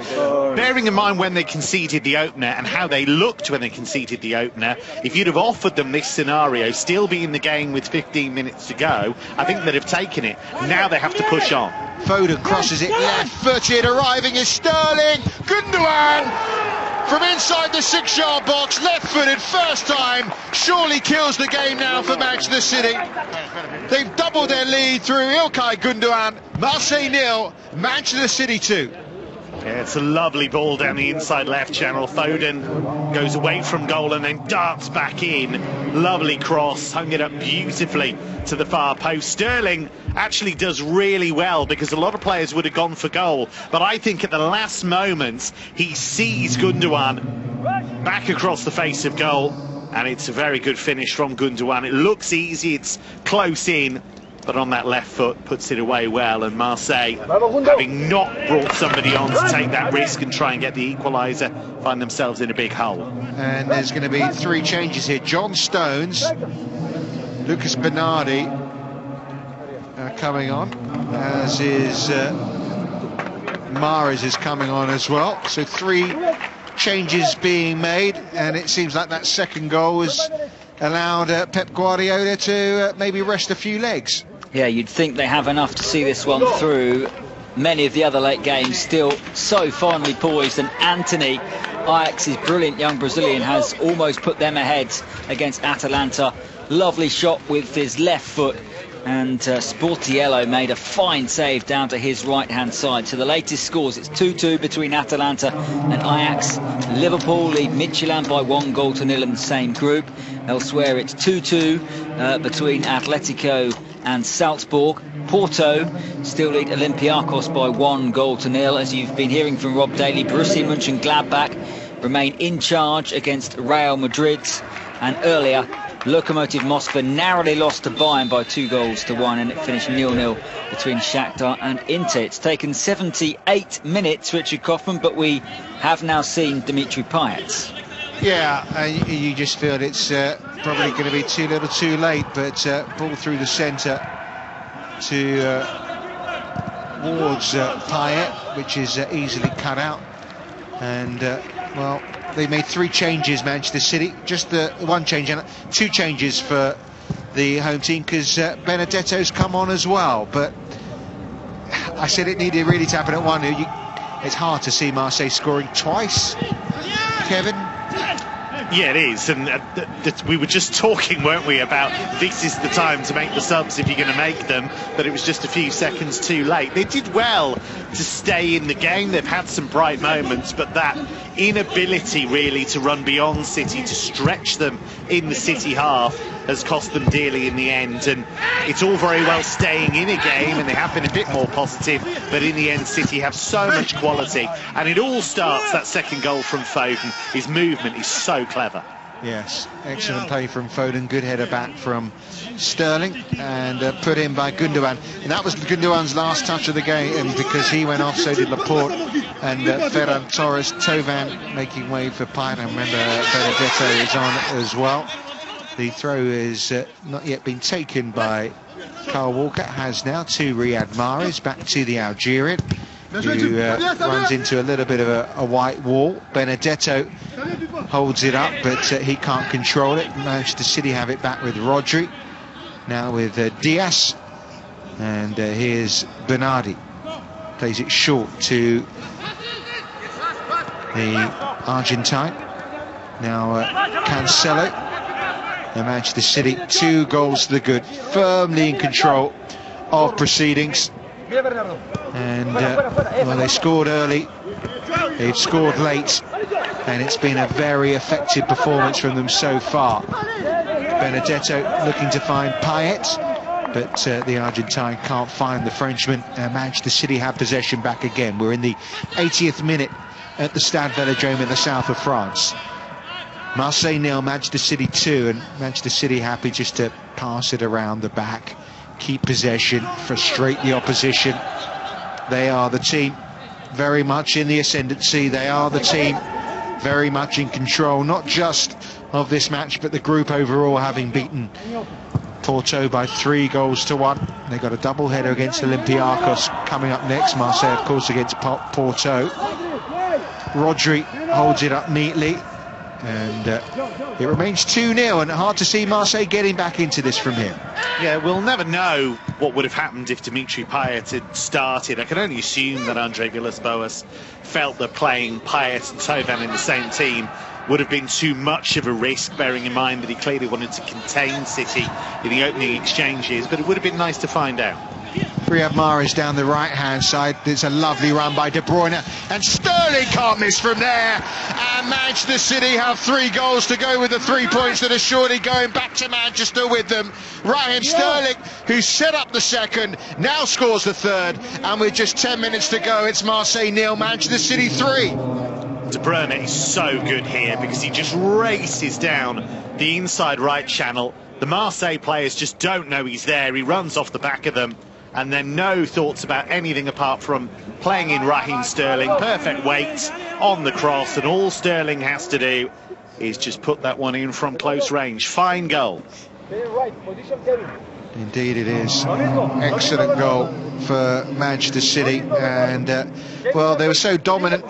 Bearing in mind when they conceded the opener and how they looked when they conceded the opener, if you'd have offered them this scenario, still be in the game with 15 minutes to go, I think they'd have taken it. Now they have to push on. Foden crosses it left-footed, arriving is Sterling. Gundogan from inside the 6-yard box, left-footed, first time, surely kills the game now for Manchester City. They've doubled their lead through Ilkay Gundogan. Marseille 0, Manchester City 2. Yeah, it's a lovely ball down the inside left channel. Foden goes away from goal and then darts back in. Lovely cross, hung it up beautifully to the far post. Sterling actually does really well, because a lot of players would have gone for goal, but I think at the last moment he sees Gundogan back across the face of goal, and it's a very good finish from Gundogan. It looks easy, it's close in, but on that left foot puts it away well. And Marseille, having not brought somebody on to take that risk and try and get the equaliser, find themselves in a big hole. And there's going to be 3 changes here. John Stones, Lucas Bernardi coming on, as is Mahrez is coming on as well. So 3 changes being made, and it seems like that second goal has allowed Pep Guardiola to maybe rest a few legs. Yeah, you'd think they have enough to see this one through. Many of the other late games still so finely poised, and Anthony, Ajax's brilliant young Brazilian, has almost put them ahead against Atalanta. Lovely shot with his left foot, and Sportiello made a fine save down to his right-hand side. So the latest scores, it's 2-2 between Atalanta and Ajax. Liverpool lead Midtjylland by 1-0 in the same group. Elsewhere, it's 2-2 between Atletico and Salzburg. Porto still lead Olympiacos by 1-0. As you've been hearing from Rob Daly, Borussia Mönchengladbach remain in charge against Real Madrid, and earlier Lokomotiv Moscow narrowly lost to Bayern by 2-1, and it finished 0-0 between Shakhtar and Inter. It's taken 78 minutes, Richard Kaufman, but we have now seen Dimitri Payet. Yeah, you just feel it's probably going to be too little too late, but ball through the centre to towards Payet, which is easily cut out. And, well, they made 3 changes, Manchester City. Just the 1 change, and 2 changes for the home team, because Benedetto's come on as well. But I said it needed really to happen at 1-0. It's hard to see Marseille scoring twice, Kevin. Yeah, it is, and we were just talking, weren't we, about this is the time to make the subs if you're going to make them, but it was just a few seconds too late. They did well to stay in the game. They've had some bright moments, but that inability really to run beyond City, to stretch them in the City half, has cost them dearly in the end. And it's all very well staying in a game, and they have been a bit more positive, but in the end City have so much quality, and it all starts, that second goal from Foden. His movement is so clever. Yes, excellent play from Foden, good header back from Sterling, and put in by Gundogan. And that was Gundogan's last touch of the game, and because he went off, so did Laporte and Ferran Torres. Tovan making way for Payet, and remember Benedetto is on as well. The throw is not yet been taken by Kyle Walker, has now to Riyad Mahrez, back to the Algerian, who runs into a little bit of a white wall. Benedetto holds it up, but he can't control it. Manchester City have it back with Rodri, now with Diaz, and here's Bernardi, plays it short to the Argentine. Now Cancelo. And Manchester City, 2 goals to the good, firmly in control of proceedings. And well, they scored early, they've scored late, and it's been a very effective performance from them so far. Benedetto looking to find Payet, but the Argentine can't find the Frenchman, and Manchester City have possession back again. We're in the 80th minute at the Stade Velodrome in the south of France. Marseille 0, Manchester City 2, and Manchester City happy just to pass it around the back, keep possession, frustrate the opposition. They are the team very much in the ascendancy. They are the team very much in control, not just of this match, but the group overall, having beaten Porto by 3 goals to 1. They got a double header against Olympiacos coming up next. Marseille, of course, against Porto. Rodri holds it up neatly, and it remains 2-0, and hard to see Marseille getting back into this from here. Yeah, we'll never know what would have happened if Dimitri Payet had started. I can only assume that Andre Villas-Boas felt that playing Payet and Tovan in the same team would have been too much of a risk, bearing in mind that he clearly wanted to contain City in the opening exchanges, but it would have been nice to find out. Riyad Mahrez down the right-hand side. There's a lovely run by De Bruyne, and Sterling can't miss from there. And Manchester City have 3 goals to go with the 3 points that are surely going back to Manchester with them. Raheem Sterling, who set up the second, now scores the third, and with just 10 minutes to go, it's Marseille 0, Manchester City 3. De Bruyne is so good here because he just races down the inside right channel. The Marseille players just don't know he's there. He runs off the back of them, and then no thoughts about anything apart from playing in Raheem Sterling. Perfect weight on the cross, and all Sterling has to do is just put that one in from close range. Fine goal. Indeed it is. Excellent goal for Manchester City, and well, they were so dominant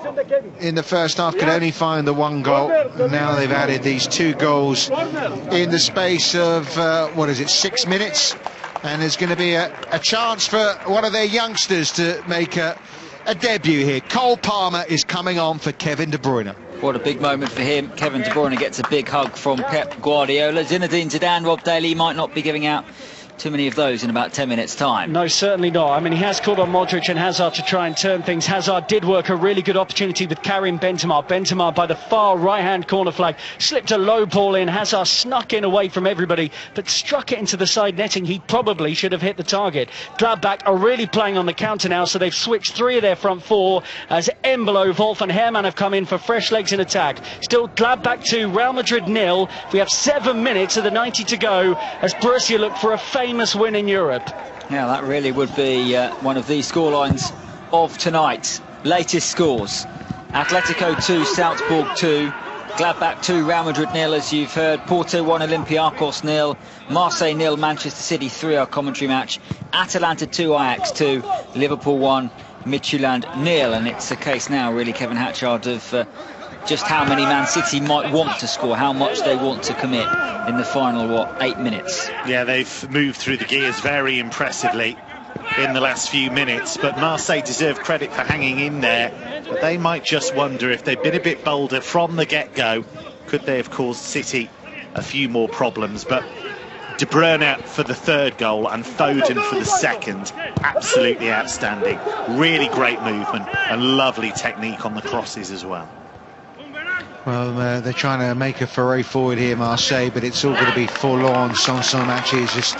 in the first half, could only find the 1 goal. Now they've added these 2 goals in the space of 6 minutes, and there's going to be a chance for one of their youngsters to make a debut here. Cole Palmer is coming on for Kevin De Bruyne. What a big moment for him. Kevin De Bruyne gets a big hug from Pep Guardiola. Zinedine Zidane, Rob Daly might not be giving out too many of those in about 10 minutes time. No, certainly not. I mean, he has called on Modric and Hazard to try and turn things. Hazard did work a really good opportunity with Karim Benzema. Benzema by the far right-hand corner flag slipped a low ball in. Hazard snuck in away from everybody, but struck it into the side netting. He probably should have hit the target. Gladbach are really playing on the counter now, so they've switched 3 of their front 4 as Embolo, Wolf and Herrmann have come in for fresh legs in attack. Still Gladbach 2, Real Madrid 0. We have 7 minutes of the 90 to go as Borussia look for a famous win in Europe. Yeah, that really would be one of the scorelines of tonight. Latest scores: Atletico 2, Salzburg 2, Gladbach 2, Real Madrid 0, as you've heard. Porto 1, Olympiacos 0. Marseille 0, Manchester City 3, our commentary match. Atalanta 2, Ajax 2. Liverpool 1, Midtjylland 0. And it's a case now, really, Kevin Hatchard, of just how many Man City might want to score, how much they want to commit in the final, 8 minutes. Yeah, they've moved through the gears very impressively in the last few minutes, but Marseille deserve credit for hanging in there. But they might just wonder, if they'd been a bit bolder from the get-go, could they have caused City a few more problems. But De Bruyne for the third goal and Foden for the second, absolutely outstanding. Really great movement and lovely technique on the crosses as well. Well, they're trying to make a foray forward here, Marseille, but it's all going to be forlorn. Sanson actually is just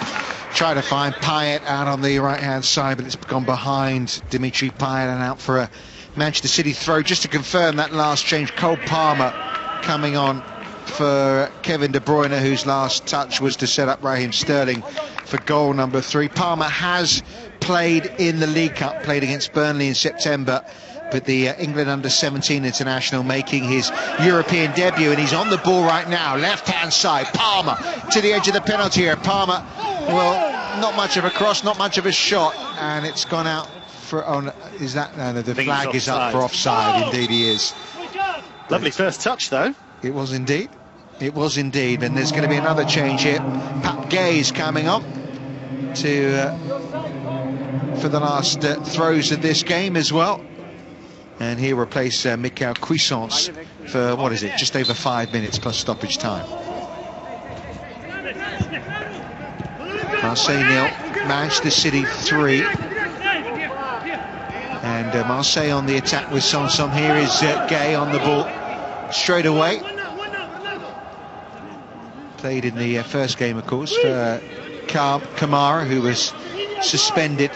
trying to find Payet out on the right-hand side, but it's gone behind Dimitri Payet and out for a Manchester City throw. Just to confirm that last change, Cole Palmer coming on for Kevin De Bruyne, whose last touch was to set up Raheem Sterling for goal number 3. Palmer has played in the League Cup, played against Burnley in September, but the England under-17 international making his European debut, and he's on the ball right now, left-hand side. Palmer to the edge of the penalty area. Palmer, well, not much of a cross, not much of a shot, and it's gone out for, is that, no, the flag is up for offside. Indeed he is. Lovely first touch though. It was indeed. It was indeed, and there's going to be another change here. Pat Gay's coming on to for the last throws of this game as well. And he'll replace Michael Cuisance for, what is it, just over 5 minutes plus stoppage time. Marseille 0, Manchester City 3. And Marseille on the attack with Sanson. Here is Gay on the ball straight away. Played in the first game, of course, for Kamara, who was suspended.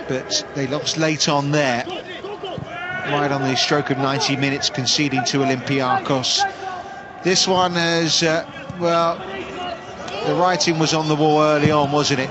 But they lost late on there, right on the stroke of 90 minutes, conceding to Olympiacos. This one has, well, the writing was on the wall early on, wasn't it?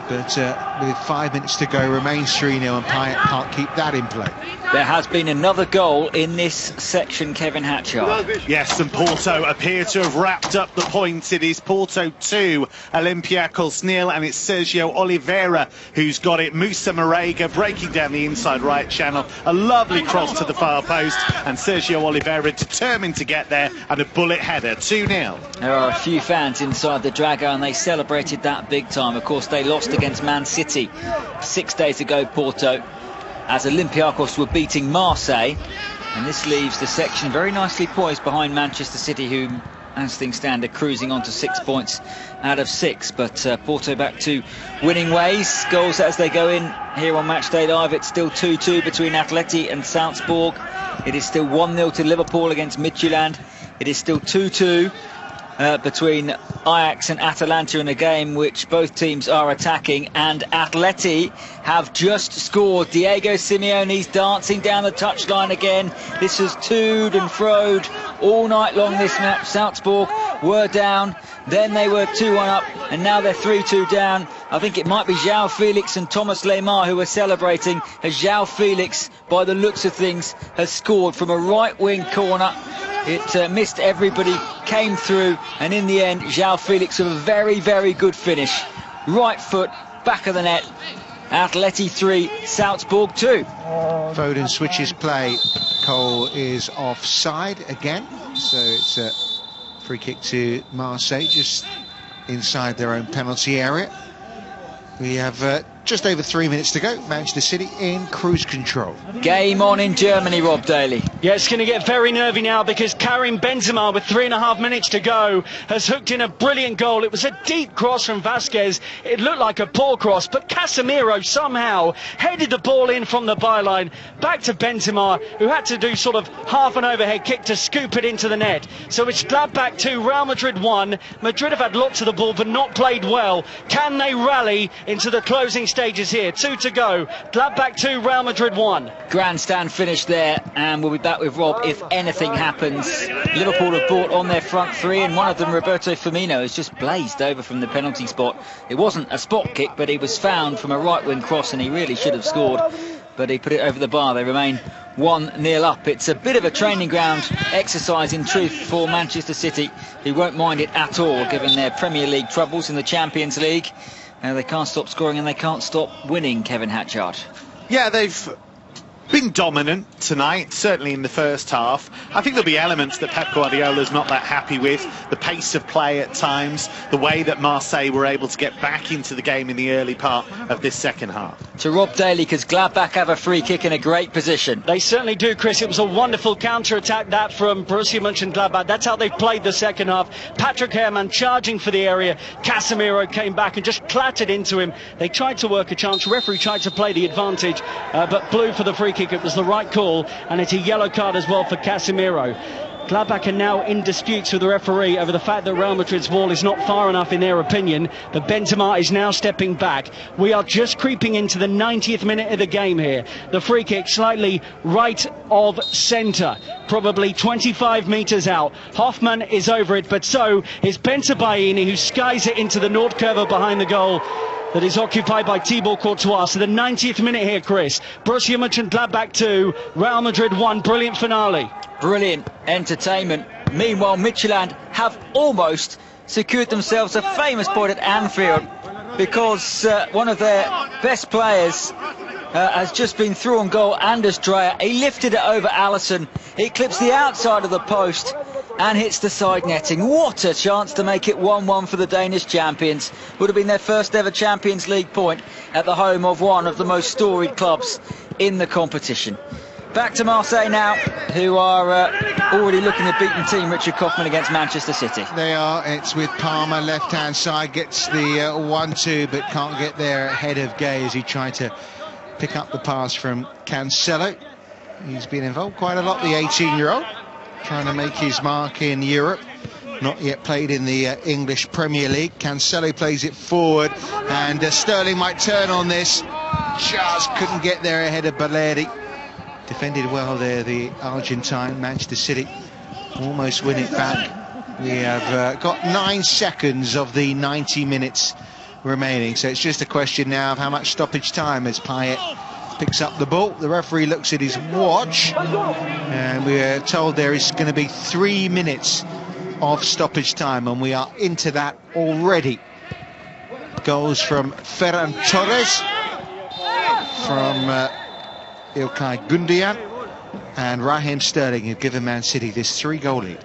But with 5 minutes to go, remains 3-0, and Payet can't keep that in play. There has been another goal in this section, Kevin Hatchard. Yes, and Porto appear to have wrapped up the points. It is Porto 2, Olympiacos 0, and it's Sergio Oliveira who's got it. Moussa Marega breaking down the inside right channel. A lovely cross to the far post, and Sergio Oliveira determined to get there, and a bullet header, 2-0. There are a few fans inside the Dragão, and they celebrated that big time. Of course, they lost against Man City 6 days ago, Porto, as Olympiacos were beating Marseille, and this leaves the section very nicely poised behind Manchester City, who, as things stand, are cruising on to 6 points out of 6. But Porto back to winning ways. Goals as they go in here on Matchday Live. It's still 2-2 between Atleti and Salzburg. It is still 1-0 to Liverpool against Midtjylland. It is still 2-2 between Ajax and Atalanta in a game which both teams are attacking, and Atleti have just scored. Diego Simeone's dancing down the touchline again. This has toed and froed all night long, this match. Salzburg were down, then they were 2-1 up, and now they're 3-2 down. I think it might be João Felix and Thomas Lemar who are celebrating, as João Felix, by the looks of things, has scored from a right-wing corner. It missed everybody, came through, and in the end, João Felix with a very, very good finish. Right foot, back of the net. Atleti 3, Salzburg 2. Foden switches play. Cole is offside again, so it's a free kick to Marseille, just inside their own penalty area. We have just over 3 minutes to go. Manchester City in cruise control. Game on in Germany, Rob Daly. Yeah, it's going to get very nervy now, because Karim Benzema, with 3.5 minutes to go, has hooked in a brilliant goal. It was a deep cross from Vasquez. It looked like a poor cross, but Casemiro somehow headed the ball in from the byline back to Benzema, who had to do sort of half an overhead kick to scoop it into the net. So it's Gladbach 2, Real Madrid 1. Madrid have had lots of the ball but not played well. Can they rally into the closing stages here? 2 to go. Gladbach 2, Real Madrid 1. Grandstand finish there, and we'll be back with Rob if anything happens. Liverpool have brought on their front three, and one of them, Roberto Firmino, has just blazed over from the penalty spot. It wasn't a spot kick, but he was found from a right wing cross, and he really should have scored. but he put it over the bar. They remain 1-0 up. It's a bit of a training ground exercise in truth for Manchester City, who won't mind it at all given their Premier League troubles in the Champions League. They can't stop scoring and they can't stop winning, Kevin Hatchard. Yeah, they've been dominant tonight, certainly in the first half. I think there'll be elements that Pep Guardiola's not that happy with. The pace of play at times, the way that Marseille were able to get back into the game in the early part of this second half. To Rob Daly, because Gladbach have a free kick in a great position. They certainly do, Chris. It was a wonderful counter-attack that from Borussia Mönchengladbach. That's how they've played the second half. Patrick Herrmann charging for the area. Casemiro came back and just clattered into him. They tried to work a chance. Referee tried to play the advantage, but blew for the free kick. It was the right call, and it's a yellow card as well for Casemiro. Gladbach are now in disputes with the referee over the fact that Real Madrid's ball is not far enough in their opinion, but Benzema is now stepping back. We are just creeping into the 90th minute of the game here. The free kick slightly right of centre, probably 25 metres out. Hoffmann is over it, but so is Bensebaini, who skies it into the Nord curve behind the goal that is occupied by Thibaut Courtois. So the 90th minute here, Chris. Borussia Mönchengladbach 2, Real Madrid 1. Brilliant finale. Brilliant entertainment. Meanwhile, Midtjylland have almost secured themselves a famous point at Anfield, because one of their best players has just been through on goal, Anders Dreyer. He lifted it over Alisson. He clips the outside of the post and hits the side netting. What a chance to make it 1-1 for the Danish champions. Would have been their first ever Champions League point at the home of one of the most storied clubs in the competition. Back to Marseille now, who are already looking a beaten team. Richard Kaufmann against Manchester City. They are. It's with Palmer, left-hand side, gets the 1-2, but can't get there ahead of Gay as he tried to pick up the pass from Cancelo. He's been involved quite a lot, the 18-year-old, trying to make his mark in Europe. Not yet played in the English Premier League. Cancelo plays it forward, and Sterling might turn on this. Just couldn't get there ahead of Baleri. Defended well there, the Argentine. Manchester City almost win it back. We have got 9 seconds of the 90 minutes remaining, so it's just a question now of how much stoppage time as Payet picks up the ball. The referee looks at his watch, and we are told there is going to be 3 minutes of stoppage time, and we are into that already. Goals from Ferran Torres, from Ilkay Gundogan and Raheem Sterling, who've given Man City this 3-goal lead.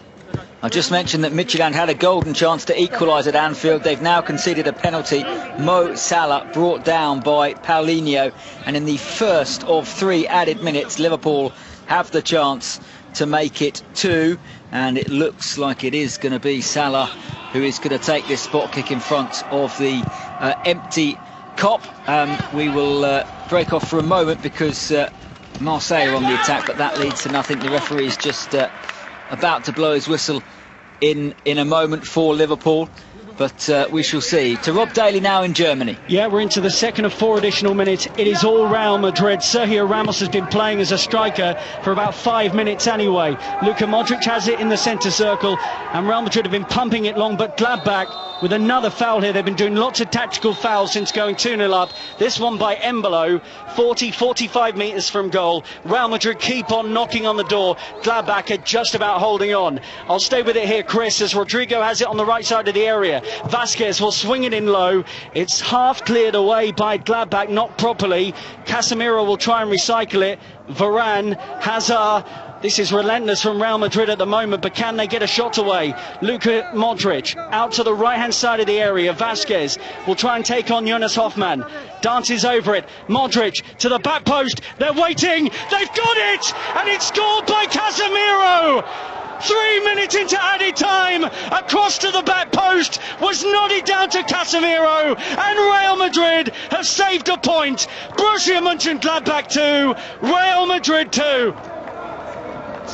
I just mentioned that Midtjylland had a golden chance to equalise at Anfield. They've now conceded a penalty. Mo Salah brought down by Paulinho, and in the first of 3 added minutes, Liverpool have the chance to make it 2, and it looks like it is going to be Salah who is going to take this spot kick in front of the empty Kop. We will break off for a moment because Marseille are on the attack, but that leads to nothing. The referee is just about to blow his whistle in a moment for Liverpool, but we shall see. To Rob Daly now in Germany. Yeah, we're into the second of 4 additional minutes. It is all Real Madrid. Sergio Ramos has been playing as a striker for about 5 minutes anyway. Luka Modric has it in the centre circle, and Real Madrid have been pumping it long, but Gladbach with another foul here. They've been doing lots of tactical fouls since going 2-0 up. This one by Embolo, 45 metres from goal. Real Madrid keep on knocking on the door. Gladbach are just about holding on. I'll stay with it here, Chris, as Rodrigo has it on the right side of the area. Vasquez will swing it in low. It's half cleared away by Gladbach, not properly. Casemiro will try and recycle it. Varane, Hazard. This is relentless from Real Madrid at the moment, but can they get a shot away? Luka Modric out to the right-hand side of the area. Vasquez will try and take on Jonas Hoffmann. Dances over it. Modric to the back post. They're waiting. They've got it! And it's scored by Casemiro! 3 minutes into added time, across to the back post, was nodded down to Casemiro, and Real Madrid have saved a point. Borussia Mönchengladbach 2, Real Madrid 2.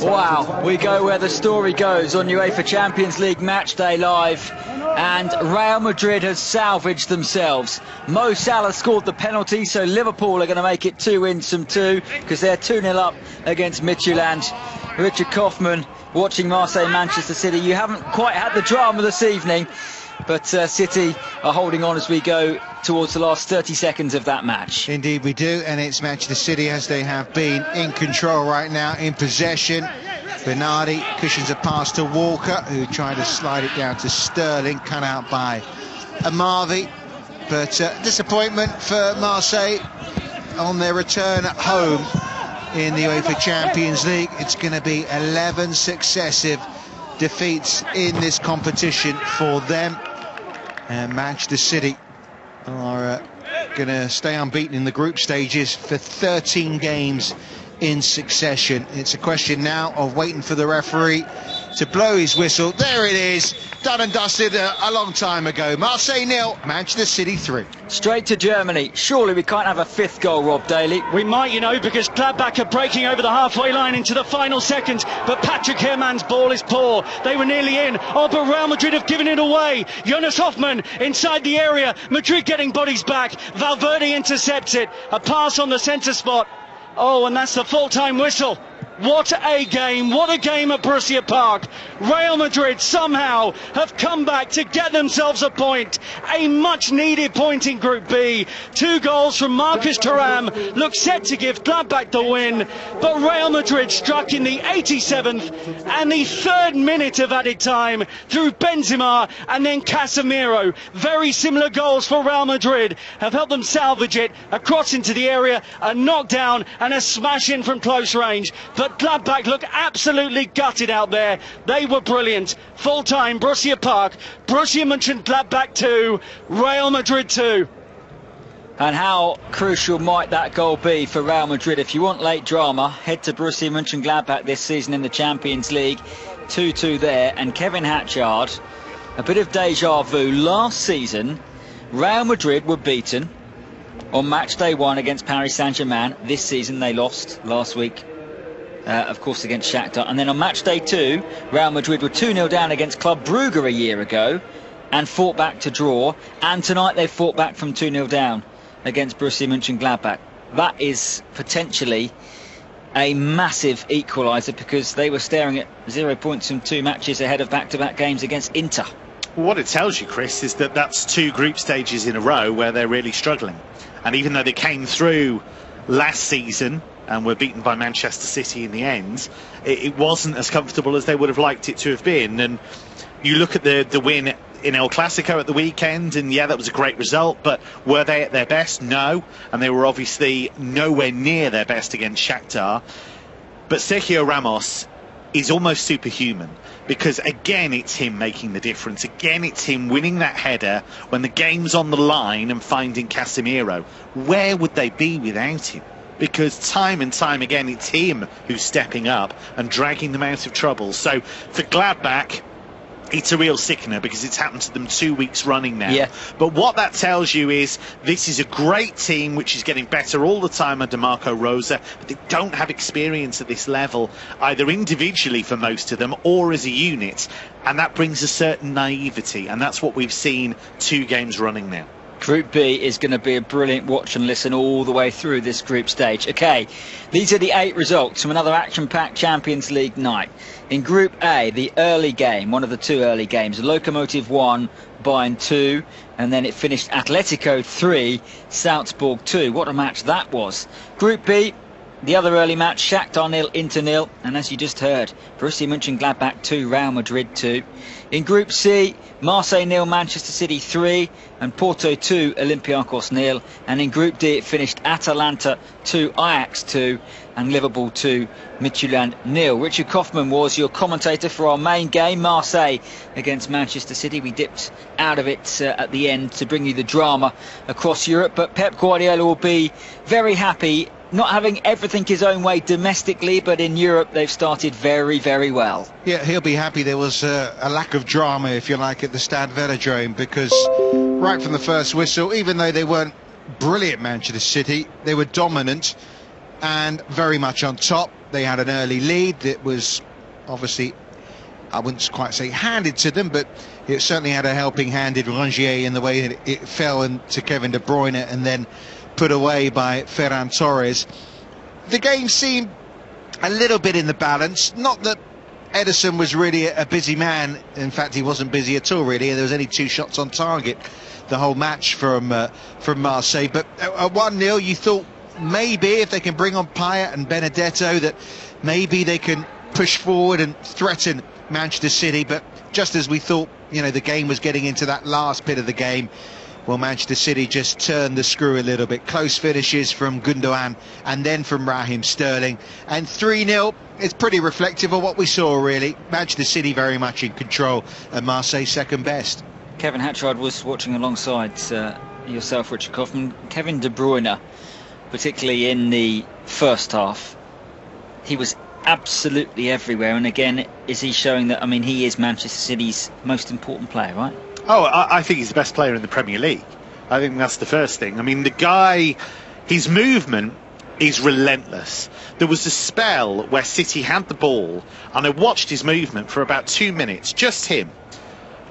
Wow, we go where the story goes on UEFA Champions League Matchday Live, and Real Madrid has salvaged themselves. Mo Salah scored the penalty, so Liverpool are going to make it 2 wins from 2 because they're 2-0 up against Midtjylland. Richard Kaufmann watching Marseille Manchester City. You haven't quite had the drama this evening, But City are holding on as we go towards the last 30 seconds of that match. Indeed we do, and it's Manchester City as they have been in control right now, in possession. Bernardi cushions a pass to Walker, who tried to slide it down to Sterling, cut out by Amavi. But disappointment for Marseille on their return at home in the UEFA Champions League. It's going to be 11 successive defeats in this competition for them. And Manchester City are going to stay unbeaten in the group stages for 13 games in succession. It's a question now of waiting for the referee to blow his whistle. There it is, done and dusted a long time ago. Marseille 0, Manchester City 3. Straight to Germany. Surely we can't have a fifth goal, Rob Daly. We might, you know, because Gladbach are breaking over the halfway line into the final seconds, but Patrick Herrmann's ball is poor. They were nearly in. Oh, but Real Madrid have given it away. Jonas Hoffmann inside the area. Madrid getting bodies back. Valverde intercepts it. A pass on the centre spot. Oh, and that's the full-time whistle. What a game, what a game at Borussia Park. Real Madrid somehow have come back to get themselves a point. A much-needed point in Group B. 2 goals from Marcus Thuram look set to give Gladbach the win. But Real Madrid struck in the 87th and the 3rd minute of added time through Benzema and then Casemiro. Very similar goals for Real Madrid have helped them salvage it. A cross into the area, a knockdown and a smash in from close range. But Gladbach look absolutely gutted out there. They were brilliant. Full-time, Borussia Park, Borussia Mönchengladbach 2, Real Madrid 2. And how crucial might that goal be for Real Madrid? If you want late drama, head to Borussia Mönchengladbach this season in the Champions League. 2-2 there, and Kevin Hatchard, a bit of deja vu. Last season, Real Madrid were beaten on match day 1 against Paris Saint-Germain. This season they lost last week. Of course against Shakhtar, and then on match day 2 Real Madrid were 2-0 down against Club Brugge a year ago and fought back to draw, and tonight they fought back from 2-0 down against Borussia Mönchengladbach. That is potentially a massive equaliser, because they were staring at 0 points from 2 matches ahead of back-to-back games against Inter. Well, what it tells you, Chris, is that that's 2 group stages in a row where they're really struggling, and even though they came through last season and were beaten by Manchester City in the end, it wasn't as comfortable as they would have liked it to have been. And you look at the win in El Clasico at the weekend, and yeah, that was a great result, but were they at their best? No, and they were obviously nowhere near their best against Shakhtar. But Sergio Ramos is almost superhuman, because again it's him making the difference. Again it's him winning that header when the game's on the line and finding Casemiro. Where would they be without him? Because time and time again it's him who's stepping up and dragging them out of trouble. So for Gladbach, it's a real sickener, because it's happened to them 2 weeks running now. Yeah. But what that tells you is this is a great team which is getting better all the time under Marco Rosa, but they don't have experience at this level, either individually for most of them or as a unit, and that brings a certain naivety, and that's what we've seen 2 games running now. Group B is going to be a brilliant watch and listen all the way through this group stage. Okay, these are the 8 results from another action-packed Champions League night. In Group A, the early game, one of the 2 early games, Lokomotiv 1, Bayern 2, and then it finished Atletico 3, Salzburg 2. What a match that was. Group B, the other early match, Shakhtar 0, Inter 0, and as you just heard, Borussia Mönchengladbach 2, Real Madrid 2. In Group C, Marseille 0, Manchester City 3, and Porto 2, Olympiacos 0. And in Group D, it finished Atalanta 2, Ajax 2, and Liverpool 2, Midtjylland 0. Richard Kaufmann was your commentator for our main game, Marseille against Manchester City. We dipped out of it at the end to bring you the drama across Europe, but Pep Guardiola will be very happy, not having everything his own way domestically, but in Europe they've started very, very well. Yeah, he'll be happy there was a lack of drama, if you like, at the Stade Velodrome, because right from the first whistle, even though they weren't brilliant Manchester City, they were dominant and very much on top. They had an early lead that was obviously, I wouldn't quite say handed to them, but it certainly had a helping hand in Rongier in the way that it fell into Kevin De Bruyne and then put away by Ferran Torres. The game seemed a little bit in the balance. Not that Ederson was really a busy man. In fact, he wasn't busy at all, really. There was only 2 shots on target the whole match from Marseille. But at 1-0, you thought maybe if they can bring on Payet and Benedetto, that maybe they can push forward and threaten Manchester City. But just as we thought, the game was getting into that last bit of the game, well, Manchester City just turned the screw a little bit. Close finishes from Gundogan and then from Raheem Sterling. And 3-0 is pretty reflective of what we saw, really. Manchester City very much in control and Marseille second best. Kevin Hatchard was watching alongside yourself, Richard Kaufman. Kevin De Bruyne, particularly in the first half, he was absolutely everywhere. And again, is he showing that, he is Manchester City's most important player, right? Oh, I think he's the best player in the Premier League. I think that's the first thing. The guy, his movement is relentless. There was a spell where City had the ball, and I watched his movement for about 2 minutes, just him.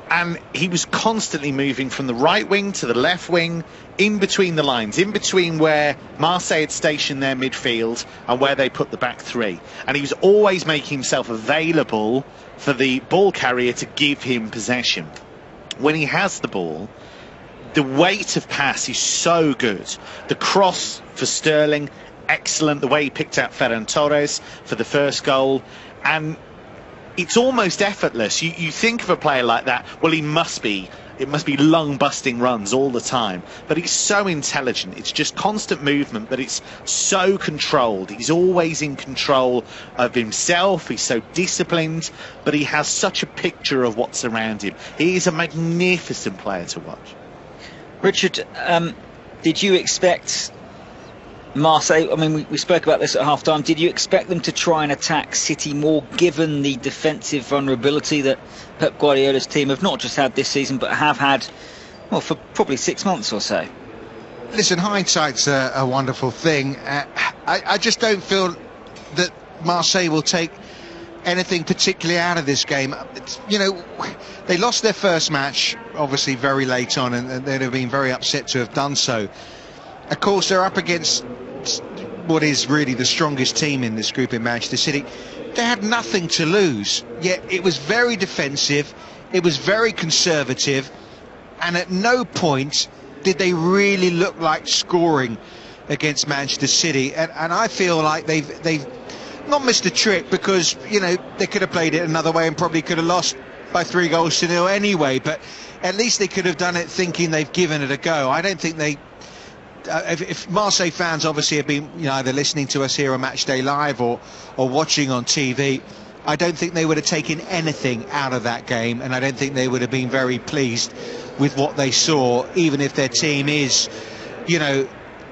And he was constantly moving from the right wing to the left wing, in between the lines, in between where Marseille had stationed their midfield and where they put the back 3. And he was always making himself available for the ball carrier to give him possession. When he has the ball, the weight of pass is so good. The cross for Sterling, excellent. The way he picked out Ferran Torres for the first goal. And it's almost effortless. You think of a player like that, well, it must be lung-busting runs all the time. But he's so intelligent. It's just constant movement, but it's so controlled. He's always in control of himself. He's so disciplined, but he has such a picture of what's around him. He is a magnificent player to watch. Richard, did you expect Marseille, we spoke about this at half-time, did you expect them to try and attack City more, given the defensive vulnerability that Pep Guardiola's team have not just had this season, but have had, well, for probably 6 months or so? Listen, hindsight's a wonderful thing. I just don't feel that Marseille will take anything particularly out of this game. They lost their first match, obviously very late on, and they'd have been very upset to have done so. Of course, they're up against what is really the strongest team in this group in Manchester City. They had nothing to lose, yet it was very defensive, it was very conservative, and at no point did they really look like scoring against Manchester City. And I feel like they've not missed a trick, because they could have played it another way and probably could have lost by 3-0 anyway, but at least they could have done it thinking they've given it a go. I don't think they if Marseille fans obviously have been either listening to us here on Matchday Live or watching on TV, I don't think they would have taken anything out of that game, and I don't think they would have been very pleased with what they saw, even if their team is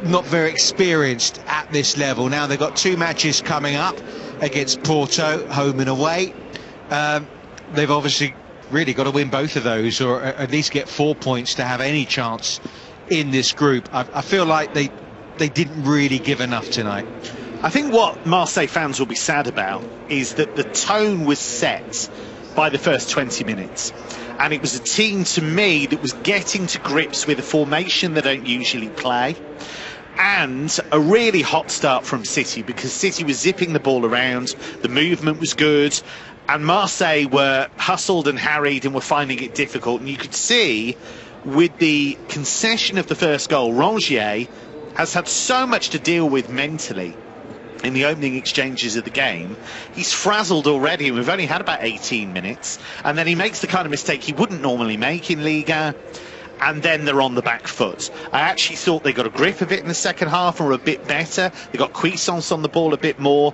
not very experienced at this level. Now they've got 2 matches coming up against Porto, home and away. They've obviously really got to win both of those, or at least get 4 points to have any chance in this group. I feel like they didn't really give enough tonight. I think what Marseille fans will be sad about is that the tone was set by the first 20 minutes. And it was a team, to me, that was getting to grips with a formation they don't usually play. And a really hot start from City, because City was zipping the ball around, the movement was good, and Marseille were hustled and harried and were finding it difficult. And you could see, with the concession of the first goal, Rongier has had so much to deal with mentally in the opening exchanges of the game. He's frazzled already, and we've only had about 18 minutes, and then he makes the kind of mistake he wouldn't normally make in Liga, and then they're on the back foot. I actually thought they got a grip of it in the second half, or a bit better. They got Cuisance on the ball a bit more.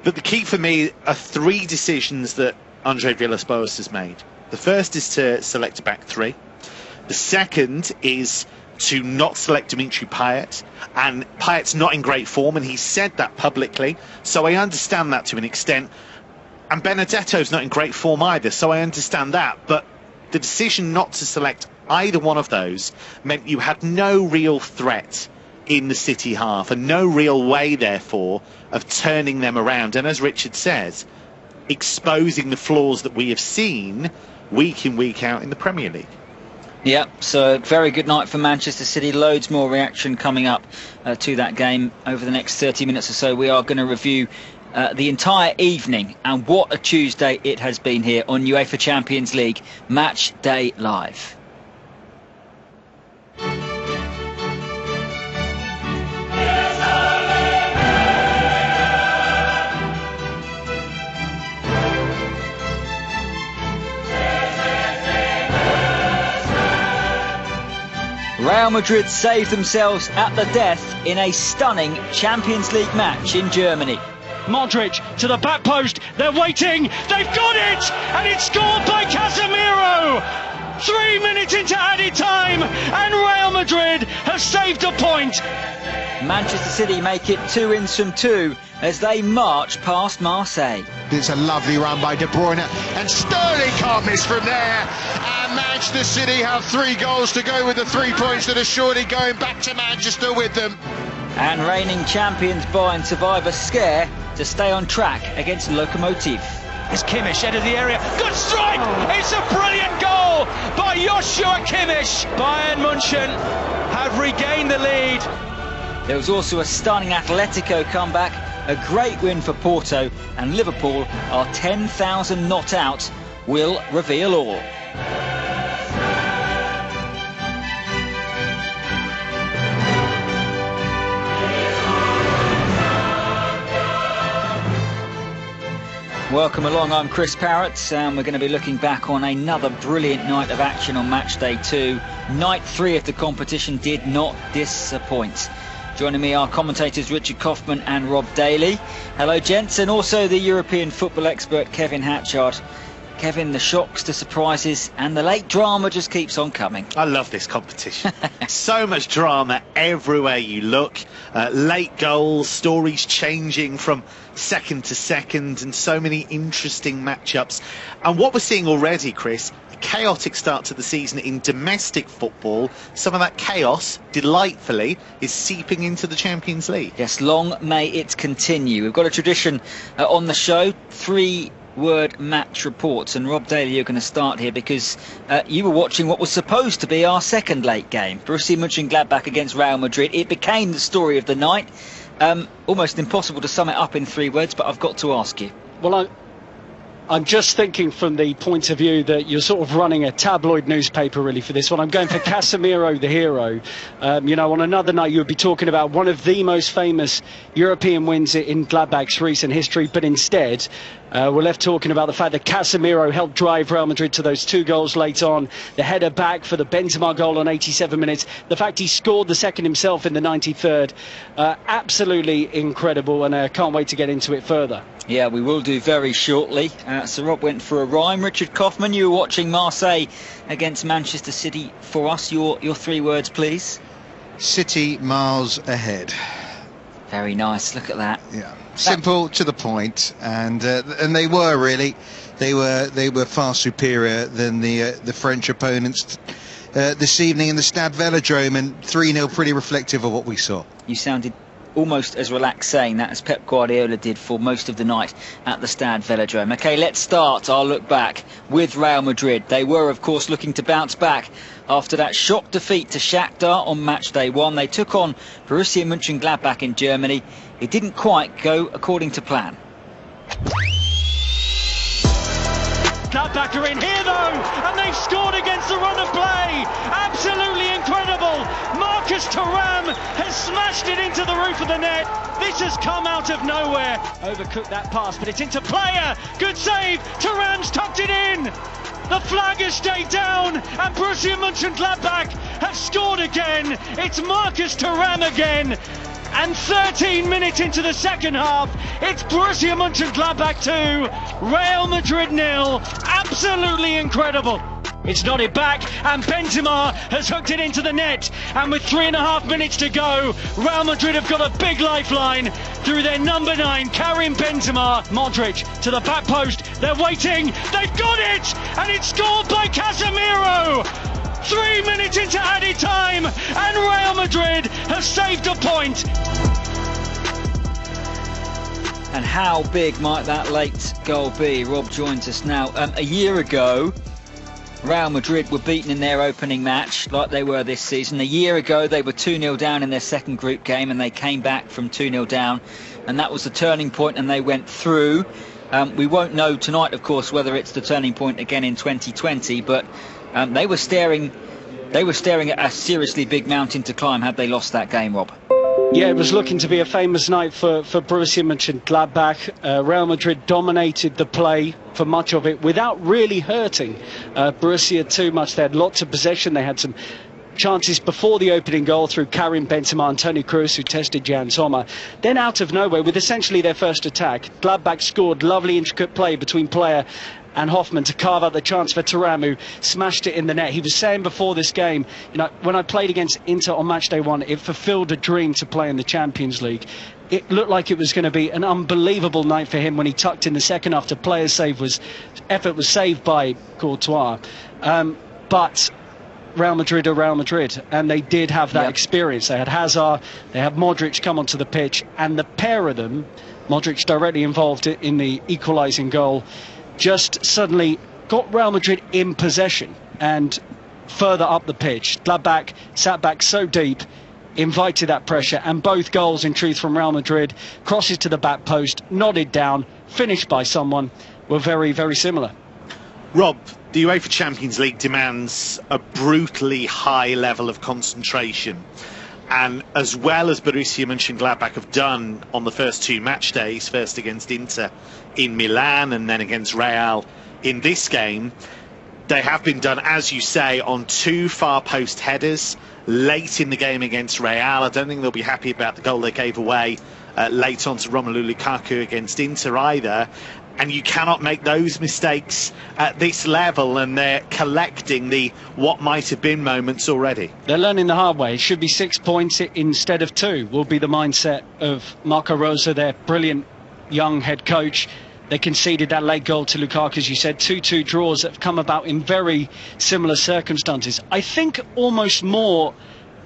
But the key for me are 3 decisions that Andre Villas-Boas has made. The first is to select a back 3. The second is to not select Dimitri Payet, and Payet's not in great form, and he said that publicly, so I understand that to an extent. And Benedetto's not in great form either, so I understand that. But the decision not to select either one of those meant you had no real threat in the City half, and no real way, therefore, of turning them around. And as Richard says, exposing the flaws that we have seen week in, week out in the Premier League. Yeah, so very good night for Manchester City. Loads more reaction coming up to that game over the next 30 minutes or so. We are going to review the entire evening, and what a Tuesday it has been here on UEFA Champions League Match Day Live. Real Madrid saved themselves at the death in a stunning Champions League match in Germany. Modric to the back post, they're waiting, they've got it, and it's scored by Casemiro! 3 minutes into added time, and Real Madrid have saved a point. Manchester City make it 2 wins from 2 as they march past Marseille. It's a lovely run by De Bruyne, and Sterling can't miss from there. And Manchester City have 3 goals to go with the 3 points that are surely going back to Manchester with them. And reigning champions Bayern survive a scare to stay on track against Lokomotiv. It's Kimmich, end of the area, good strike! It's a brilliant goal by Joshua Kimmich. Bayern München have regained the lead. There was also a stunning Atletico comeback, a great win for Porto, and Liverpool are 10,000 not out, will reveal all. Welcome along, I'm Chris Parrott, and we're going to be looking back on another brilliant night of action on match day 2. Night 3 of the competition did not disappoint. Joining me are commentators Richard Kaufman and Rob Daly. Hello gents, and also the European football expert Kevin Hatchard. Kevin, the shocks, the surprises and the late drama just keeps on coming. I love this competition. So much drama everywhere you look. Late goals, stories changing from second to second, and so many interesting matchups. And what we're seeing already, Chris, a chaotic start to the season in domestic football. Some of that chaos, delightfully, is seeping into the Champions League. Yes, long may it continue. We've got a tradition on the show, 3-word match reports, and Rob Daly, you're going to start here because you were watching what was supposed to be our second late game, Borussia Mönchengladbach against Real Madrid. It became the story of the night. Almost impossible to sum it up in 3 words, but I've got to ask you. Well, I'm just thinking from the point of view that you're sort of running a tabloid newspaper really for this one. I'm going for Casemiro, the hero. You know, on another night you would be talking about one of the most famous European wins in Gladbach's recent history, but instead we're left talking about the fact that Casemiro helped drive Real Madrid to those 2 goals late on, the header back for the Benzema goal on 87 minutes, the fact he scored the second himself in the 93rd. Absolutely incredible, and I can't wait to get into it further. Yeah, we will do very shortly. So Rob went for a rhyme. Richard Kaufman, you were watching Marseille against Manchester City. For us, your 3 words, please. City miles ahead. Very nice. Look at that. Yeah, simple to the point, and they were really, they were far superior than the French opponents this evening in the Stade Velodrome, and 3-0 pretty reflective of what we saw. You sounded almost as relaxed saying that as Pep Guardiola did for most of the night at the Stade Velodrome. OK, let's start our look back with Real Madrid. They were, of course, looking to bounce back after that shock defeat to Shakhtar on match day 1. They took on Borussia Mönchengladbach in Germany. It didn't quite go according to plan. Gladbach are in here though, and they've scored against the run of play. Absolutely incredible. Marcus Thuram has smashed it into the roof of the net. This has come out of nowhere. Overcooked that pass, but it's into player. Good save. Thuram's tucked it in. The flag has stayed down, and Borussia Mönchengladbach have scored again. It's Marcus Thuram again. And 13 minutes into the second half, it's Borussia Mönchengladbach 2, Real Madrid 0. Absolutely incredible. It's nodded back, and Benzema has hooked it into the net. And with 3.5 minutes to go, Real Madrid have got a big lifeline through their number 9, Karim Benzema. Modric to the back post, they're waiting, they've got it, and it's scored by Casemiro. 3 minutes into added time, and Real Madrid have saved a point. And how big might that late goal be? Rob joins us now. A year ago, Real Madrid were beaten in their opening match like they were this season. A year ago they were 2-0 down in their second group game and they came back from 2-0 down, and that was the turning point and they went through. We won't know tonight, of course, whether it's the turning point again in 2020, but they were staring at a seriously big mountain to climb had they lost that game, Rob. Yeah, it was looking to be a famous night for Borussia Mönchengladbach. Real Madrid dominated the play for much of it without really hurting Borussia too much. They had lots of possession. They had some chances before the opening goal through Karim Benzema and Toni Kroos, who tested Jan Sommer. Then out of nowhere, with essentially their first attack, Gladbach scored. Lovely intricate play between player and Hoffman to carve out the chance for Thuram, who smashed it in the net. He was saying before this game, you know, when I played against Inter on match day 1, it fulfilled a dream to play in the Champions League. It looked like it was going to be an unbelievable night for him when he tucked in the second after player's effort was saved by Courtois. But Real Madrid are Real Madrid, and they did have that experience. They had Hazard, they had Modric come onto the pitch, and the pair of them, Modric directly involved in the equalising goal, just suddenly got Real Madrid in possession and further up the pitch. Gladbach sat back so deep, invited that pressure, and both goals in truth from Real Madrid, crosses to the back post, nodded down, finished by someone, were very, very similar. Rob, the UEFA Champions League demands a brutally high level of concentration. And as well as Borussia Mönchengladbach have done on the first 2 match days, first against Inter in Milan and then against Real in this game, they have been done, as you say, on 2 far post headers late in the game against Real. I don't think they'll be happy about the goal they gave away late on to Romelu Lukaku against Inter either. And you cannot make those mistakes at this level, and they're collecting the what might have been moments already. They're learning the hard way. It should be 6 points instead of 2, will be the mindset of Marco Rosa, their brilliant young head coach. They conceded that late goal to Lukaku, as you said, 2-2 draws that have come about in very similar circumstances. I think almost more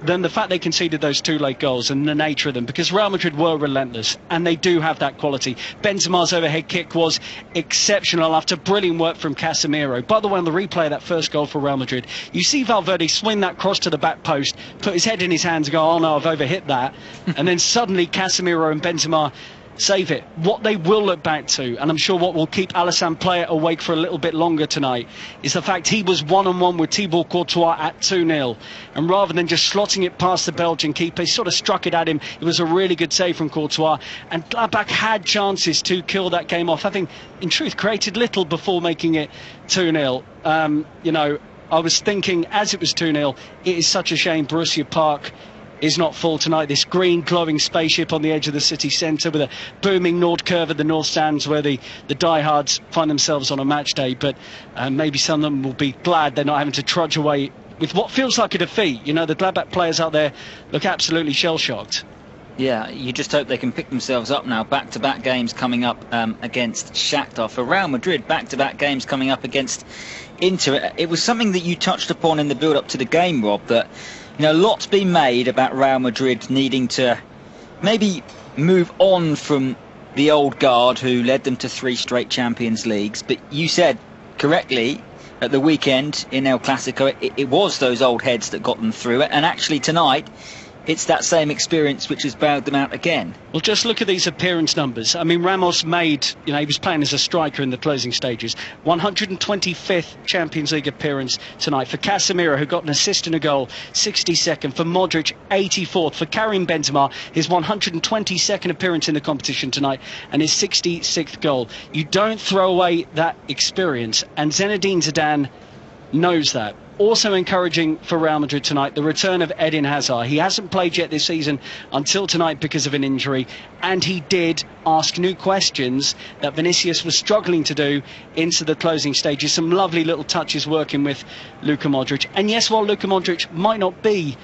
than the fact they conceded those 2 late goals and the nature of them, because Real Madrid were relentless and they do have that quality. Benzema's overhead kick was exceptional after brilliant work from Casemiro. By the way, on the replay of that first goal for Real Madrid, you see Valverde swing that cross to the back post, put his head in his hands and go, oh no, I've overhit that. And then suddenly Casemiro and Benzema save it. What they will look back to, and I'm sure what will keep Alassane Plea awake for a little bit longer tonight, is the fact he was one-on-one with Thibaut Courtois at 2-0, and rather than just slotting it past the Belgian keeper, he sort of struck it at him. It was a really good save from Courtois, and Gladbach had chances to kill that game off, having in truth created little before making it 2-0. You know, I was thinking as it was 2-0, it is such a shame Borussia Park is not full tonight. This green glowing spaceship on the edge of the city centre with a booming Nord curve at the north stands where the diehards find themselves on a match day, but maybe some of them will be glad they're not having to trudge away with what feels like a defeat. You know, the Gladbach players out there look absolutely shell-shocked. Yeah, you just hope they can pick themselves up now. Back-to-back games coming up against Shakhtar. For Real Madrid, back-to-back games coming up against Inter. It was something that you touched upon in the build-up to the game, Rob, that, you know, lots been made about Real Madrid needing to maybe move on from the old guard who led them to 3 straight Champions Leagues. But you said correctly at the weekend in El Clasico, it was those old heads that got them through it. And actually tonight, it's that same experience which has bailed them out again. Well, just look at these appearance numbers. I mean, Ramos made, you know, he was playing as a striker in the closing stages. 125th Champions League appearance tonight. For Casemiro, who got an assist and a goal, 62nd. For Modric, 84th. For Karim Benzema, his 122nd appearance in the competition tonight and his 66th goal. You don't throw away that experience, and Zinedine Zidane knows that. Also encouraging for Real Madrid tonight, the return of Eden Hazard. He hasn't played yet this season until tonight because of an injury, and he did ask new questions that Vinicius was struggling to do into the closing stages. Some lovely little touches working with Luka Modric. And yes, while Luka Modric might not be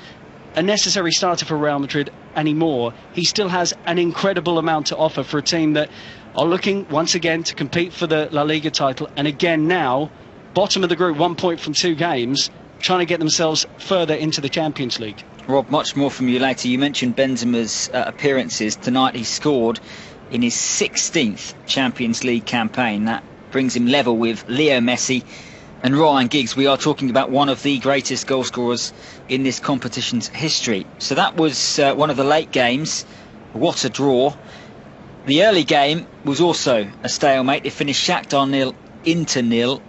a necessary starter for Real Madrid anymore, he still has an incredible amount to offer for a team that are looking once again to compete for the La Liga title, and again now bottom of the group, 1 point from 2 games, trying to get themselves further into the Champions League. Rob, much more from you later. You mentioned Benzema's appearances. Tonight he scored in his 16th Champions League campaign. That brings him level with Leo Messi And Ryan Giggs, we are talking about one of the greatest goal scorers in this competition's history. So that was one of the late games. What a draw. The early game was also a stalemate. It finished Shakhtar 0, Inter 0.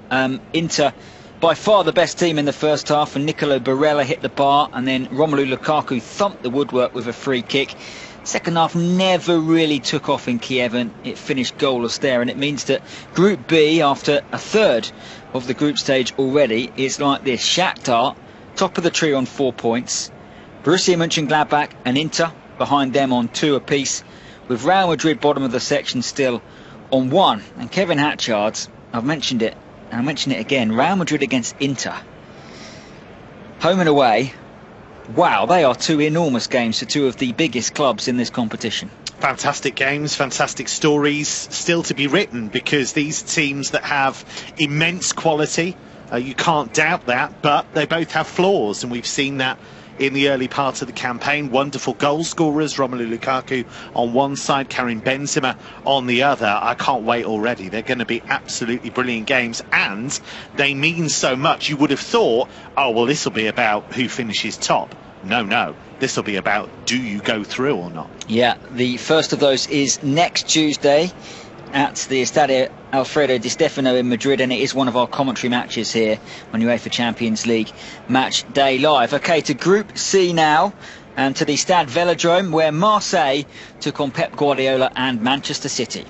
Inter by far the best team in the first half, and Nicolo Barella hit the bar, and then Romelu Lukaku thumped the woodwork with a free kick. Second half never really took off in Kiev, and it finished goalless there, and it means that Group B, after a third of the group stage already, is like this. Shakhtar, top of the tree on 4 points. Borussia Mönchengladbach and Inter behind them on 2 apiece, with Real Madrid bottom of the section still on 1. And Kevin Hatchard, I've mentioned it, and I'll mention it again, Real Madrid against Inter. Home and away. Wow, they are 2 enormous games for 2 of the biggest clubs in this competition. Fantastic games, fantastic stories still to be written, because these teams that have immense quality, you can't doubt that, but they both have flaws, and we've seen that in the early part of the campaign. Wonderful goal scorers, Romelu Lukaku on one side, Karim Benzema on the other. I can't wait already. They're going to be absolutely brilliant games, and they mean so much. You would have thought, oh well, this will be about who finishes top. No, this will be about, do you go through or not? Yeah, the first of those is next Tuesday at the Estadio Alfredo Di Stefano in Madrid, and it is one of our commentary matches here on UEFA Champions League Match Day Live. Okay, to Group C now, and to the Stade Velodrome, where Marseille took on Pep Guardiola and Manchester City.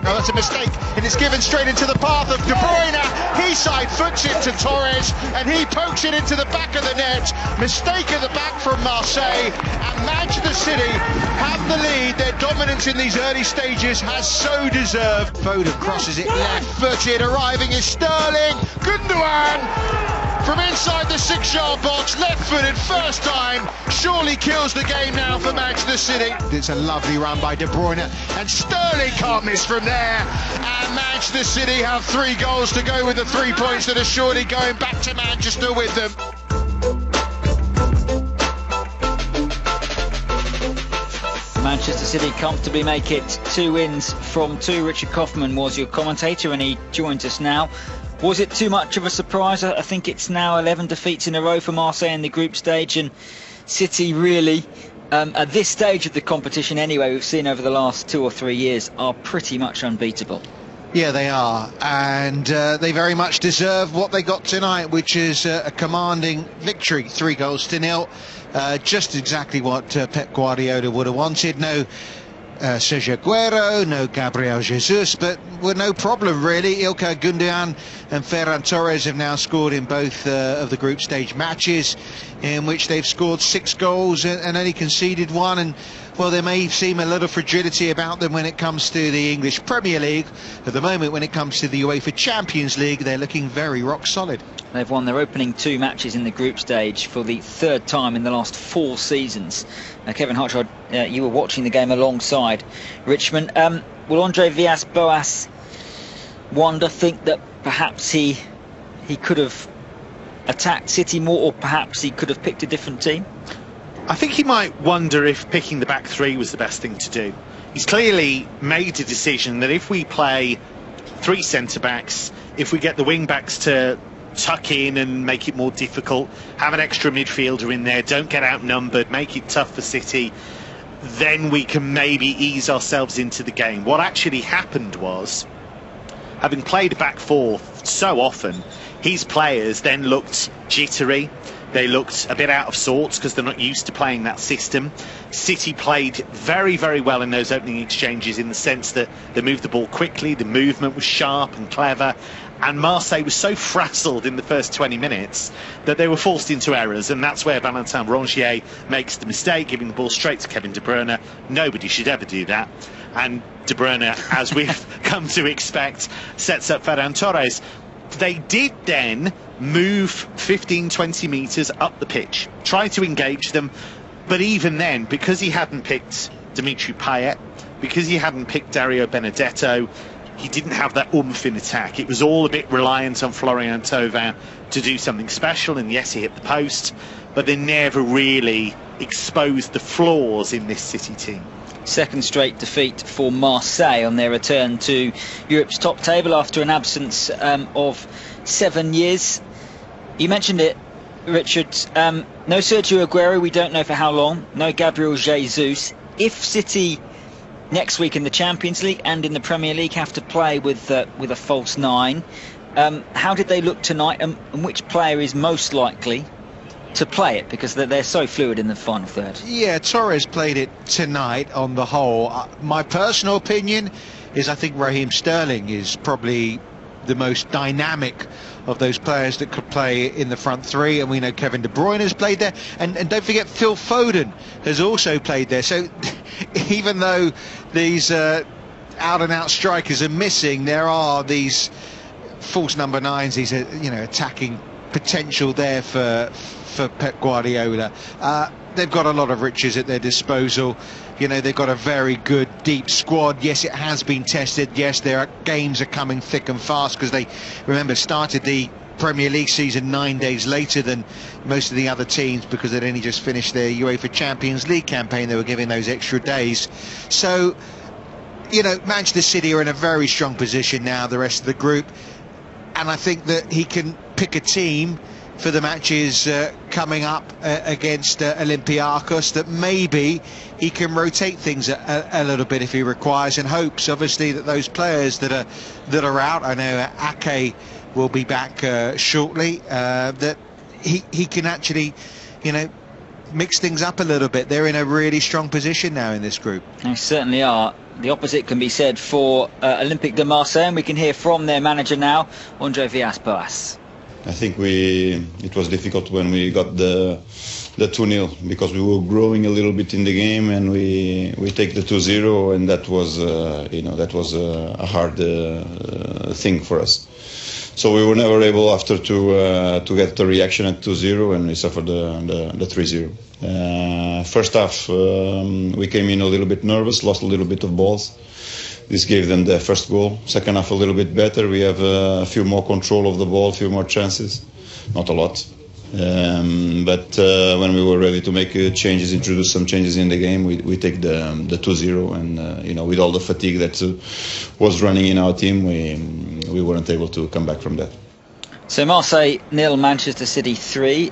That's a mistake, and it's given straight into the path of De Bruyne. He side foots it to Torres, and he pokes it into the back of the net. Mistake at the back from Marseille, and Manchester City have the lead. Their dominance in these early stages has so deserved. Foden crosses it left-footed, arriving is Sterling. Gundogan from inside the 6-yard box, left-footed, first time, surely kills the game now for Manchester City. It's a lovely run by De Bruyne, and Sterling can't miss from there. And Manchester City have 3 goals to go with the 3 points that are surely going back to Manchester with them. Manchester City comfortably make it 2 wins from 2. Richard Kaufman was your commentator, and he joins us now. Was it too much of a surprise? I think it's now 11 defeats in a row for Marseille in the group stage, and City really, at this stage of the competition anyway, we've seen over the last 2 or 3 years, are pretty much unbeatable. Yeah, they are, and they very much deserve what they got tonight, which is a commanding victory, 3-0. Just exactly what Pep Guardiola would have wanted. No Sergio Aguero, no Gabriel Jesus, but with no problem really. Ilkay Gundogan and Ferran Torres have now scored in both of the group stage matches, in which they've scored 6 goals and only conceded 1. And well, there may seem a little fragility about them when it comes to the English Premier League. At the moment, when it comes to the UEFA Champions League, they're looking very rock solid. They've won their opening 2 matches in the group stage for the 3rd time in the last 4 seasons. Kevin Hartrod, you were watching the game alongside Richmond. Will Andre Villas-Boas think that perhaps he could have attacked City more, or perhaps he could have picked a different team? I think he might wonder if picking the back 3 was the best thing to do. He's clearly made a decision that if we play 3 centre-backs, if we get the wing-backs to tuck in and make it more difficult, have an extra midfielder in there, don't get outnumbered, make it tough for City, then we can maybe ease ourselves into the game. What actually happened was, having played back 4 so often, his players then looked jittery. They looked a bit out of sorts because they're not used to playing that system. City played very, very well in those opening exchanges, in the sense that they moved the ball quickly, the movement was sharp and clever, and Marseille was so frazzled in the first 20 minutes that they were forced into errors, and that's where Valentin Rongier makes the mistake, giving the ball straight to Kevin De Bruyne. Nobody should ever do that. And De Bruyne, as we've come to expect, sets up Ferran Torres. They did then move 15-20 metres up the pitch, try to engage them, but even then, because he hadn't picked Dimitri Payet, because he hadn't picked Dario Benedetto, he didn't have that oomph in attack. It was all a bit reliant on Florian Thauvin to do something special, and yes, he hit the post, but they never really exposed the flaws in this City team. Second straight defeat for Marseille on their return to Europe's top table after an absence of 7 years. You mentioned it, Richard. No Sergio Aguero, we don't know for how long. No Gabriel Jesus. If City next week in the Champions League and in the Premier League have to play with a false nine, how did they look tonight, and which player is most likely to play it, because they're so fluid in the final third? Yeah, Torres played it tonight on the whole. My personal opinion is I think Raheem Sterling is probably the most dynamic of those players that could play in the front three, and we know Kevin De Bruyne has played there, and don't forget Phil Foden has also played there. So even though these out-and-out strikers are missing, there are these false number nines, these attacking potential there for Pep Guardiola. They've got a lot of riches at their disposal. They've got a very good deep squad. Yes, it has been tested. Yes, games are coming thick and fast, because they, remember, started the Premier League season 9 days later than most of the other teams, because they'd only just finished their UEFA Champions League campaign. They were giving those extra days. So, Manchester City are in a very strong position now, the rest of the group, and I think that he can pick a team for the matches coming up against Olympiacos, that maybe he can rotate things a little bit if he requires, and hopes obviously that those players that are out, I know Ake will be back shortly, that he can actually mix things up a little bit. They're in a really strong position now in this group. They certainly are. The opposite can be said for Olympique de Marseille, and we can hear from their manager now, Andre Villas-Boas. I think it was difficult when we got the 2-0, because we were growing a little bit in the game, and we take the 2-0, and that was a hard thing for us. So we were never able after to get the reaction at 2-0, and we suffered the 3-0. First half we came in a little bit nervous, lost a little bit of balls. This gave them the first goal. Second half a little bit better. We have a few more control of the ball, a few more chances. Not a lot. But when we were ready to make changes, introduce some changes in the game, we take the 2-0. And, with all the fatigue that was running in our team, we weren't able to come back from that. So Marseille 0, Manchester City 3.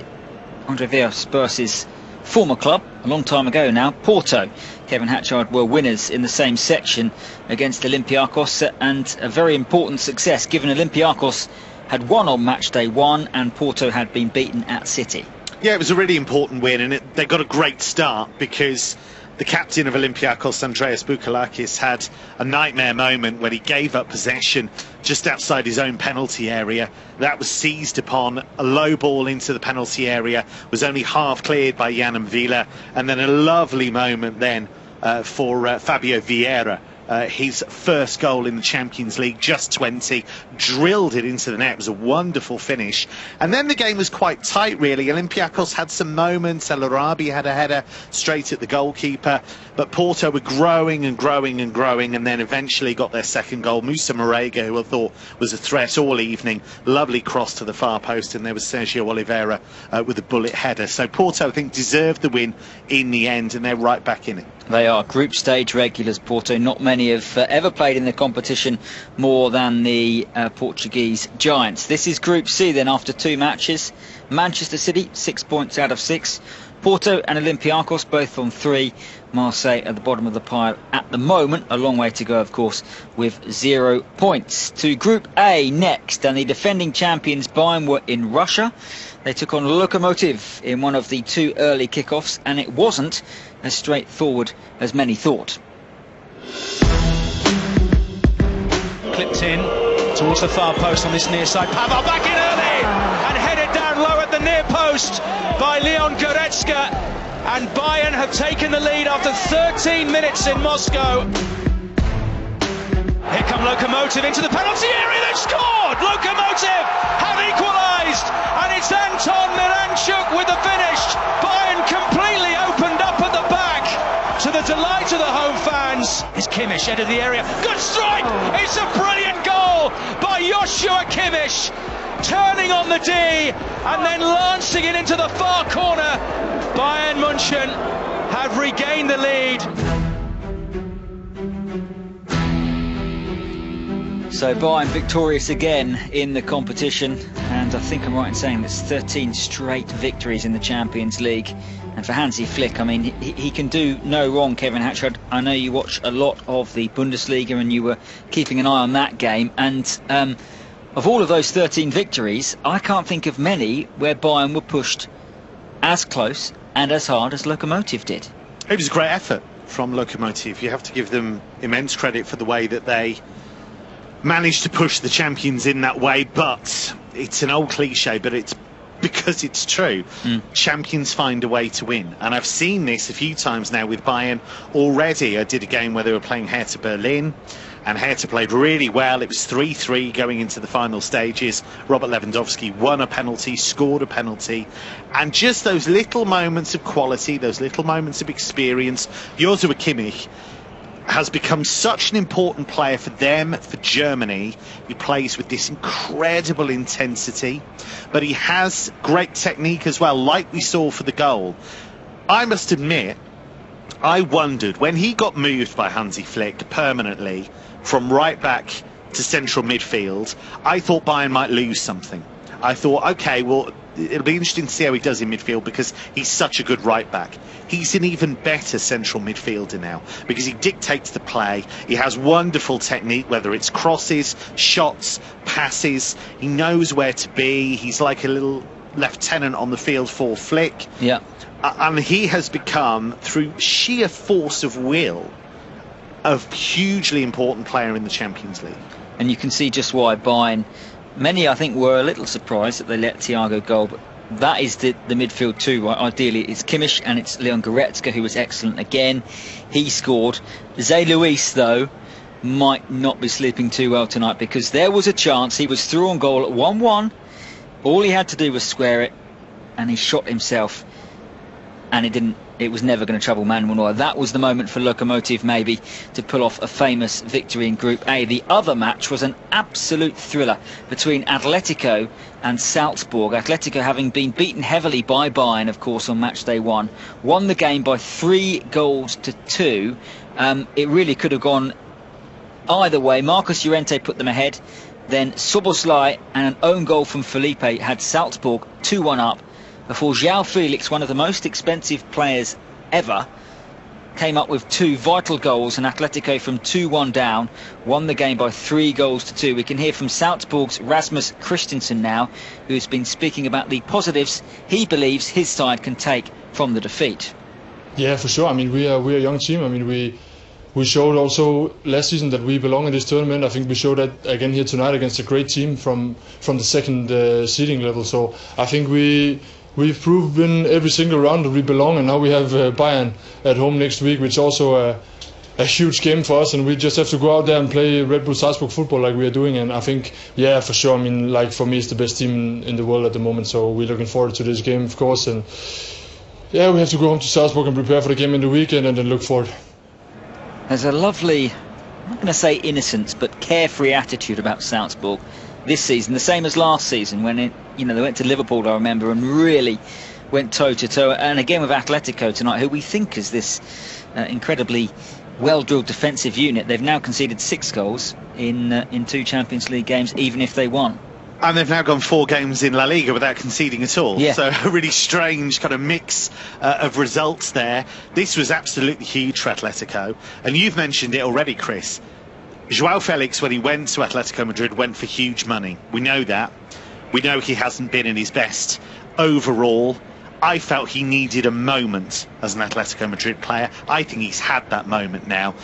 Andre Villas-Boas' former club, a long time ago now, Porto. Kevin Hatchard were winners in the same section against Olympiacos, and a very important success, given Olympiacos had won on match day 1 and Porto had been beaten at City. Yeah, it was a really important win, and they got a great start, because the captain of Olympiacos, Andreas Boukalakis, had a nightmare moment when he gave up possession just outside his own penalty area. That was seized upon. A low ball into the penalty area was only half cleared by Jan Villa, and then a lovely moment then for Fabio Vieira. His first goal in the Champions League, just 20, drilled it into the net. It was a wonderful finish. And then the game was quite tight, really. Olympiacos had some moments. El Arabi had a header straight at the goalkeeper. But Porto were growing and growing and growing, and then eventually got their second goal. Moussa Marega, who I thought was a threat all evening. Lovely cross to the far post, and there was Sergio Oliveira with a bullet header. So Porto, I think, deserved the win in the end, and they're right back in it. They are group stage regulars, Porto. Not many have ever played in the competition more than the Portuguese giants. This is Group C then, after 2 matches. Manchester City, 6 points out of 6. Porto and Olympiacos both on 3. Marseille at the bottom of the pile at the moment. A long way to go, of course, with 0 points. To Group A next, and the defending champions Bayern were in Russia. They took on Lokomotiv in one of the 2 early kickoffs, and it wasn't as straightforward as many thought. Clipped in towards the far post on this near side. Pavel back in early and headed down low at the near post by Leon Goretzka. And Bayern have taken the lead after 13 minutes in Moscow. Here come Lokomotiv into the penalty area. They've scored! Lokomotiv have equalised, and it's Anton Miranchuk with the finish. Bayern completely opened up at the back, to the delight of the home fans. It's Kimmich, head of the area. Good strike! It's a brilliant goal by Joshua Kimmich. turning on the D, and then lancing it into the far corner. Bayern München have regained the lead. So Bayern victorious again in the competition, and I think I'm right in saying that's 13 straight victories in the Champions League. And for Hansi Flick, I mean, he can do no wrong, Kevin Hatchard. I know you watch a lot of the Bundesliga and you were keeping an eye on that game, and of all of those 13 victories, I can't think of many where Bayern were pushed as close and as hard as Lokomotiv did. It was a great effort from Lokomotiv. You have to give them immense credit for the way that they managed to push the champions in that way, but it's an old cliche, but it's because it's true. Champions find a way to win, and I've seen this a few times now with Bayern already. I did a game where they were playing Hertha Berlin, and Hertha played really well. It was 3-3 going into the final stages. Robert Lewandowski won a penalty, scored a penalty, and just those little moments of quality, those little moments of experience. Joshua Kimmich has become such an important player for them, for Germany. He plays with this incredible intensity, but he has great technique as well, like we saw for the goal. I must admit, I wondered when he got moved by Hansi Flick permanently from right back to central midfield, I thought Bayern might lose something. I thought, okay, well, it'll be interesting to see how he does in midfield, because he's such a good right back. He's an even better central midfielder now, because he dictates the play. He has wonderful technique, whether it's crosses, shots, passes. He knows where to be. He's like a little lieutenant on the field for Flick. Yeah. And he has become, through sheer force of will, a hugely important player in the Champions League. And you can see just why Bayern, many I think were a little surprised that they let Thiago go, but that is the midfield too, right? Ideally it's Kimmich and it's Leon Goretzka, who was excellent again. He scored. Zé Luis, though, might not be sleeping too well tonight, because there was a chance. He was through on goal at 1-1. All he had to do was square it, and he shot himself, and it didn't. It was never going to trouble Manuel Neuer. That was the moment for Lokomotiv maybe to pull off a famous victory in Group A. The other match was an absolute thriller between Atletico and Salzburg. Atletico, having been beaten heavily by Bayern, of course, on match day one, won the game by 3-2. It really could have gone either way. Marcos Llorente put them ahead. Then Szoboszlai and an own goal from Felipe had Salzburg 2-1 up, before João Felix, one of the most expensive players ever, came up with two vital goals, and Atletico, from 2-1 down, won the game by 3-2. We can hear from Salzburg's Rasmus Christensen now, who's been speaking about the positives he believes his side can take from the defeat. Yeah, for sure. I mean, we're a young team. I mean, we showed also last season that we belong in this tournament. I think we showed that again here tonight against a great team from the second seeding level. So I think we've proven every single round that we belong, and now we have Bayern at home next week, which is also a huge game for us, and we just have to go out there and play Red Bull Salzburg football like we are doing. And I think, yeah, for sure, I mean, like, for me, it's the best team in the world at the moment, so we're looking forward to this game, of course. And yeah, we have to go home to Salzburg and prepare for the game in the weekend, and then look forward. There's a lovely, I'm not going to say innocence, but carefree attitude about Salzburg this season, the same as last season when they went to Liverpool, I remember, and really went toe-to-toe. And again with Atletico tonight, who we think is this incredibly well-drilled defensive unit. They've now conceded 6 goals in 2 Champions League games, even if they won. And they've now gone 4 games in La Liga without conceding at all. Yeah. So a really strange kind of mix of results there. This was absolutely huge for Atletico. And you've mentioned it already, Chris. João Felix, when he went to Atletico Madrid, went for huge money. We know that. We know he hasn't been in his best overall. I felt he needed a moment as an Atletico Madrid player. I think he's had that moment now.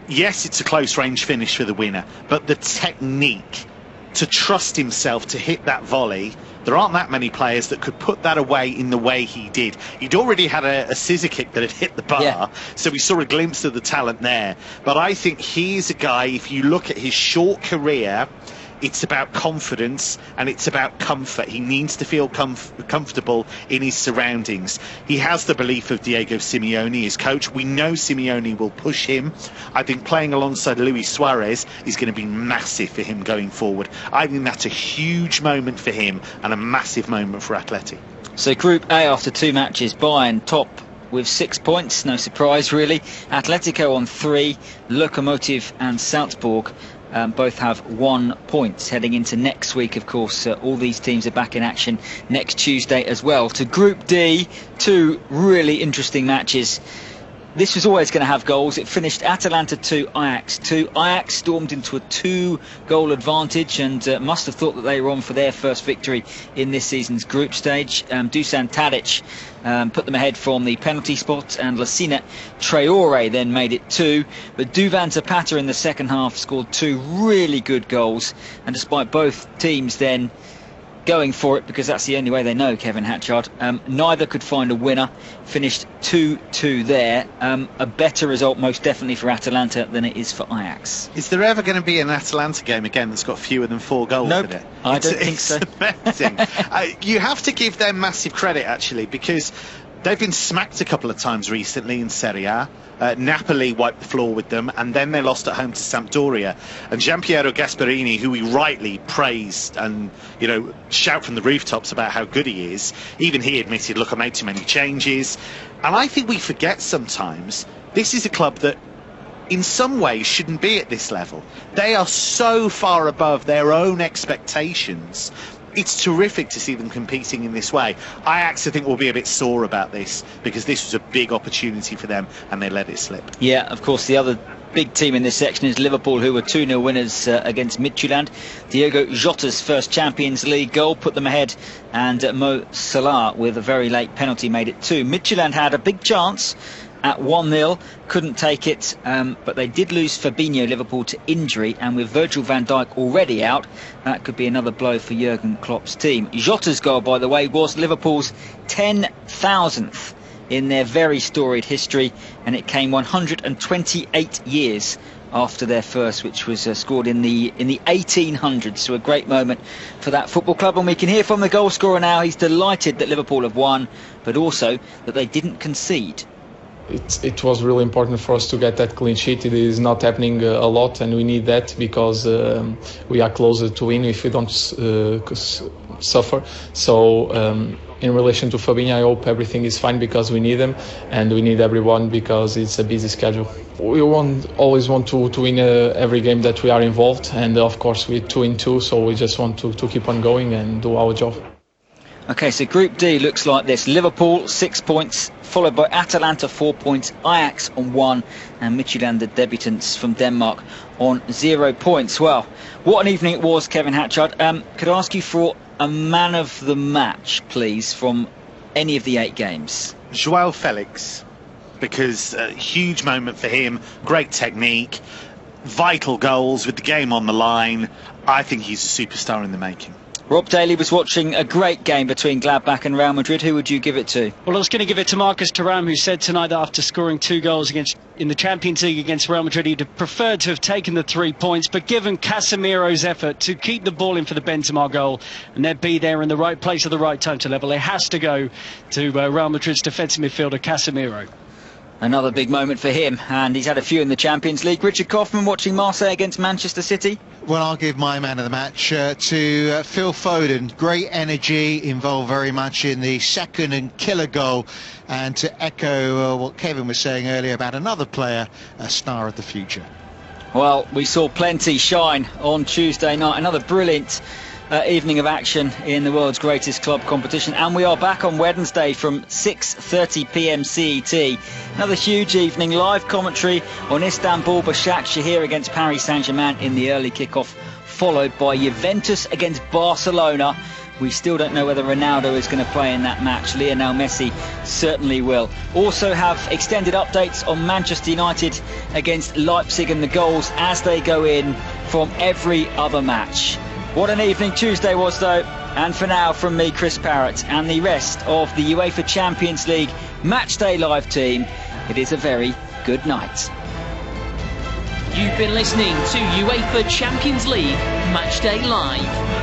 Yes, it's a close range finish for the winner, but the technique to trust himself to hit that volley, there aren't that many players that could put that away in the way he did. He'd already had a scissor kick that had hit the bar, so we saw a glimpse of the talent there. But I think he's a guy, if you look at his short career, It's about confidence and it's about comfort. He needs to feel comfortable in his surroundings. He has the belief of Diego Simeone, his coach. We know Simeone will push him. I think playing alongside Luis Suarez is going to be massive for him going forward. I think that's a huge moment for him and a massive moment for Atleti. So Group A, after 2 matches, Bayern top with 6 points, no surprise really. Atletico on 3, Lokomotiv and Salzburg both have 1 point. Heading into next week, of course, all these teams are back in action next Tuesday as well. To Group D, 2 really interesting matches. This was always going to have goals. It finished Atalanta 2, Ajax 2. Ajax stormed into a 2-goal advantage and must have thought that they were on for their first victory in this season's group stage. Dusan Tadic put them ahead from the penalty spot, and Lassina Traore then made it 2. But Duvan Zapata in the second half scored 2 really good goals, and despite both teams then going for it, because that's the only way they know, Kevin Hatchard, neither could find a winner. Finished 2-2 there. A better result most definitely for Atalanta than it is for Ajax. Is there ever going to be an Atalanta game again that's got fewer than 4 goals in it? I don't think so. It's amazing. You have to give them massive credit, actually, because they've been smacked a couple of times recently in Serie A. Napoli wiped the floor with them, and then they lost at home to Sampdoria. And Gianpiero Gasperini, who we rightly praised and, you know, shout from the rooftops about how good he is, even he admitted, look, I made too many changes. And I think we forget sometimes this is a club that in some ways shouldn't be at this level. They are so far above their own expectations. It's terrific to see them competing in this way. Ajax, I think, will be a bit sore about this because this was a big opportunity for them and they let it slip. Yeah, of course, the other big team in this section is Liverpool, who were 2-0 winners against Midtjylland. Diego Jota's first Champions League goal put them ahead, and Mo Salah, with a very late penalty, made it 2. Midtjylland had a big chance at 1-0, couldn't take it, but they did lose Fabinho, Liverpool, to injury, and with Virgil van Dijk already out, that could be another blow for Jurgen Klopp's team. Jota's goal, by the way, was Liverpool's 10,000th in their very storied history, and it came 128 years after their first, which was scored in the 1800s. So a great moment for that football club, and we can hear from the goal scorer now. He's delighted that Liverpool have won, but also that they didn't concede. It was really important for us to get that clean sheet. It is not happening a lot, and we need that because we are closer to win if we don't suffer. So in relation to Fabinho, I hope everything is fine because we need them, and we need everyone because it's a busy schedule. We always want to win every game that we are involved, and of course we're 2-2, so we just want to keep on going and do our job. Okay, so Group D looks like this. Liverpool 6 points, followed by Atalanta 4 points, Ajax on 1, and Midtjylland, the debutants from Denmark, on 0 points. Well, what an evening it was, Kevin Hatchard. Could I ask you for a man of the match, please, from any of the 8 games? João Felix, because a huge moment for him, great technique, vital goals with the game on the line. I think he's a superstar in the making. Rob Daly was watching a great game between Gladbach and Real Madrid. Who would you give it to? Well, I was going to give it to Marcus Thuram, who said tonight that after scoring 2 goals in the Champions League against Real Madrid, he'd have preferred to have taken the 3 points. But given Casemiro's effort to keep the ball in for the Benzema goal and then be there in the right place at the right time to level, it has to go to Real Madrid's defensive midfielder, Casemiro. Another big moment for him, and he's had a few in the Champions League. Richard Kaufman watching Marseille against Manchester City. Well, I'll give my man of the match to Phil Foden. Great energy, involved very much in the second and killer goal. And to echo what Kevin was saying earlier about another player, a star of the future. Well, we saw plenty shine on Tuesday night. Another brilliant evening of action in the world's greatest club competition, and we are back on Wednesday from 6:30 p.m. CET. Another huge evening, live commentary on Istanbul Başakşehir against Paris Saint-Germain in the early kickoff, followed by Juventus against Barcelona. We still don't know whether Ronaldo is going to play in that match. Lionel Messi certainly will. Also have extended updates on Manchester United against Leipzig and the goals as they go in from every other match. What an evening Tuesday was, though. And for now, from me, Chris Parrott, and the rest of the UEFA Champions League Matchday Live team, it is a very good night. You've been listening to UEFA Champions League Matchday Live.